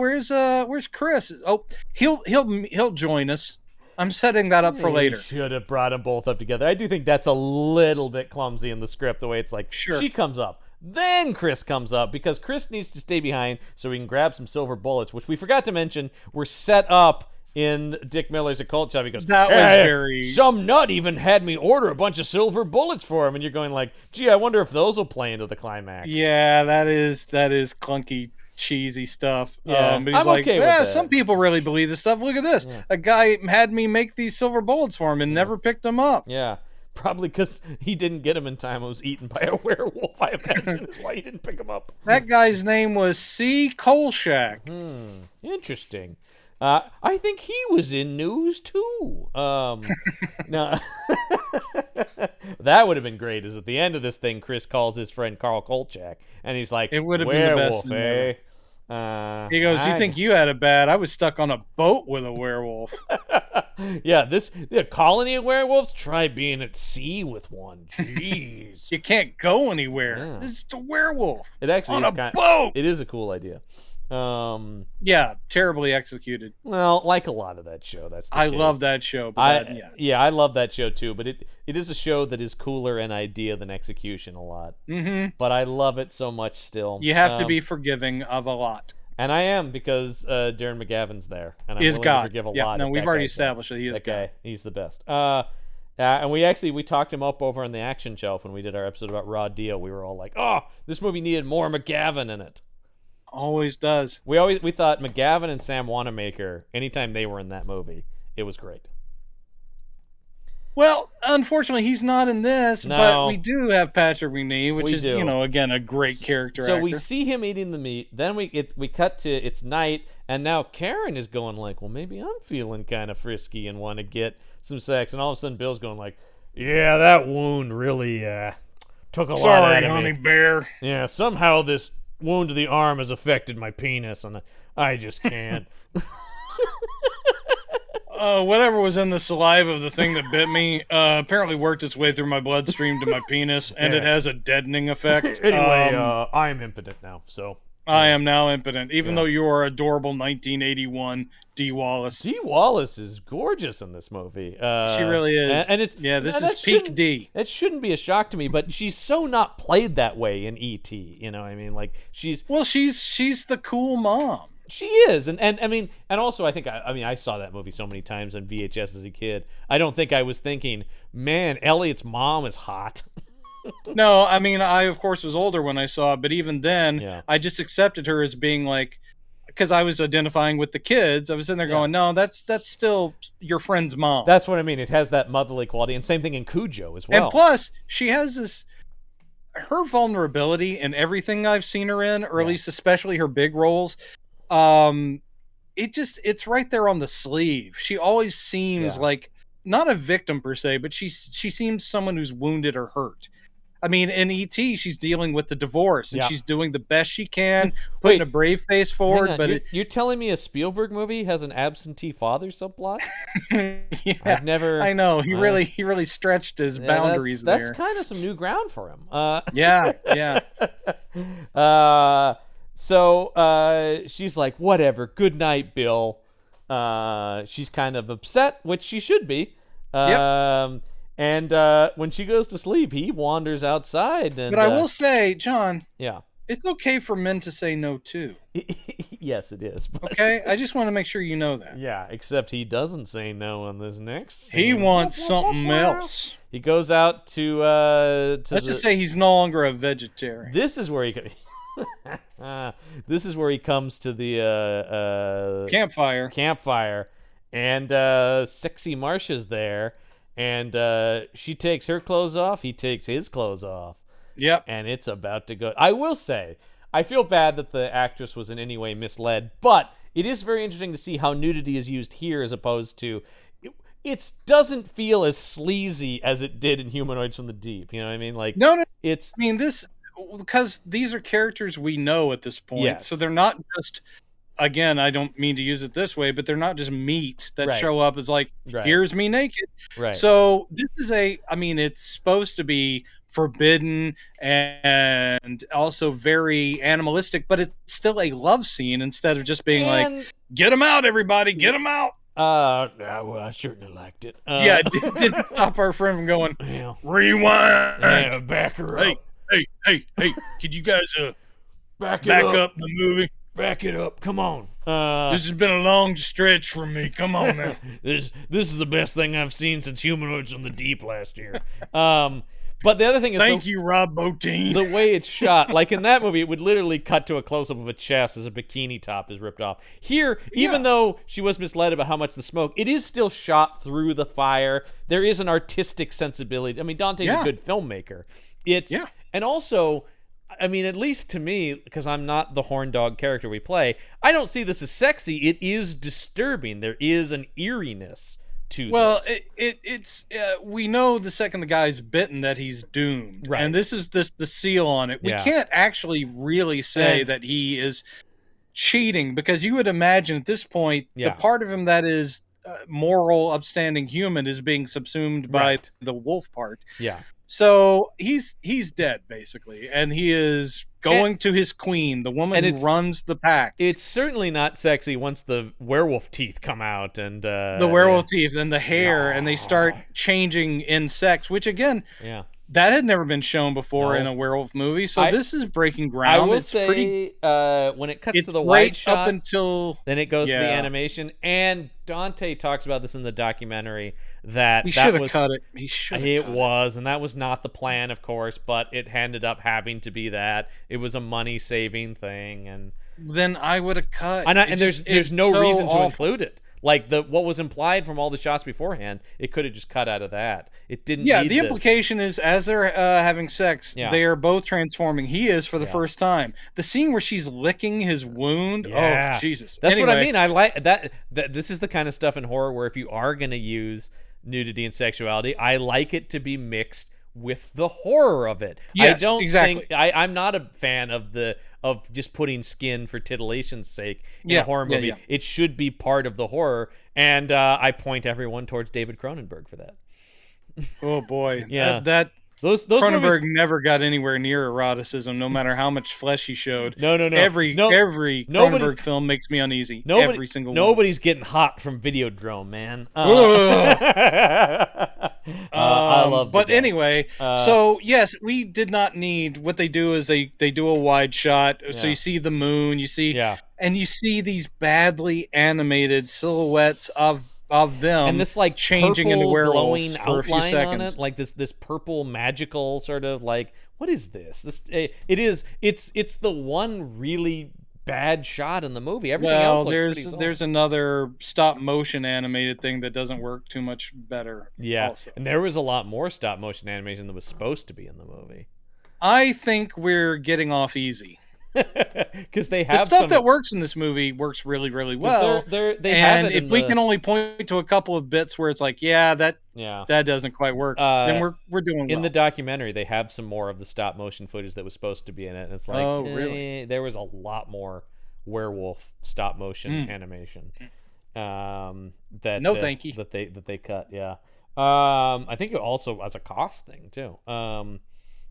where's Chris?" "Oh, he'll join us. I'm setting that up for later." Should have brought them both up together. I do think that's a little bit clumsy in the script, the way it's like, she comes up, Then Chris comes up because Chris needs to stay behind so he can grab some silver bullets, which we forgot to mention were set up in Dick Miller's occult shop. He goes, that was very... Some nut even had me order a bunch of silver bullets for him. And you're going like, gee, I wonder if those will play into the climax. Yeah, that is clunky, cheesy stuff. Yeah, but he's I'm like, okay with that. Some people really believe this stuff. Look at this. Yeah. A guy had me make these silver bullets for him and never picked them up. Yeah. Probably because he didn't get him in time. It was eaten by a werewolf, I imagine. That's why he didn't pick him up. That guy's name was C. Kolchak. Interesting. I think he was in News too. No, that would have been great. Is at the end of this thing, Chris calls his friend Carl Kolchak, and he's like, "It would have been the best." Eh? He goes, "You think you had it bad? I was stuck on a boat with a werewolf." Yeah, the colony of werewolves. Try being at sea with one. Jeez, you can't go anywhere. Yeah. It's a werewolf. It actually on a boat. It is a cool idea. Yeah, terribly executed. Well, like a lot of that show. That's the I case. love that show. But I love that show too. But it is a show that is cooler in idea than execution a lot. Mm-hmm. But I love it so much still. You have to be forgiving of a lot. And I am because Darren McGavin's there, and I'm willing God. to forgive a yeah, lot. No, we've already established that he is that God. guy. He's the best. And we talked him up over on the Action Shelf when we did our episode about Raw Deal. We were all like, "Oh, this movie needed more McGavin in it." Always does. We thought McGavin and Sam Wanamaker, anytime they were in that movie, it was great. Well, unfortunately, he's not in this, but we do have Patrick McNee, which is, again, a great character actor. So we see him eating the meat, then we cut to it's night, and now Karen is going like, well, maybe I'm feeling kind of frisky and want to get some sex, and all of a sudden Bill's going like, yeah, that wound really took a lot out of me. Sorry, honey bear. Yeah, somehow this wound to the arm has affected my penis, and I just can't. Whatever was in the saliva of the thing that bit me apparently worked its way through my bloodstream to my penis, and it has a deadening effect. Anyway, I am impotent now, so... I am now impotent, even though you are adorable 1981 Dee Wallace. Dee Wallace is gorgeous in this movie. She really is. And it's, this is peak Dee. That shouldn't be a shock to me, but she's so not played that way in E.T., you know what I mean? Like, she's... Well, she's the cool mom. She is, and I mean, and also I think I saw that movie so many times on VHS as a kid. I don't think I was thinking, man, Elliot's mom is hot. No, I mean, I of course was older when I saw it, but even then, I just accepted her as being like, because I was identifying with the kids. I was sitting there going, no, that's still your friend's mom. That's what I mean. It has that motherly quality, and same thing in Cujo as well. And plus, she has this. Her vulnerability in everything I've seen her in, or at least especially her big roles. It's right there on the sleeve. She always seems like not a victim per se, but she seems someone who's wounded or hurt. I mean, in E.T., she's dealing with the divorce, and she's doing the best she can, putting a brave face forward. But you're telling me a Spielberg movie has an absentee father subplot? I've never. I know he really stretched his boundaries. That's kind of some new ground for him. Yeah. So she's like, whatever, good night, Bill. She's kind of upset, which she should be. And when she goes to sleep, he wanders outside. And, but I will say, John, yeah, it's okay for men to say no too. Yes, it is. But... Okay, I just want to make sure you know that. Yeah, except he doesn't say no on this next scene. He wants something else. He goes out to let's just say he's no longer a vegetarian. This is where he this is where he comes to the campfire, and sexy Marcia's there, and she takes her clothes off, he takes his clothes off. Yep. And it's about to go. I will say, I feel bad that the actress was in any way misled, but it is very interesting to see how nudity is used here as opposed to... It doesn't feel as sleazy as it did in Humanoids from the Deep. You know what I mean? Like, no. It's... I mean, this... Because these are characters we know at this point. So they're not just... Again, I don't mean to use it this way, but they're not just meat that show up as like, here's me naked. Right. So this is it's supposed to be forbidden and also very animalistic, but it's still a love scene instead of just being like, get them out, everybody, get them out. Well, I certainly liked it. It didn't stop our friend from going, rewind. Back her up. hey, could you guys Back it back up. up the movie? Back it up. Come on. This has been a long stretch for me. Come on now. this is the best thing I've seen since Humanoids from the Deep last year. But the other thing is, Thank you, Rob Bottin. the way it's shot. Like in that movie, it would literally cut to a close-up of a chest as a bikini top is ripped off. Here, even though she was misled about how much the smoke, it is still shot through the fire. There is an artistic sensibility. I mean, Dante's a good filmmaker. And also, I mean, at least to me, because I'm not the horn dog character we play, I don't see this as sexy. It is disturbing. There is an eeriness to this. It's we know the second the guy's bitten that he's doomed, Right. and this is the seal on it. We can't actually really say that he is cheating, because you would imagine at this point the part of him that is moral, upstanding human is being subsumed by the wolf part. Yeah. So he's dead basically, and he is going to his queen, the woman who runs the pack. It's certainly not sexy once the werewolf teeth come out and the werewolf teeth and the hair, and they start changing in sex, which again, that had never been shown before in a werewolf movie. So this is breaking ground. I will it's say, pretty, when it cuts to the wide shot, up until then it goes to the animation, and Dante talks about this in the documentary that he should have cut it. He should. It was, and that was not the plan, of course, but it ended up having to be that. It was a money-saving thing, and then I would have cut. And there's no reason to include it. Like what was implied from all the shots beforehand, it could have just cut out of that. It didn't. Yeah, need the implication is as they're having sex, they are both transforming. He is for the first time. The scene where she's licking his wound. Oh Jesus! That's what I mean. I like that. This is the kind of stuff in horror where if you are going to use nudity and sexuality, I like it to be mixed with the horror of it. Yes, I don't exactly. think I'm not a fan of just putting skin for titillation's sake in a horror movie. It should be part of the horror, and I point everyone towards David Cronenberg for that. Oh boy, those Cronenberg movies never got anywhere near eroticism, no matter how much flesh he showed. No. Every Cronenberg film makes me uneasy. Every single one. Nobody's getting hot from Videodrome, man. I love. But anyway, so yes, we did not need. What they do is they do a wide shot, so you see the moon, you see, and you see these badly animated silhouettes of them, and this like changing into werewolves glowing for a few outline seconds. on it, like this purple magical sort of like, what is this? It's the one really bad shot in the movie. Everything else looks there's another stop motion animated thing that doesn't work too much better. Also. And there was a lot more stop motion animation that was supposed to be in the movie. I think we're getting off easy. Because they have the stuff that works in this movie works really, really well. And if we can only point to a couple of bits where it's like, that doesn't quite work, then we're doing well. In the documentary, they have some more of the stop motion footage that was supposed to be in it, and it's like, really? There was a lot more werewolf stop motion animation. Thank you. That they cut. I think it also as a cost thing too.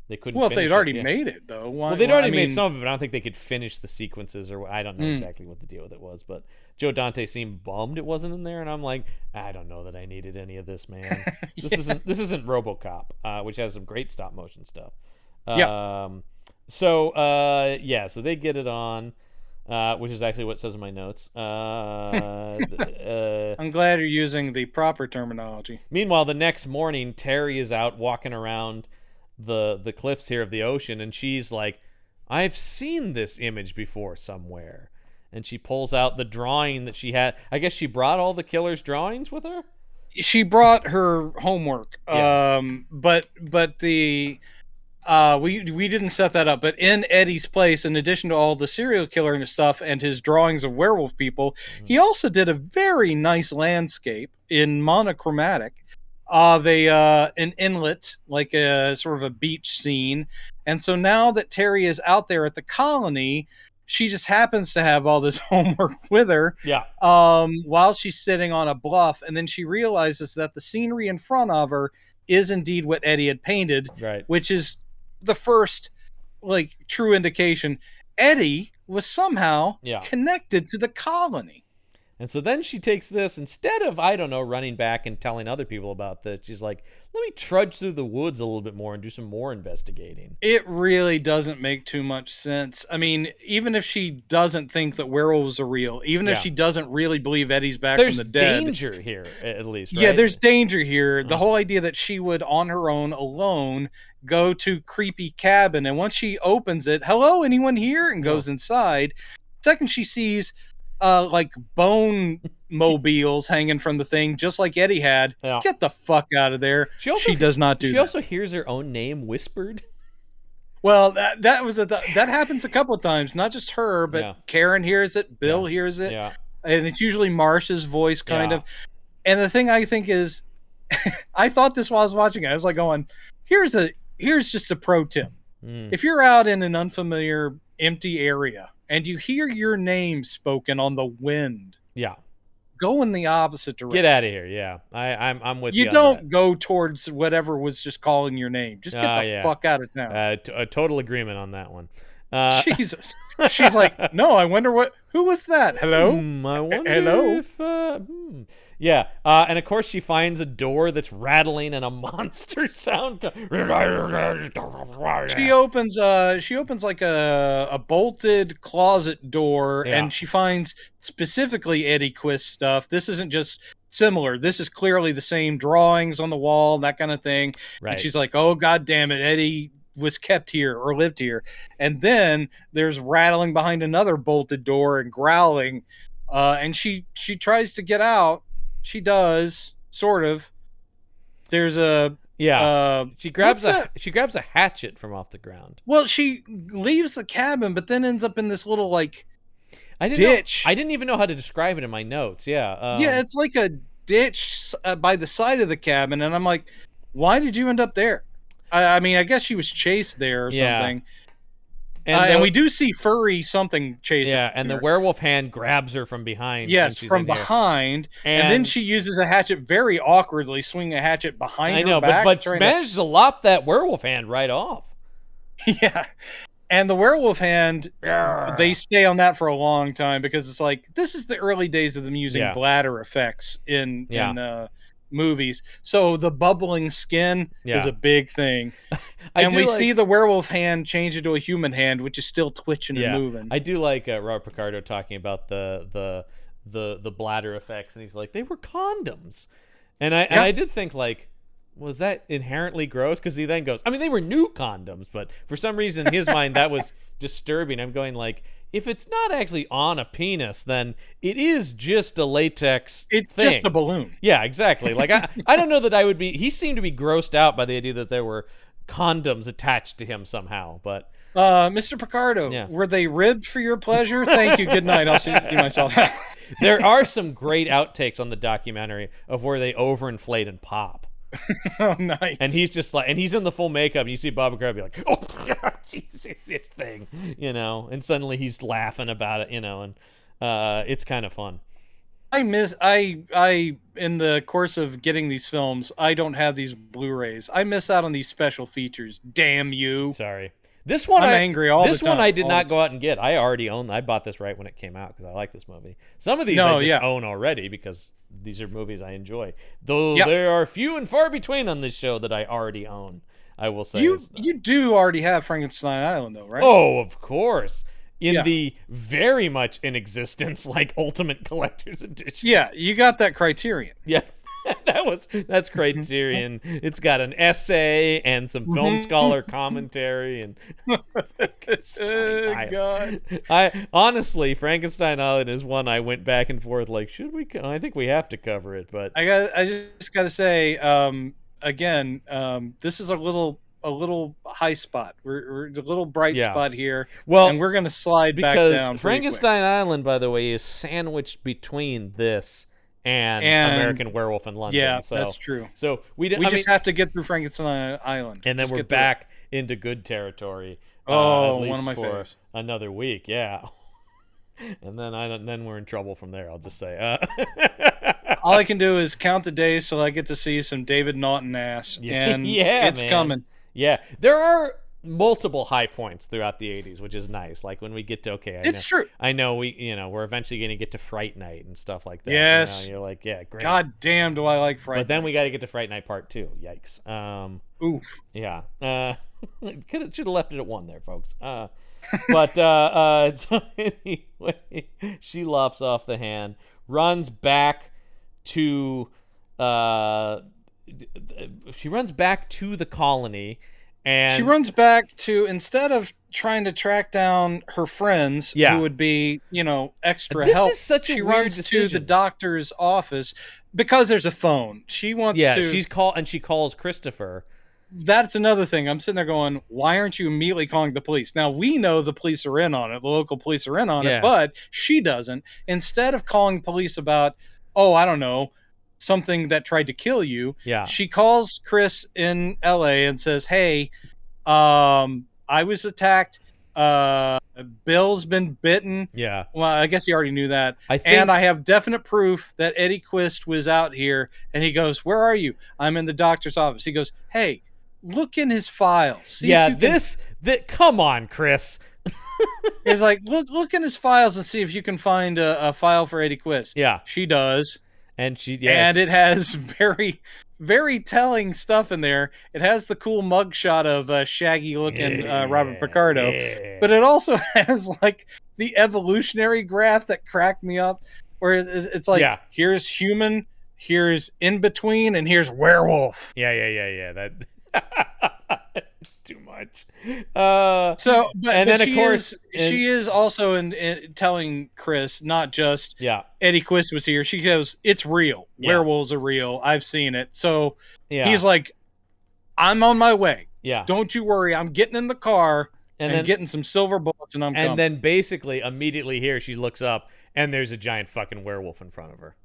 They couldn't. Well, if they'd already made it, though. They'd already made some of it, but I don't think they could finish the sequences, or I don't know exactly what the deal with it was. But Joe Dante seemed bummed it wasn't in there, and I'm like, I don't know that I needed any of this, man. This isn't RoboCop, which has some great stop motion stuff. So they get it on, which is actually what it says in my notes. I'm glad you're using the proper terminology. Meanwhile, the next morning, Terry is out walking around the cliffs here of the ocean, and she's like, I've seen this image before somewhere, and she pulls out the drawing that she had. I guess she brought all the killer's drawings with her. She brought her homework, but the we didn't set that up. But in Eddie's place, in addition to all the serial killer and stuff and his drawings of werewolf people, he also did a very nice landscape in monochromatic of an inlet, like a sort of a beach scene. And so now that Terry is out there at the colony, she just happens to have all this homework with her while she's sitting on a bluff, and then she realizes that the scenery in front of her is indeed what Eddie had painted, which is the first like true indication Eddie was somehow connected to the colony. And so then she takes this, instead of, I don't know, running back and telling other people about this, she's like, let me trudge through the woods a little bit more and do some more investigating. It really doesn't make too much sense. I mean, even if she doesn't think that werewolves are real, even if she doesn't really believe Eddie's back from the dead. There's danger here, at least, right? Yeah, there's danger here. The whole idea that she would, on her own, alone, go to creepy cabin, and once she opens it, hello, anyone here? And goes inside. Second, she sees like bone mobiles hanging from the thing, just like Eddie had. Yeah. Get the fuck out of there. She does not do that. She also hears her own name whispered. Well, that happens a couple of times. Not just her, but Karen hears it. Bill hears it. Yeah. And it's usually Marsh's voice, kind of. And the thing I think is, I thought this while I was watching it. I was like going, here's just a pro tip. If you're out in an unfamiliar, empty area and you hear your name spoken on the wind, go in the opposite direction. Get out of here. Yeah, I'm with you. You don't go towards whatever was just calling your name. Just get the fuck out of town. A total agreement on that one. Jesus. She's like, no, I wonder who was that? Hello? I wonder if yeah, and of course she finds a door that's rattling and a monster sound. She opens like a bolted closet door, and she finds specifically Eddie Quist stuff. This isn't just similar. This is clearly the same drawings on the wall, that kind of thing. Right. And she's like, oh, God damn it, Eddie was kept here or lived here. And then there's rattling behind another bolted door and growling. And she tries to get out. She does, sort of. There's a she grabs a hatchet from off the ground. Well, she leaves the cabin, but then ends up in this little ditch. I didn't even know how to describe it in my notes. Yeah, it's like a ditch by the side of the cabin, and I'm like, why did you end up there? I mean, I guess she was chased there or something. And we do see furry something chasing her. And the werewolf hand grabs her from behind. Yes, from behind. And then she uses a hatchet very awkwardly, swinging a hatchet behind her back. But manages to lop that werewolf hand right off. Yeah. And the werewolf hand, they stay on that for a long time because it's like, this is the early days of them using bladder effects in movies. So the bubbling skin is a big thing. And we see the werewolf hand change into a human hand, which is still twitching and moving. I do like Robert Picardo talking about the bladder effects, and he's like, they were condoms. And I did think, like, was that inherently gross? Because he then goes, I mean, they were new condoms, but for some reason in his mind that was disturbing. I'm going like, if it's not actually on a penis, then it is just a latex thing. Just a balloon. Yeah, exactly. Like I don't know that I would be. He seemed to be grossed out by the idea that there were condoms attached to him somehow. But Mr. Picardo, were they ribbed for your pleasure? Thank you. Good night. I'll see you myself. There are some great outtakes on the documentary of where they overinflate and pop. Oh, nice. And he's just like, and he's in the full makeup, and you see Bob McGrath be like, oh, Jesus, this thing, and suddenly he's laughing about it, and it's kind of fun. I in the course of getting these films, I don't have these Blu-rays. I miss out on these special features. Damn you. Sorry. This one, I'm angry all the time. This one I did not go out and get. I already own. I bought this right when it came out because I like this movie. Some of these I just own already because these are movies I enjoy. Though there are few and far between on this show that I already own. I will say you do already have Frankenstein Island though, right? Oh, of course. In the very much in existence like Ultimate Collector's Edition. Yeah, you got that Criterion. Yeah. That's Criterion. It's got an essay and some film scholar commentary and God. I honestly, Frankenstein Island is one I went back and forth like, should we? I think we have to cover it, but I just got to say, again, this is a little high spot. We're a little bright spot here. Well, and we're gonna slide back down. Because Frankenstein Island, by the way, is sandwiched between this and American Werewolf in London. Yeah, so, that's true. So we just have to get through Frankenstein Island, and then we're back into good territory. One of my favorites. Another week, yeah. And then we're in trouble from there. I'll just say. All I can do is count the days till I get to see some David Naughton ass, and it's coming. Yeah, there are multiple high points throughout the 80s, which is nice. Like when we get to It's true. I know we're eventually going to get to Fright Night and stuff like that. Yes. You're like, yeah, great. God damn, do I like Fright Night. But then we got to get to Fright Night Part 2. Yikes. Oof. Yeah. Should have left it at 1 there, folks. But so anyway, she lops off the hand, runs back to the colony. And she runs back to, instead of trying to track down her friends who would be, extra help, she runs to the doctor's office because there's a phone. She wants to... she calls Christopher. That's another thing. I'm sitting there going, why aren't you immediately calling the police? Now, we know the police are in on it. The local police are in on it, but she doesn't. Instead of calling police about, I don't know, something that tried to kill you, she calls Chris in LA and says, hey, I was attacked. Bill's been bitten. Yeah. Well, I guess he already knew that. And I have definite proof that Eddie Quist was out here. And he goes, where are you? I'm in the doctor's office. He goes, hey, look in his files. See come on, Chris. He's like, look in his files and see if you can find a file for Eddie Quist. Yeah. She does. And it has very, very telling stuff in there. It has the cool mugshot of shaggy looking Robert Picardo, but it also has like the evolutionary graph that cracked me up, where it's like, here's human, here's in between, and here's werewolf. Yeah. That it's too much. Then of course she is also in telling Chris, not just Eddie Quist was here. She goes, it's real. Werewolves are real. I've seen it. So he's like, I'm on my way. Yeah. Don't you worry. I'm getting in the car and getting some silver bullets, and I'm coming. And then basically immediately here she looks up and there's a giant fucking werewolf in front of her.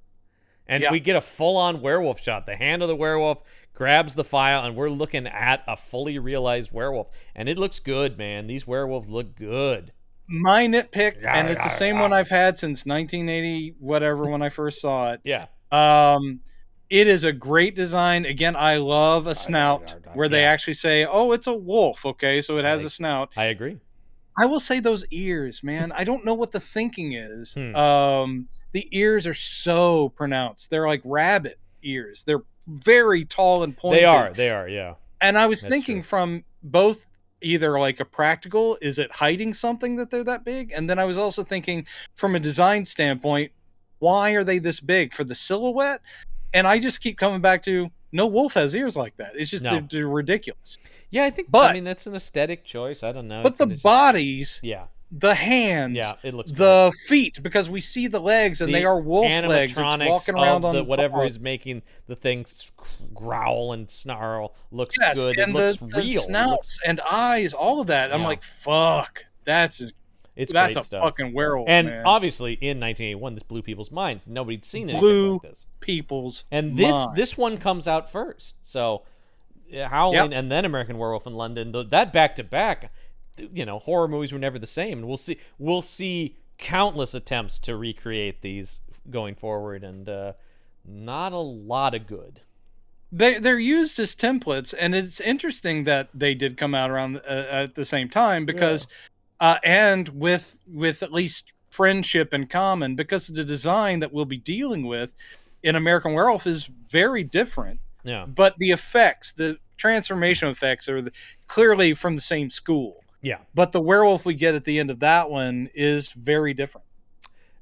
And we get a full-on werewolf shot. The hand of the werewolf grabs the file, and we're looking at a fully realized werewolf. And it looks good, man. These werewolves look good. My nitpick, and it's the same one I've had since 1980, whatever, when I first saw it. Yeah. It is a great design. Again, I love a snout where they actually say, it's a wolf. Okay, so it has a snout. I agree. I will say those ears, man. I don't know what the thinking is. The ears are so pronounced. They're like rabbit ears. They're very tall and pointed. They are, yeah. And I was thinking from both either like a practical, is it hiding something that they're that big? And then I was also thinking from a design standpoint, why are they this big? For the silhouette? And I just keep coming back to, no wolf has ears like that. It's just, they're ridiculous. Yeah, I think, that's an aesthetic choice. I don't know. But the bodies... the hands, it looks the feet, because we see the legs and they are wolf legs. It's walking around on whatever is making the things growl and snarl looks good. And it looks the real. Snouts and eyes, all of that. I'm like, fuck, that's a fucking werewolf. And man. Obviously, in 1981, this blew people's minds. Nobody'd seen anything like this. People's and minds. This one comes out first. So, Howling and then American Werewolf in London. That back to back. Horror movies were never the same, and we'll see countless attempts to recreate these going forward, and not a lot of good. They're used as templates, and it's interesting that they did come out around at the same time because, and with at least friendship in common, because the design that we'll be dealing with in American Werewolf is very different. Yeah, but the effects, the transformation effects, are clearly from the same school. Yeah. But the werewolf we get at the end of that one is very different.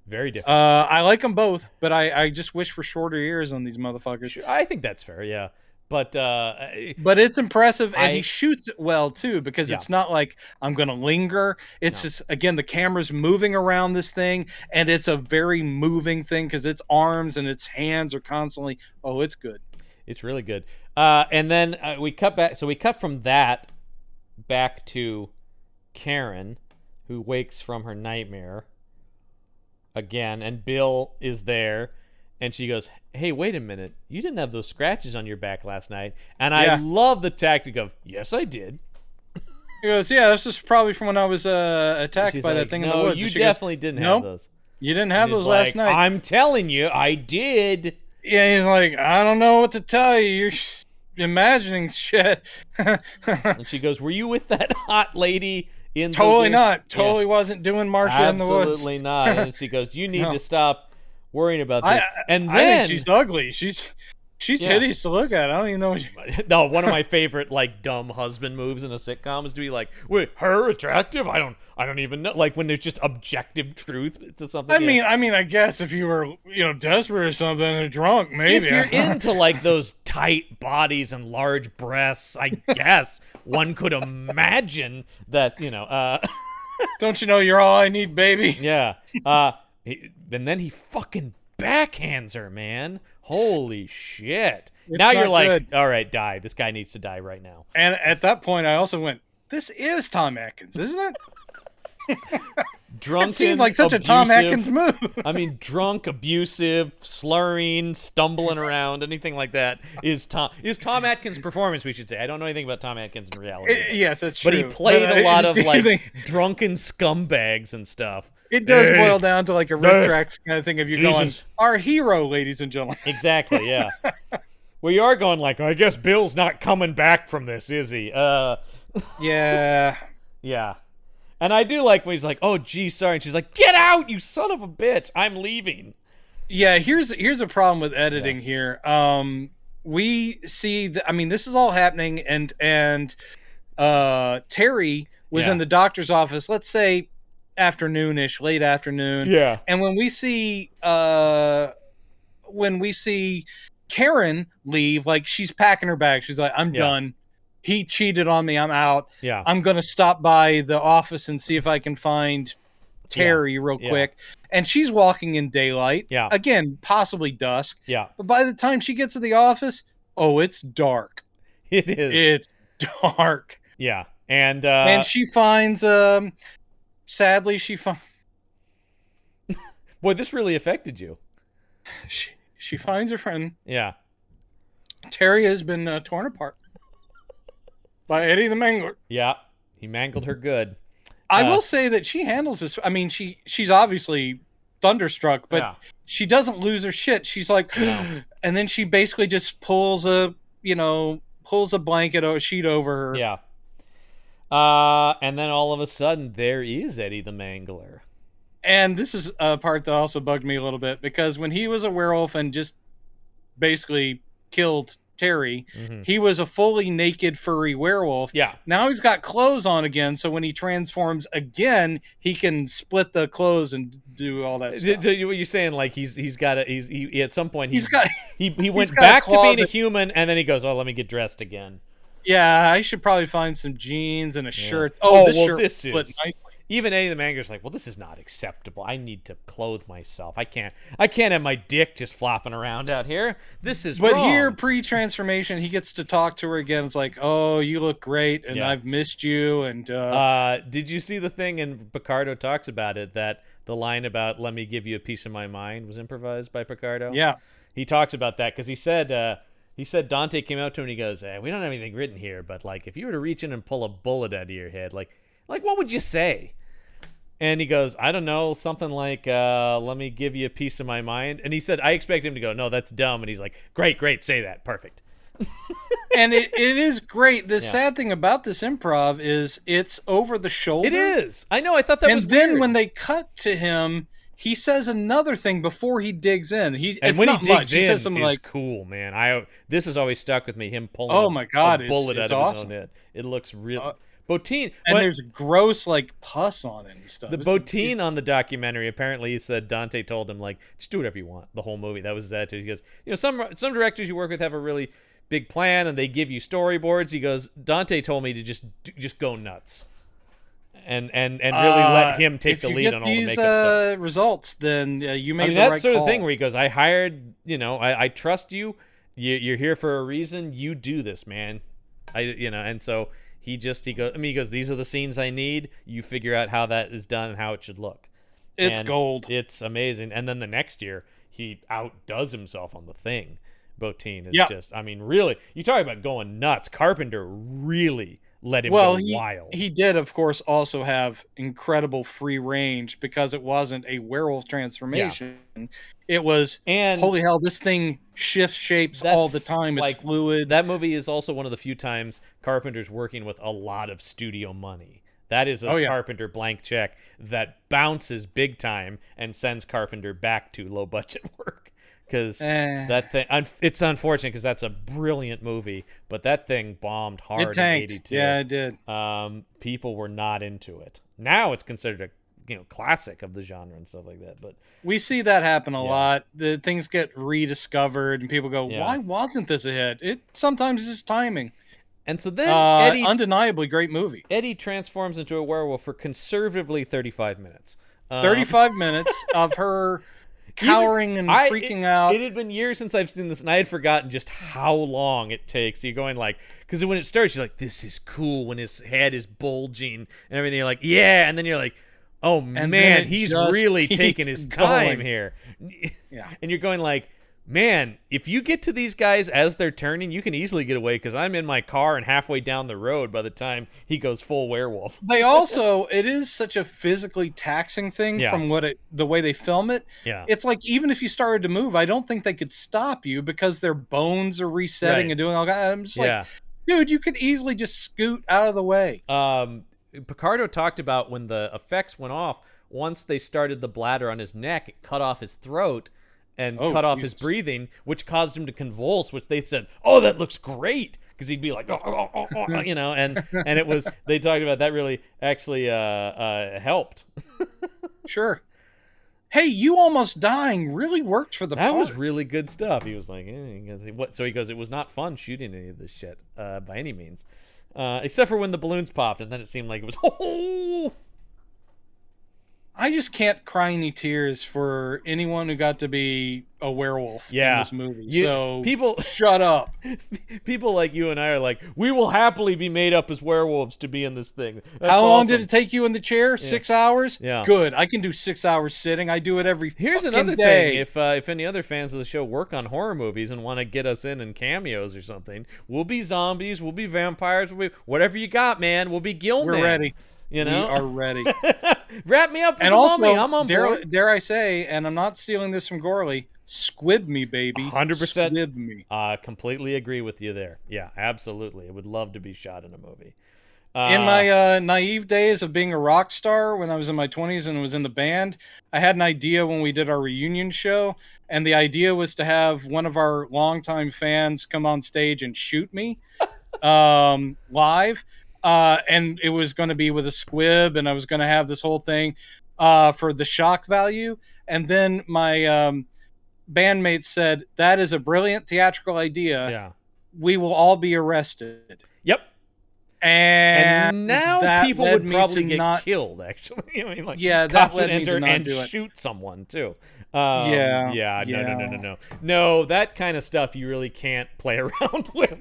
Very different. I like them both, but I just wish for shorter ears on these motherfuckers. Sure, I think that's fair, yeah. But it's impressive, and he shoots it well, too, because it's not like I'm going to linger. It's just, again, the camera's moving around this thing, and it's a very moving thing because its arms and its hands are constantly, it's good. It's really good. And then we cut back. So we cut from that back to Karen, who wakes from her nightmare again, and Bill is there, and she goes, hey, wait a minute, you didn't have those scratches on your back last night. And I love the tactic of, yes, I did. He goes, this is probably from when I was attacked by that thing in the woods. You definitely didn't have those. You didn't have those last night. I'm telling you, I did. Yeah, he's like, I don't know what to tell you. imagining shit. And she goes, "Were you with that hot lady in Totally the not. Totally wasn't doing Marcia in the woods. Absolutely not." And she goes, "You need No. to stop worrying about this." And then I think she's ugly. She's Yeah. hideous to look at. I don't even know what No, one of my favorite like dumb husband moves in a sitcom is to be like, "Wait, her attractive? I don't even know." Like when there's just objective truth to something. I mean, I guess if you were, desperate or something or drunk, maybe. If you're into like those tight bodies and large breasts, I guess one could imagine that, Don't you know you're all I need, baby? Yeah. And then he fucking backhands her, man. Holy shit. It's now you're not like, good. all right, die. This guy needs to die right now. And at that point, I also went, "This is Tom Atkins, isn't it?" Drunken, It seemed like such a Tom Atkins move. I mean, drunk, abusive, slurring, stumbling around, anything like that is Tom Atkins' performance, we should say. I don't know anything about Tom Atkins in reality. Yes, that's true. But he played a lot of like think drunken scumbags and stuff. it does boil down to like a riff tracks kind of thing of you going, Jesus. "Our hero, ladies and gentlemen." Exactly, yeah. Well, you are going like, I guess Bill's not coming back from this, is he? Yeah. Yeah. And I do like when he's like, "Oh, geez, sorry." And she's like, "Get out, you son of a bitch. I'm leaving." Yeah, here's a problem with editing here. We see this is all happening and Terry was in the doctor's office, let's say afternoonish, late afternoon. Yeah. And when we see Karen leave, like she's packing her bag. She's like, "I'm done. He cheated on me. I'm out. Yeah. I'm going to stop by the office and see if I can find Terry real quick." And she's walking in daylight. Yeah. Again, possibly dusk. Yeah. But by the time she gets to the office, it's dark. It is. It's dark. Yeah. And she finds, sadly, boy, this really affected you. She finds her friend. Yeah. Terry has been torn apart by Eddie the Mangler. Yeah. He mangled her good. I will say that she handles this. I mean, she's obviously thunderstruck, but she doesn't lose her shit. She's like, and then she basically just pulls a blanket or a sheet over her. Yeah. And then all of a sudden, there is Eddie the Mangler. And this is a part that also bugged me a little bit, because when he was a werewolf and just basically killed Terry, he was a fully naked furry werewolf. Yeah. Now he's got clothes on again, so when he transforms again, he can split the clothes and do all that stuff. What you're saying, like he's got he at some point he went got back a to being a closet. human, and then he goes, "Oh, let me get dressed again." Yeah, I should probably find some jeans and a shirt. This shirt split nicely. Even Eddie the Mangler's like, "Well, this is not acceptable. I need to clothe myself. I can't have my dick just flopping around out here. This is wrong." But here, pre-transformation, he gets to talk to her again. It's like, "Oh, you look great, and I've missed you." And did you see the thing? And Picardo talks about it, that the line about "let me give you a piece of my mind" was improvised by Picardo. Yeah, he talks about that because he said Dante came out to him and he goes, "We don't have anything written here, but like if you were to reach in and pull a bullet out of your head, like what would you say?" And he goes, "I don't know, something like, let me give you a piece of my mind." And he said, I expect him to go, "No, that's dumb." And he's like, great, say that. Perfect. And it is great. The sad thing about this improv is it's over the shoulder. It is. I know. I thought that was weird. And then when they cut to him, he says another thing before he digs in. He says something like, "Cool, man." This has always stuck with me. Him pulling a bullet out of his own head. It looks real. Botine, and there's gross like pus on it and stuff. The Botine on the documentary, apparently he said Dante told him like, just do whatever you want the whole movie. That was that. He goes, some directors you work with have a really big plan and they give you storyboards. He goes, Dante told me to just go nuts and really let him take the lead on all the makeup stuff. Results, then you made the that right sort call. of thing where he goes, I hired, I trust you. You're here for a reason. You do this, man. And so. He goes, these are the scenes I need. You figure out how that is done and how it should look. It's gold. It's amazing. And then the next year, he outdoes himself on The Thing. Botine is just, really, you talk about going nuts. Carpenter really let him Well, go wild. he did, of course, also have incredible free range because it wasn't a werewolf transformation. It was, And holy hell, this thing shifts shapes all the time. It's fluid. That movie is also one of the few times Carpenter's working with a lot of studio money. That is a Carpenter blank check that bounces big time and sends Carpenter back to low budget work. Because that thing, it's unfortunate because that's a brilliant movie, but that thing bombed hard in '82. Yeah, it did. People were not into it. Now it's considered a classic of the genre and stuff like that. But we see that happen a lot. The things get rediscovered, and people go, "Why wasn't this a hit?" It sometimes is timing. And so then Eddie, undeniably great movie. Eddie transforms into a werewolf for conservatively 35 minutes. 35 minutes of her cowering and freaking out. It had been years since I've seen this, and I had forgotten just how long it takes. You're going like, because when it starts, you're like, this is cool when his head is bulging and everything. You're like, yeah, and then you're like, oh man, he's really taking his time here. Yeah, and you're going like, man, if you get to these guys as they're turning, you can easily get away because I'm in my car and halfway down the road by the time he goes full werewolf. They also, it is such a physically taxing thing from the way they film it. Yeah. It's like, even if you started to move, I don't think they could stop you because their bones are resetting and doing all that. I'm just like, dude, you could easily just scoot out of the way. Picardo talked about when the effects went off, once they started the bladder on his neck, it cut off his throat and cut off his breathing, which caused him to convulse, which they said, oh, that looks great. Because he'd be like, and it was, they talked about that really actually helped. Sure. Hey, you almost dying really worked for the part. That was really good stuff. He was like, what? So he goes, it was not fun shooting any of this shit by any means. Except for when the balloons popped, and then it seemed like it was, oh! I just can't cry any tears for anyone who got to be a werewolf in this movie. So people shut up. People like you and I are like, we will happily be made up as werewolves to be in this thing. That's How long awesome. did it take you in the chair? 6 hours? Yeah. Good. I can do 6 hours sitting. I do it every Here's another day. thing. If any other fans of the show work on horror movies and want to get us in cameos or something, we'll be zombies, we'll be vampires, we'll be whatever you got, man. We'll be Gilman. We're ready. You know? We are ready. Wrap me up as and a also, mummy. I'm on board. Dare I say, and I'm not stealing this from Gorley, squib me, baby. 100%. Squib me. Completely agree with you there. Yeah, absolutely. I would love to be shot in a movie. In my naive days of being a rock star when I was in my 20s and was in the band, I had an idea when we did our reunion show, and the idea was to have one of our longtime fans come on stage and shoot me live. And it was going to be with a squib, and I was going to have this whole thing for the shock value. And then my bandmates said, that is a brilliant theatrical idea. Yeah. We will all be arrested. Yep. And now people would probably get killed, actually. I mean, like, that led me to not do it. Shoot someone, too. No. No, that kind of stuff you really can't play around with.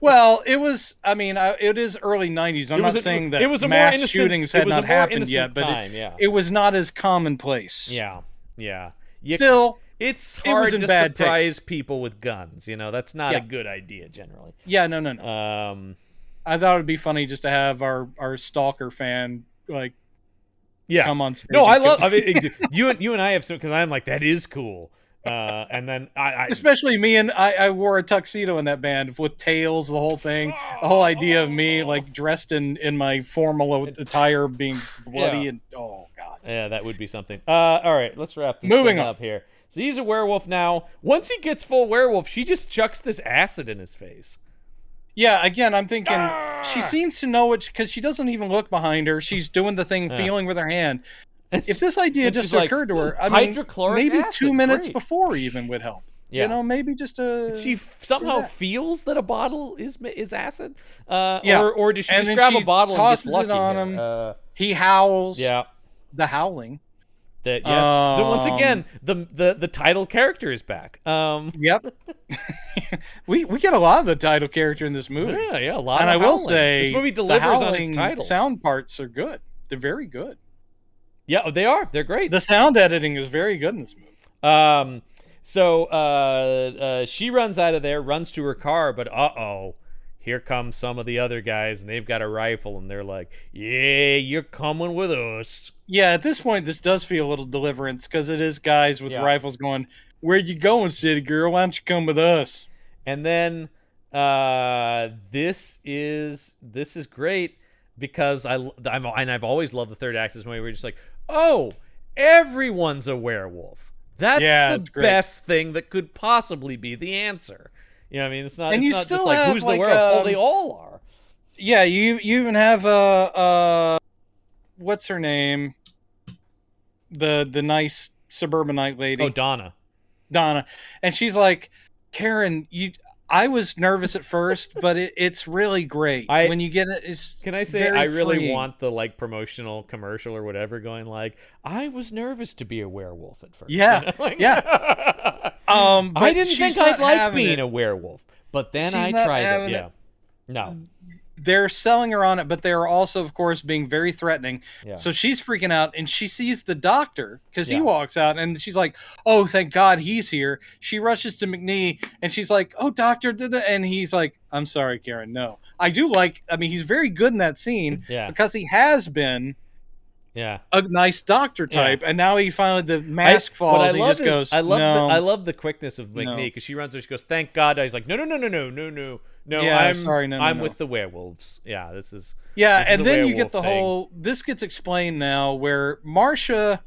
Well, it was, I mean, it is early 90s. I'm not saying that mass shootings had not happened yet, but it was not as commonplace. Yeah. Still, it's hard to surprise people with guns. You know, that's not a good idea generally. Yeah, no. I thought it'd be funny just to have our stalker fan, like, come on stage. No, I love, I mean, you and I have some, because I'm like, that is cool. And then I especially me, and I wore a tuxedo in that band with tails, the whole thing, the whole idea of me like dressed in my formal attire being bloody and oh god. Yeah, that would be something. All right, let's wrap this thing up here. So he's a werewolf now. Once he gets full werewolf, she just chucks this acid in his face. Yeah, again, I'm thinking she seems to know it because she doesn't even look behind her. She's doing the thing, feeling with her hand. If this idea just occurred to her, I mean, maybe acid, 2 minutes before even would help. Yeah. You know, maybe just she somehow feels that a bottle is acid. Or does she just grab a bottle and gets lucky? It on him. He howls. Yeah. The howling. Once again, the title character is back. Yep. we get a lot of the title character in this movie. Yeah, a lot. And I will say, this movie delivers on its title. Sound parts are good. They're very good. Yeah, they are. They're great. The sound editing is very good in this movie. So she runs out of there, runs to her car, but here come some of the other guys, and they've got a rifle, and they're like, yeah, you're coming with us. Yeah, at this point, this does feel a little Deliverance, because it is guys with rifles going, where you going, city girl? Why don't you come with us? And then this is great, because I've always loved the third act of this movie. We're just like, oh, everyone's a werewolf. That's the best thing that could possibly be the answer. You know what I mean? It's not just like, who's the werewolf? Oh, they all are. Yeah, you even have what's her name? The nice suburbanite lady. Oh, Donna. And she's like, Karen, I was nervous at first, but it's really great when you get it. Can I say I really want the like promotional commercial or whatever going like, I was nervous to be a werewolf at first. Yeah, yeah. I didn't think I'd like being a werewolf, but then I tried it. Yeah. No. They're selling her on it, but they're also, of course, being very threatening. Yeah. So she's freaking out, and she sees the doctor because he walks out, and she's like, "Oh, thank God he's here." She rushes to McNee, and she's like, "Oh, doctor," and he's like, "I'm sorry, Karen. No, I do like. I mean, he's very good in that scene because he has been." Yeah, a nice doctor type, and now he finally the mask falls. And he just goes. I love the quickness of McNee because she runs there. She goes, "Thank God." He's like, "No. Yeah, I'm with the werewolves." Yeah, this is. Yeah, this and is then you get the thing. whole. This gets explained now, where Marcia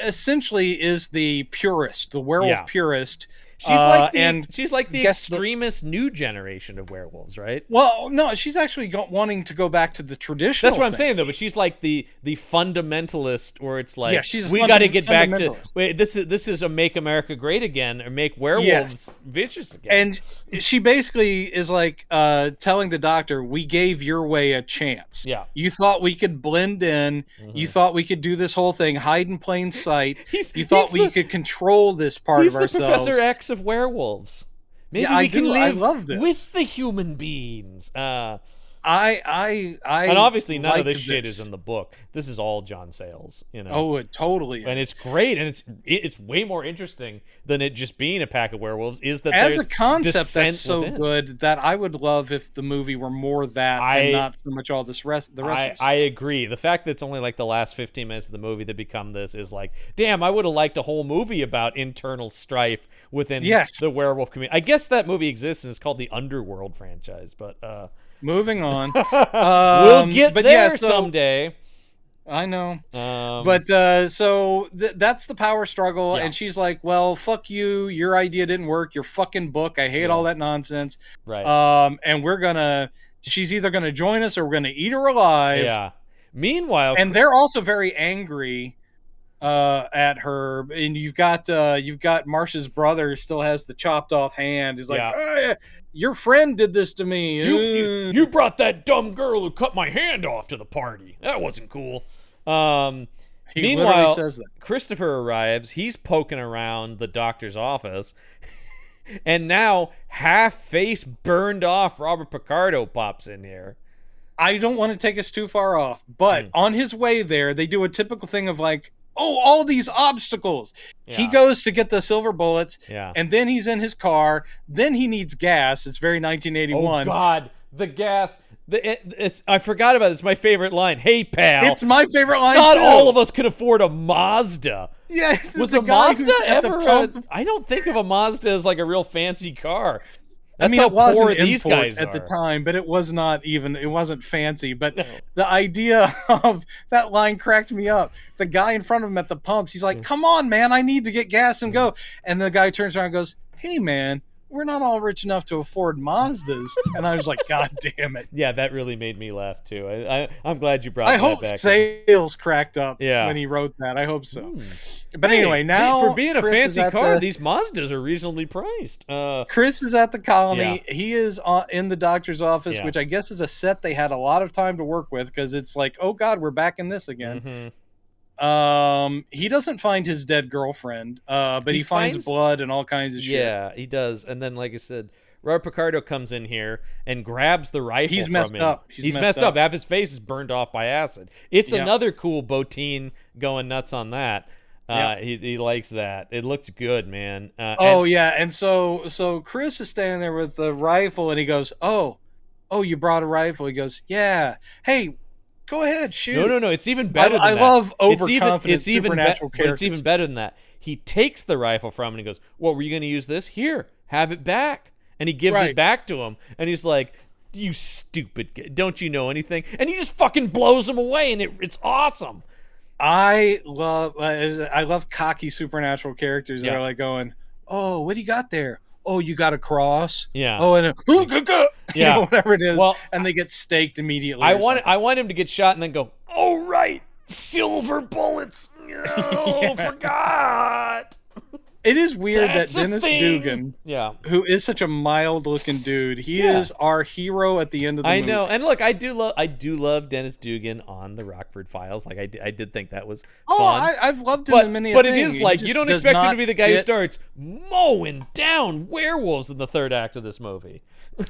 essentially is the purist, the werewolf purist. She's like the extremist new generation of werewolves, right? Well, no, she's actually wanting to go back to the traditional. That's what I'm saying, though. But she's like the fundamentalist, where it's like, we got to get back to this is a make America great again, or make werewolves vicious again. And she basically is like telling the doctor, "We gave your way a chance. Yeah, you thought we could blend in. Mm-hmm. You thought we could do this whole thing, hide in plain sight. You thought we could control this part of ourselves." He's the Professor X of werewolves. Maybe we can live with the human beings. And obviously none of this shit is in the book. This is all John Sayles, you know. Oh, it totally is. And it's great, and it's way more interesting than it just being a pack of werewolves. Is that as a concept that's so good that I would love if the movie were more that and not so much all this rest. I agree. The fact that it's only like the last 15 minutes of the movie that become this is like, damn, I would have liked a whole movie about internal strife within the werewolf community. I guess that movie exists and it's called the Underworld franchise, but moving on. We'll get there someday. I know. But so that's the power struggle. And she's like, well, fuck you. Your idea didn't work. Your fucking book. I hate all that nonsense. Right. And she's either going to join us or we're going to eat her alive. Yeah. Meanwhile. And they're also very angry at her. And you've got Marcia's brother who still has the chopped off hand. He's like, oh, your friend did this to me. You brought that dumb girl who cut my hand off to the party. That wasn't cool. Meanwhile, says that. Christopher arrives. He's poking around the doctor's office. And now half-face burned off Robert Picardo pops in here. I don't want to take us too far off, but on his way there, they do a typical thing of like, oh, all these obstacles. Yeah. He goes to get the silver bullets, and then he's in his car. Then he needs gas. It's very 1981. Oh, God. The gas. I forgot about it. It's my favorite line. Hey, pal. It's my favorite line, Not all of us can afford a Mazda. Yeah. Was a Mazda ever... I don't think of a Mazda as like a real fancy car. That's how poor these guys at the time, but it was not even, it wasn't fancy. But the idea of that line cracked me up. The guy in front of him at the pumps, he's like, come on, man, I need to get gas and go. And the guy turns around and goes, hey, man, we're not all rich enough to afford Mazdas. And I was like, God damn it. Yeah, that really made me laugh too. I'm glad you brought that back. I hope Sayles cracked up when he wrote that. I hope so. But anyway, now for being Chris a fancy car, these Mazdas are reasonably priced. Chris is at the colony. Yeah. He is in the doctor's office, which I guess is a set they had a lot of time to work with because it's like, oh God, we're back in this again. Mm-hmm. He doesn't find his dead girlfriend, but he finds blood and all kinds of shit. Yeah, he does. And then, like I said, Robert Picardo comes in here and grabs the rifle from him. He's messed up. Half his face is burned off by acid. It's another cool Botine going nuts on that. He likes that. It looks good, man. And so Chris is standing there with the rifle and he goes, oh, "Oh, you brought a rifle?" He goes, "Yeah." "Hey, go ahead, shoot." No. It's even better than I that. love It's overconfident supernatural but characters. it's even better than that. He takes the rifle from him and he goes, "What were you going to use this? Here, have it back." And he gives it back to him, and he's like, "You stupid kid, don't you know anything?" And he just fucking blows him away, and it's awesome. I love cocky supernatural characters that are like going, "Oh, what do you got there? Oh, you got a cross? Yeah. Oh, and you know, whatever it is." Well, and they get staked immediately. I want him to get shot and then go, "Oh right, silver bullets. Oh, forgot." It is weird That's that Dennis Dugan, who is such a mild-looking dude, he is our hero at the end of the movie. I know, and look, I do love Dennis Dugan on the Rockford Files. Like I did think that was fun. I've loved him in many a thing. But it is like you don't expect him to be the guy who starts mowing down werewolves in the third act of this movie.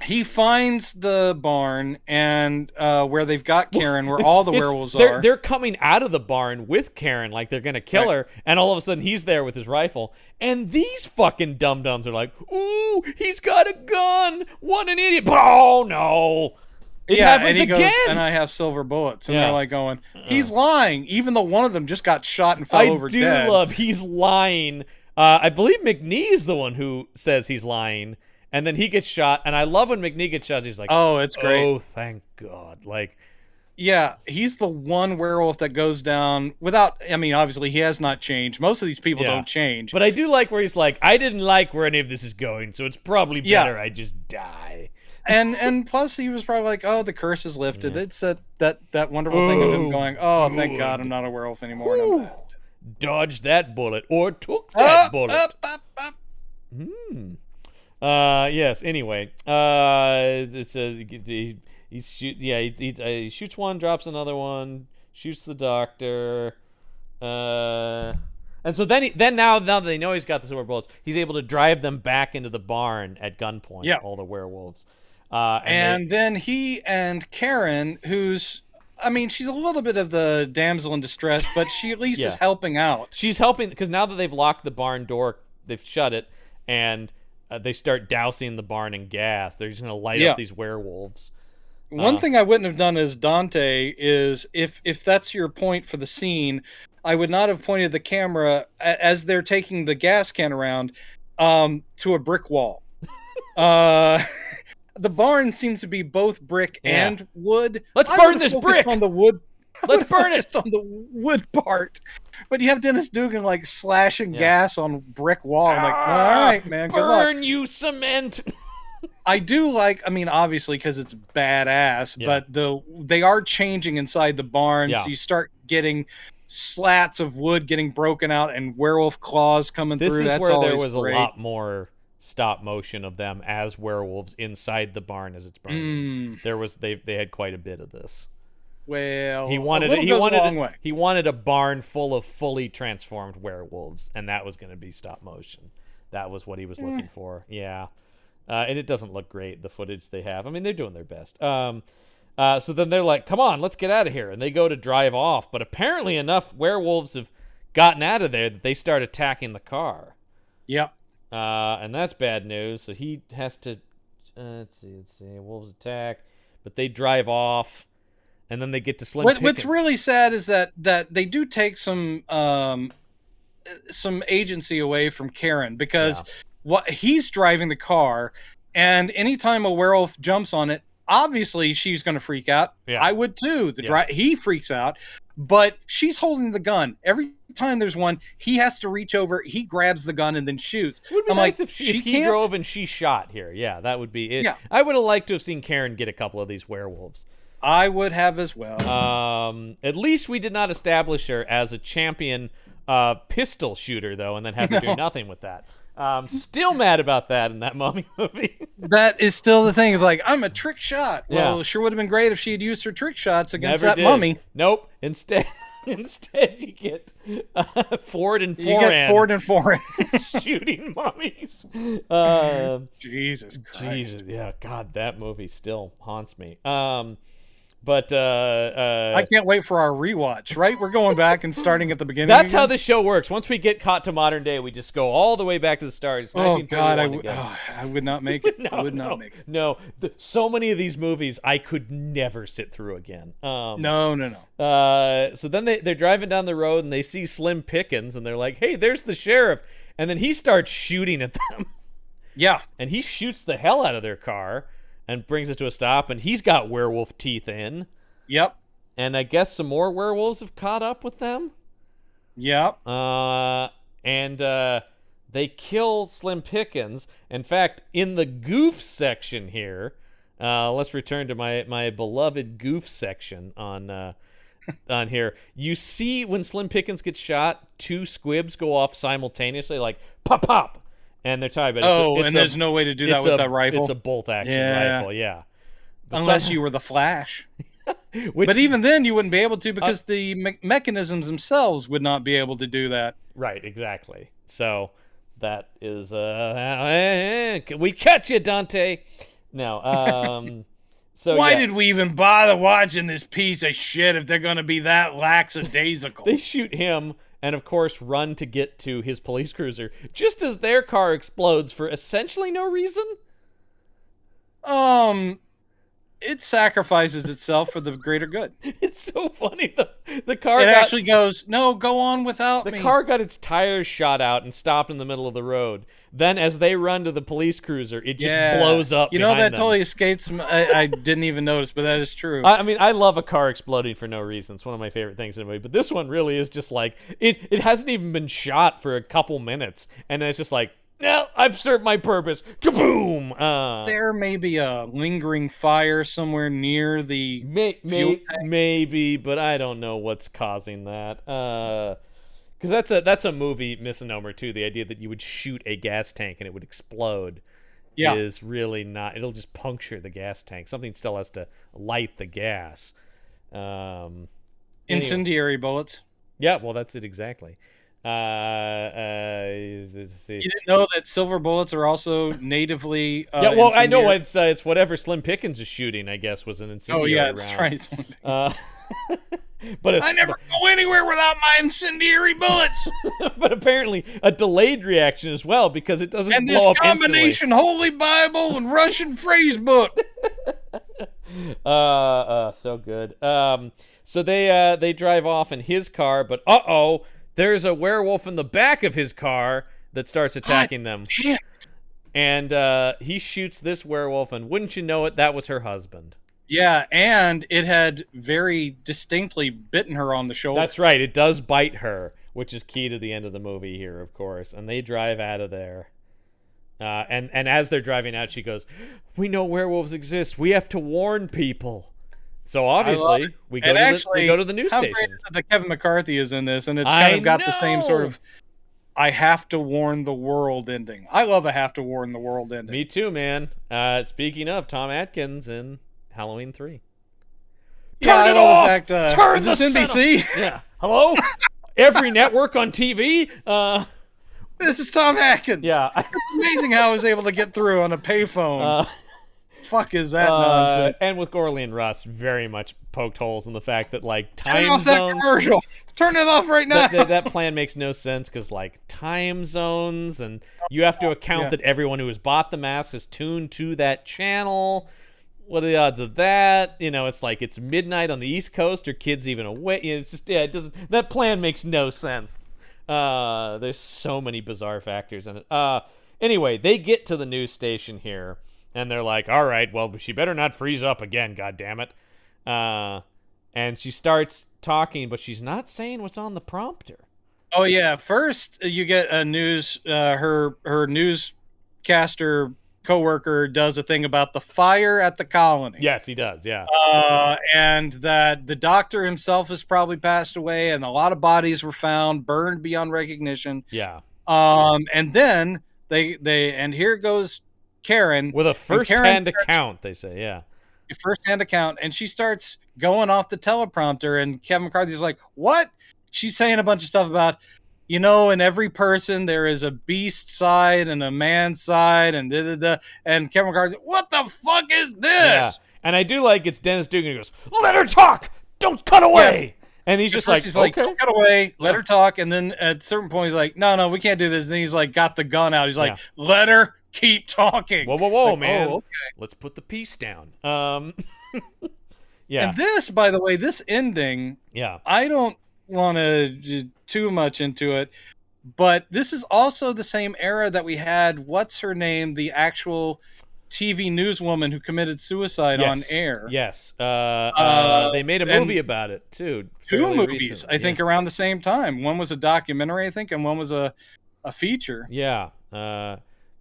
He finds the barn and where they've got Karen, where all the werewolves are. They're coming out of the barn with Karen, like they're gonna kill her, and all of a sudden he's there with his rifle. And these fucking dum-dums are like, "Ooh, he's got a gun! What an idiot!" Oh no! It happens and he again. Goes, and I have silver bullets, and they're like going, "He's lying," even though one of them just got shot and fell over dead. I do love he's lying. I believe McNee is the one who says he's lying. And then he gets shot, and I love when McNee gets shot. He's like, "Oh, it's great! Oh, thank God!" Like, yeah, he's the one werewolf that goes down without. I mean, obviously, he has not changed. Most of these people don't change. But I do like where he's like, "I didn't like where any of this is going, so it's probably better I just die." And plus, he was probably like, "Oh, the curse is lifted." It's that wonderful thing of him going, "Oh, thank God, I'm not a werewolf anymore." And I'm dead. Dodged that bullet or took that bullet. Yes. Anyway, it's he shoots one, drops another one, shoots the doctor, and so then now that they know he's got the silver bullets, he's able to drive them back into the barn at gunpoint. Yeah. All the werewolves. And then he and Karen, who's, I mean, she's a little bit of the damsel in distress, but she at least is helping out. She's helping because now that they've locked the barn door, they've shut it, and they start dousing the barn in gas. They're just going to light up these werewolves. One thing I wouldn't have done as Dante is, if that's your point for the scene, I would not have pointed the camera as they're taking the gas can around to a brick wall. The barn seems to be both brick and wood. Let's burn this brick on the wood. Let's burn it on the wood part. But you have Dennis Dugan like slashing gas on brick wall. I'm like, all right, man, good luck. Burn you cement. I do like, I mean, obviously because it's badass, but they are changing inside the barn, so you start getting slats of wood getting broken out and werewolf claws coming through. This is That's where there was great. A lot more stop motion of them as werewolves inside the barn as it's burning. They had quite a bit of this. Well, he wanted a barn full of fully transformed werewolves, and that was going to be stop motion. That was what he was looking for. Yeah. And it doesn't look great, the footage they have. I mean, they're doing their best. So then they're like, "Come on, let's get out of here." And they go to drive off, but apparently enough werewolves have gotten out of there that they start attacking the car. Yep. And that's bad news. So he has to let's see. Wolves attack, but they drive off, and then they get to Slim Pickens. What's really sad is that they do take some agency away from Karen, because he's driving the car, and anytime a werewolf jumps on it, obviously she's going to freak out. I would too. He freaks out, but she's holding the gun. Every time there's one, he has to reach over, he grabs the gun and then shoots. It would be nice if he drove and she shot here. Yeah, that would be it. Yeah. I would have liked to have seen Karen get a couple of these werewolves. I would have as well. At least we did not establish her as a champion pistol shooter, though, and then have to do nothing with that. Still mad about that in that Mummy movie. That is still the thing. It's like, I'm a trick shot. Well, it sure would have been great if she had used her trick shots against that mummy. Nope. Instead you get Ford and Foran. You get Ford and Foran shooting mummies. Jesus Christ. Jesus, yeah. God, that movie still haunts me. But I can't wait for our rewatch. Right, we're going back and starting at the beginning. That's again? how the show works. Once we get caught to modern day, we just go all the way back to the start. It's Oh God, 1931 I would not make it. I would no, not make it. No, so many of these movies I could never sit through again. No. So then they're driving down the road and they see Slim Pickens and they're like, "Hey, there's the sheriff!" And then he starts shooting at them. Yeah, and he shoots the hell out of their car and brings it to a stop. And he's got werewolf teeth in. Yep. And I guess some more werewolves have caught up with them. Yep. And they kill Slim Pickens. In fact, in the goof section here, let's return to my beloved goof section on here. You see when Slim Pickens gets shot, 2 squibs go off simultaneously, like pop pop, and they're talking about and there's no way to do that with that rifle. It's a bolt action rifle, yeah. But unless you were the Flash. But even then, you wouldn't be able to because the mechanisms themselves would not be able to do that. Right, exactly. So that is we catch you, Dante. No, so why did we even bother watching this piece of shit if they're going to be that lackadaisical? They shoot him and, of course, run to get to his police cruiser just as their car explodes for essentially no reason. It sacrifices itself for the greater good. It's so funny. The car actually goes, no, go on without me. The car got its tires shot out and stopped in the middle of the road. Then as they run to the police cruiser, it just blows up. You know, that them. Totally escapes me. I didn't even notice, but that is true. I mean, I love a car exploding for no reason. It's one of my favorite things in a movie. But this one really is just like, it hasn't even been shot for a couple minutes. And then it's just like, no, I've served my purpose. Kaboom! There may be a lingering fire somewhere near the fuel tank. Maybe, but I don't know what's causing that. Because that's a movie misnomer too. The idea that you would shoot a gas tank and it would explode is really not. It'll just puncture the gas tank. Something still has to light the gas. Incendiary bullets. Yeah, well, that's it exactly. Let's see. You didn't know that silver bullets are also natively yeah, well, I know it's whatever Slim Pickens is shooting, I guess, was an incendiary round. That's right. But I never go anywhere without my incendiary bullets. But apparently a delayed reaction as well, because it doesn't and blow up instantly. And this combination Holy Bible and Russian phrase book. So good. So they drive off in his car, but there's a werewolf in the back of his car that starts attacking them. Damn. And he shoots this werewolf, and wouldn't you know it, that was her husband. Yeah, and it had very distinctly bitten her on the shoulder. That's right. It does bite her, which is key to the end of the movie here, of course. And they drive out of there. And as they're driving out, she goes, "We know werewolves exist. We have to warn people." So obviously, we go to the news station. How great is it that Kevin McCarthy is in this, and it's kind of got the same sort of I have to warn the world ending. I love a have to warn the world ending. Me too, man. Speaking of Tom Atkins in Halloween 3. Turn it off! Turn is this NBC? Yeah. Hello? Every network on TV? This is Tom Atkins. Yeah. It's amazing how I was able to get through on a payphone. Fuck is that nonsense? And with Gorley and Russ, very much poked holes in the fact that, like, time Turn off zones... that commercial! Turn it off right now! That plan makes no sense, because, like, time zones, and you have to account that everyone who has bought the mask is tuned to that channel. What are the odds of that? You know, it's like it's midnight on the East Coast, or kids even awake. You know, it's just, it doesn't... That plan makes no sense. There's so many bizarre factors in it. Anyway, they get to the news station here, and they're like, all right, well, she better not freeze up again, goddammit. And she starts talking, but she's not saying what's on the prompter. Oh, yeah. First, you get a news, her newscaster coworker does a thing about the fire at the colony. Yes, he does, yeah. And that the doctor himself has probably passed away, and a lot of bodies were found, burned beyond recognition. Yeah. And then and here goes Karen with a first-hand account, they say, yeah. A first-hand account, and she starts going off the teleprompter, and Kevin McCarthy's like, what? She's saying a bunch of stuff about, you know, in every person there is a beast side and a man side, and da-da-da. And Kevin McCarthy's like, what the fuck is this? Yeah. And I do like it's Dennis Dugan who goes, "Let her talk. Don't cut away." Yeah. And he's just like, he's okay. Don't cut away. Let her talk. And then at a certain point, he's like, no, we can't do this. And then he's like, got the gun out. He's like, let her keep talking. Whoa, like, man. Oh, okay. Let's put the piece down. Yeah. And this, by the way, this ending, I don't want to do too much into it, but this is also the same era that we had, what's her name, the actual TV newswoman who committed suicide on air. Yes. They made a movie about it, too. Two movies, recently. I think, around the same time. One was a documentary, I think, and one was a feature. Yeah.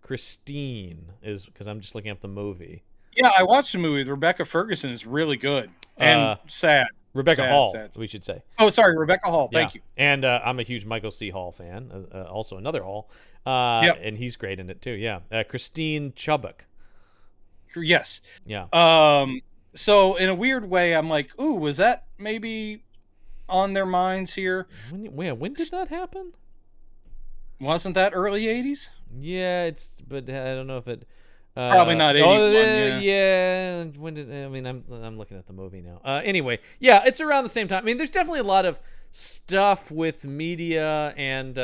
Christine is, because I'm just looking up the movie. Yeah, I watched the movie with Rebecca Ferguson. It's really good and sad. Rebecca Hall, we should say. Oh, sorry, Rebecca Hall. Thank you. And I'm a huge Michael C. Hall fan, also another Hall. And he's great in it, too. Yeah. Christine Chubbuck. Yes. Yeah. So in a weird way, I'm like, ooh, was that maybe on their minds here? When did that happen? Wasn't that early 80s? Yeah, but I don't know if it... Probably not 81. Yeah. When did... I mean, I'm looking at the movie now. Anyway, yeah, it's around the same time. I mean, there's definitely a lot of stuff with media and...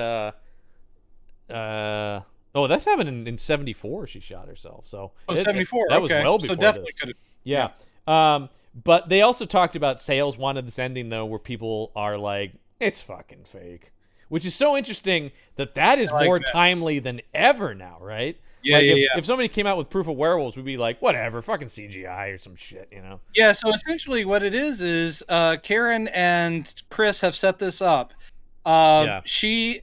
that's happened in 74. She shot herself. So 74. That was well before so definitely this. Could have. Yeah. But they also talked about sales wanted this ending though, where people are like, it's fucking fake, which is so interesting that is more timely than ever now, right? Yeah, If somebody came out with Proof of Werewolves, we'd be like, whatever, fucking CGI or some shit, you know? Yeah. So essentially, what it is Karen and Chris have set this up. She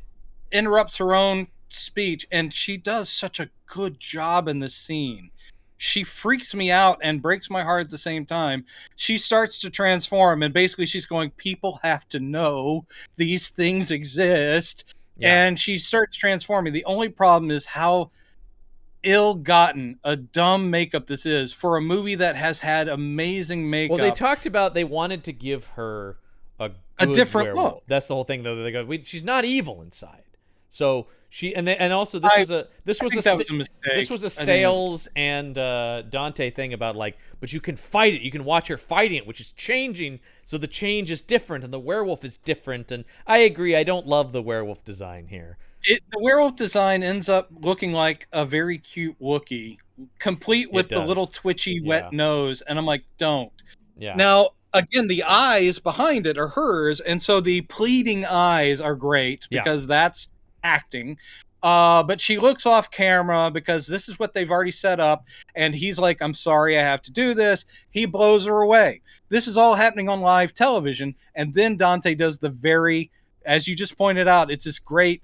interrupts her own speech, and she does such a good job in this scene. She freaks me out and breaks my heart at the same time. She starts to transform, and basically she's going, people have to know these things exist. And she starts transforming. The only problem is how ill-gotten a dumb makeup this is for a movie that has had amazing makeup. Well, they talked about they wanted to give her a different werewolf. look. That's the whole thing, though. They go, she's not evil inside. So also this was a sales and Dante thing about like, but you can fight it. You can watch her fighting it, which is changing. So the change is different, and the werewolf is different. And I agree. I don't love the werewolf design here. The werewolf design ends up looking like a very cute Wookiee, complete with the little twitchy wet nose. And I'm like, don't. Yeah. Now, again, the eyes behind it are hers, and so the pleading eyes are great because that's acting. But she looks off camera because this is what they've already set up, and he's like, I'm sorry I have to do this. He blows her away. This is all happening on live television, and then Dante does as you just pointed out, it's this great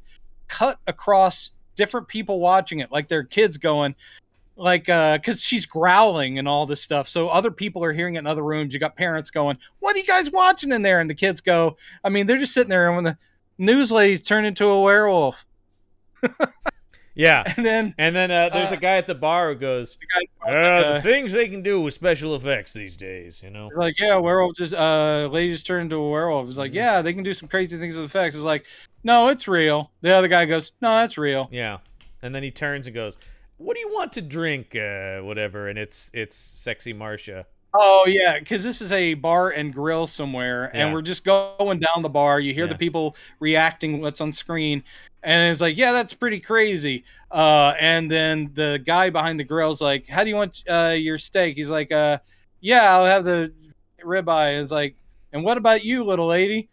cut across different people watching it, like their kids going, like, because she's growling and all this stuff, so other people are hearing it in other rooms. You got parents going, what are you guys watching in there? And the kids go, I mean, they're just sitting there, and when the news lady's turned into a werewolf. Yeah. And then there's a guy at the bar who goes, the things they can do with special effects these days, you know? Like, yeah, werewolf lady just turned into a werewolf. It's like, yeah, they can do some crazy things with effects. It's like, no, it's real. The other guy goes, no, that's real. Yeah. And then he turns and goes, what do you want to drink? Whatever. And it's sexy Marcia. Oh, yeah, because this is a bar and grill somewhere, and we're just going down the bar. You hear the people reacting what's on screen, and it's like, yeah, that's pretty crazy. And then the guy behind the grill is like, how do you want your steak? He's like, yeah, I'll have the ribeye. It's like, and what about you, little lady?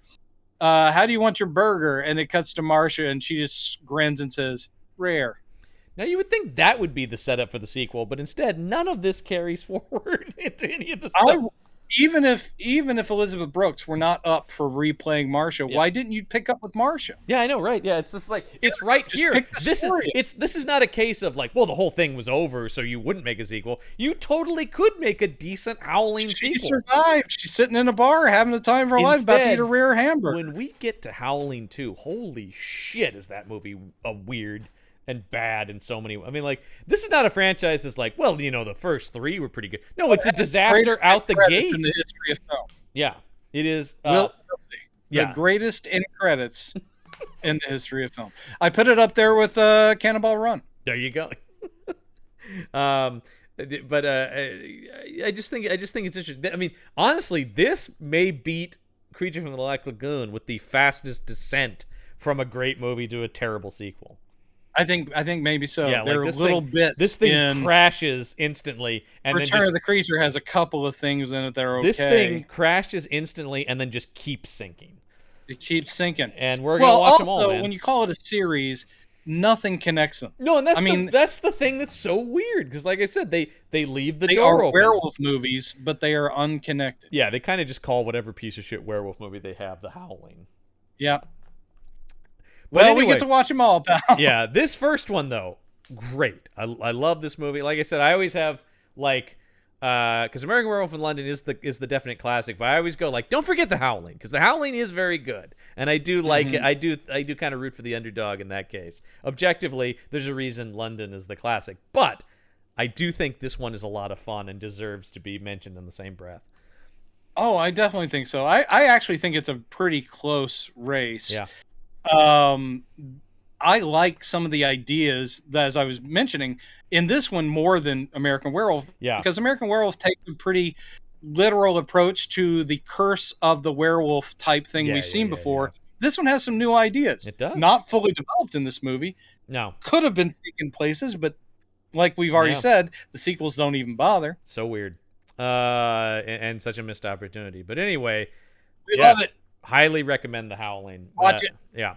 How do you want your burger? And it cuts to Marcia, and she just grins and says, rare. Now, you would think that would be the setup for the sequel, but instead, none of this carries forward into any of the stuff. Even if Elizabeth Brooks were not up for replaying Marcia, why didn't you pick up with Marcia? Yeah, I know, right? Yeah, it's just like, it's right here. This is not a case of like, well, the whole thing was over, so you wouldn't make a sequel. You totally could make a decent Howling sequel. She survived. She's sitting in a bar having the time of her life, about to eat a rare hamburger. When we get to Howling 2, holy shit, is that movie a weird and bad in so many. I mean, like, this is not a franchise that's like, well, you know, the first three were pretty good. No, it's a disaster out the gate. In the history of film. Yeah, it is. The greatest end credits in the history of film. I put it up there with Cannonball Run. There you go. But I just think it's interesting. I mean, honestly, this may beat Creature from the Black Lagoon with the fastest descent from a great movie to a terrible sequel. I think maybe so. Yeah, there like are little bits. This thing crashes instantly, and Return of the Creature has a couple of things in it that are okay. This thing crashes instantly and then just keeps sinking. It keeps sinking, and we're gonna watch them all. Man. When you call it a series, nothing connects them. No, and that's the thing that's so weird because, like I said, they leave the door open. They are open. werewolf movies, but they are unconnected. Yeah, they kind of just call whatever piece of shit werewolf movie they have the Howling. Yeah. But well, anyway, we get to watch them all, pal. Yeah, this first one though, great. I love this movie. Like I said, I always have like, because American Werewolf in London is the definite classic, but I always go like, don't forget the Howling, because the Howling is very good, and I do like it. I do kind of root for the underdog in that case. Objectively, there's a reason London is the classic, but I do think this one is a lot of fun and deserves to be mentioned in the same breath. Oh, I definitely think so. I actually think it's a pretty close race. Yeah. I like some of the ideas that, as I was mentioning, in this one more than American Werewolf. Yeah. Because American Werewolf takes a pretty literal approach to the curse of the werewolf type thing we've seen before. Yeah. This one has some new ideas. It does. Not fully developed in this movie. No. Could have been taken places, but like we've already said, the sequels don't even bother. So weird. And such a missed opportunity. But anyway, we love it. Highly recommend the Howling. Watch it. Yeah.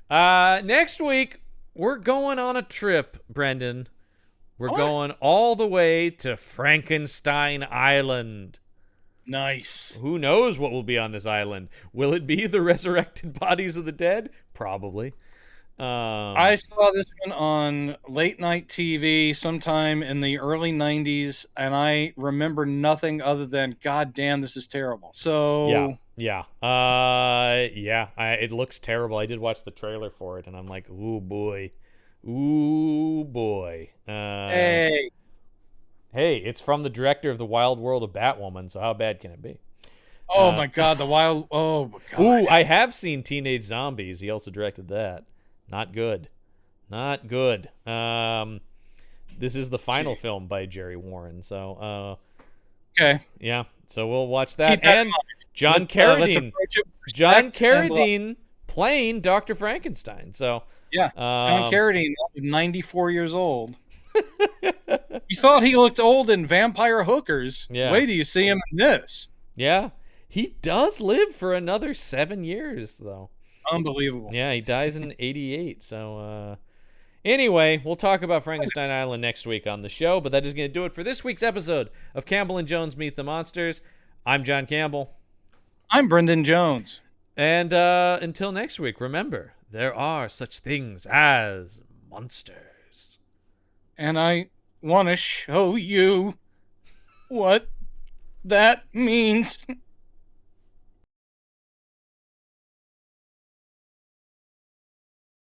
Next week we're going on a trip, Brendan. We're going all the way to Frankenstein Island. Nice. Who knows what will be on this island? Will it be the resurrected bodies of the dead? Probably. I saw this one on late night TV sometime in the early 90s, and I remember nothing other than, God damn, this is terrible. So yeah. It looks terrible. I did watch the trailer for it, and I'm like, ooh boy. Hey, it's from the director of The Wild World of Batwoman, so how bad can it be? Oh my God, oh my God. Ooh, I have seen Teenage Zombies. He also directed that. Not good. This is the final film by Jerry Warren, so okay. Yeah, so we'll watch that. And John Carradine. John Carradine playing Dr. Frankenstein. So yeah, John Carradine, 94 years old. You thought he looked old in Vampire Hookers. Yeah. Wait till you see him in this. Yeah, he does live for another 7 years, though. Unbelievable. Yeah, he dies in 88. So anyway, we'll talk about Frankenstein Island next week on the show, but that is going to do it for this week's episode of Campbell and Jones Meet the Monsters. I'm John Campbell. I'm Brendan Jones. And until next week, remember, there are such things as monsters. And I want to show you what that means.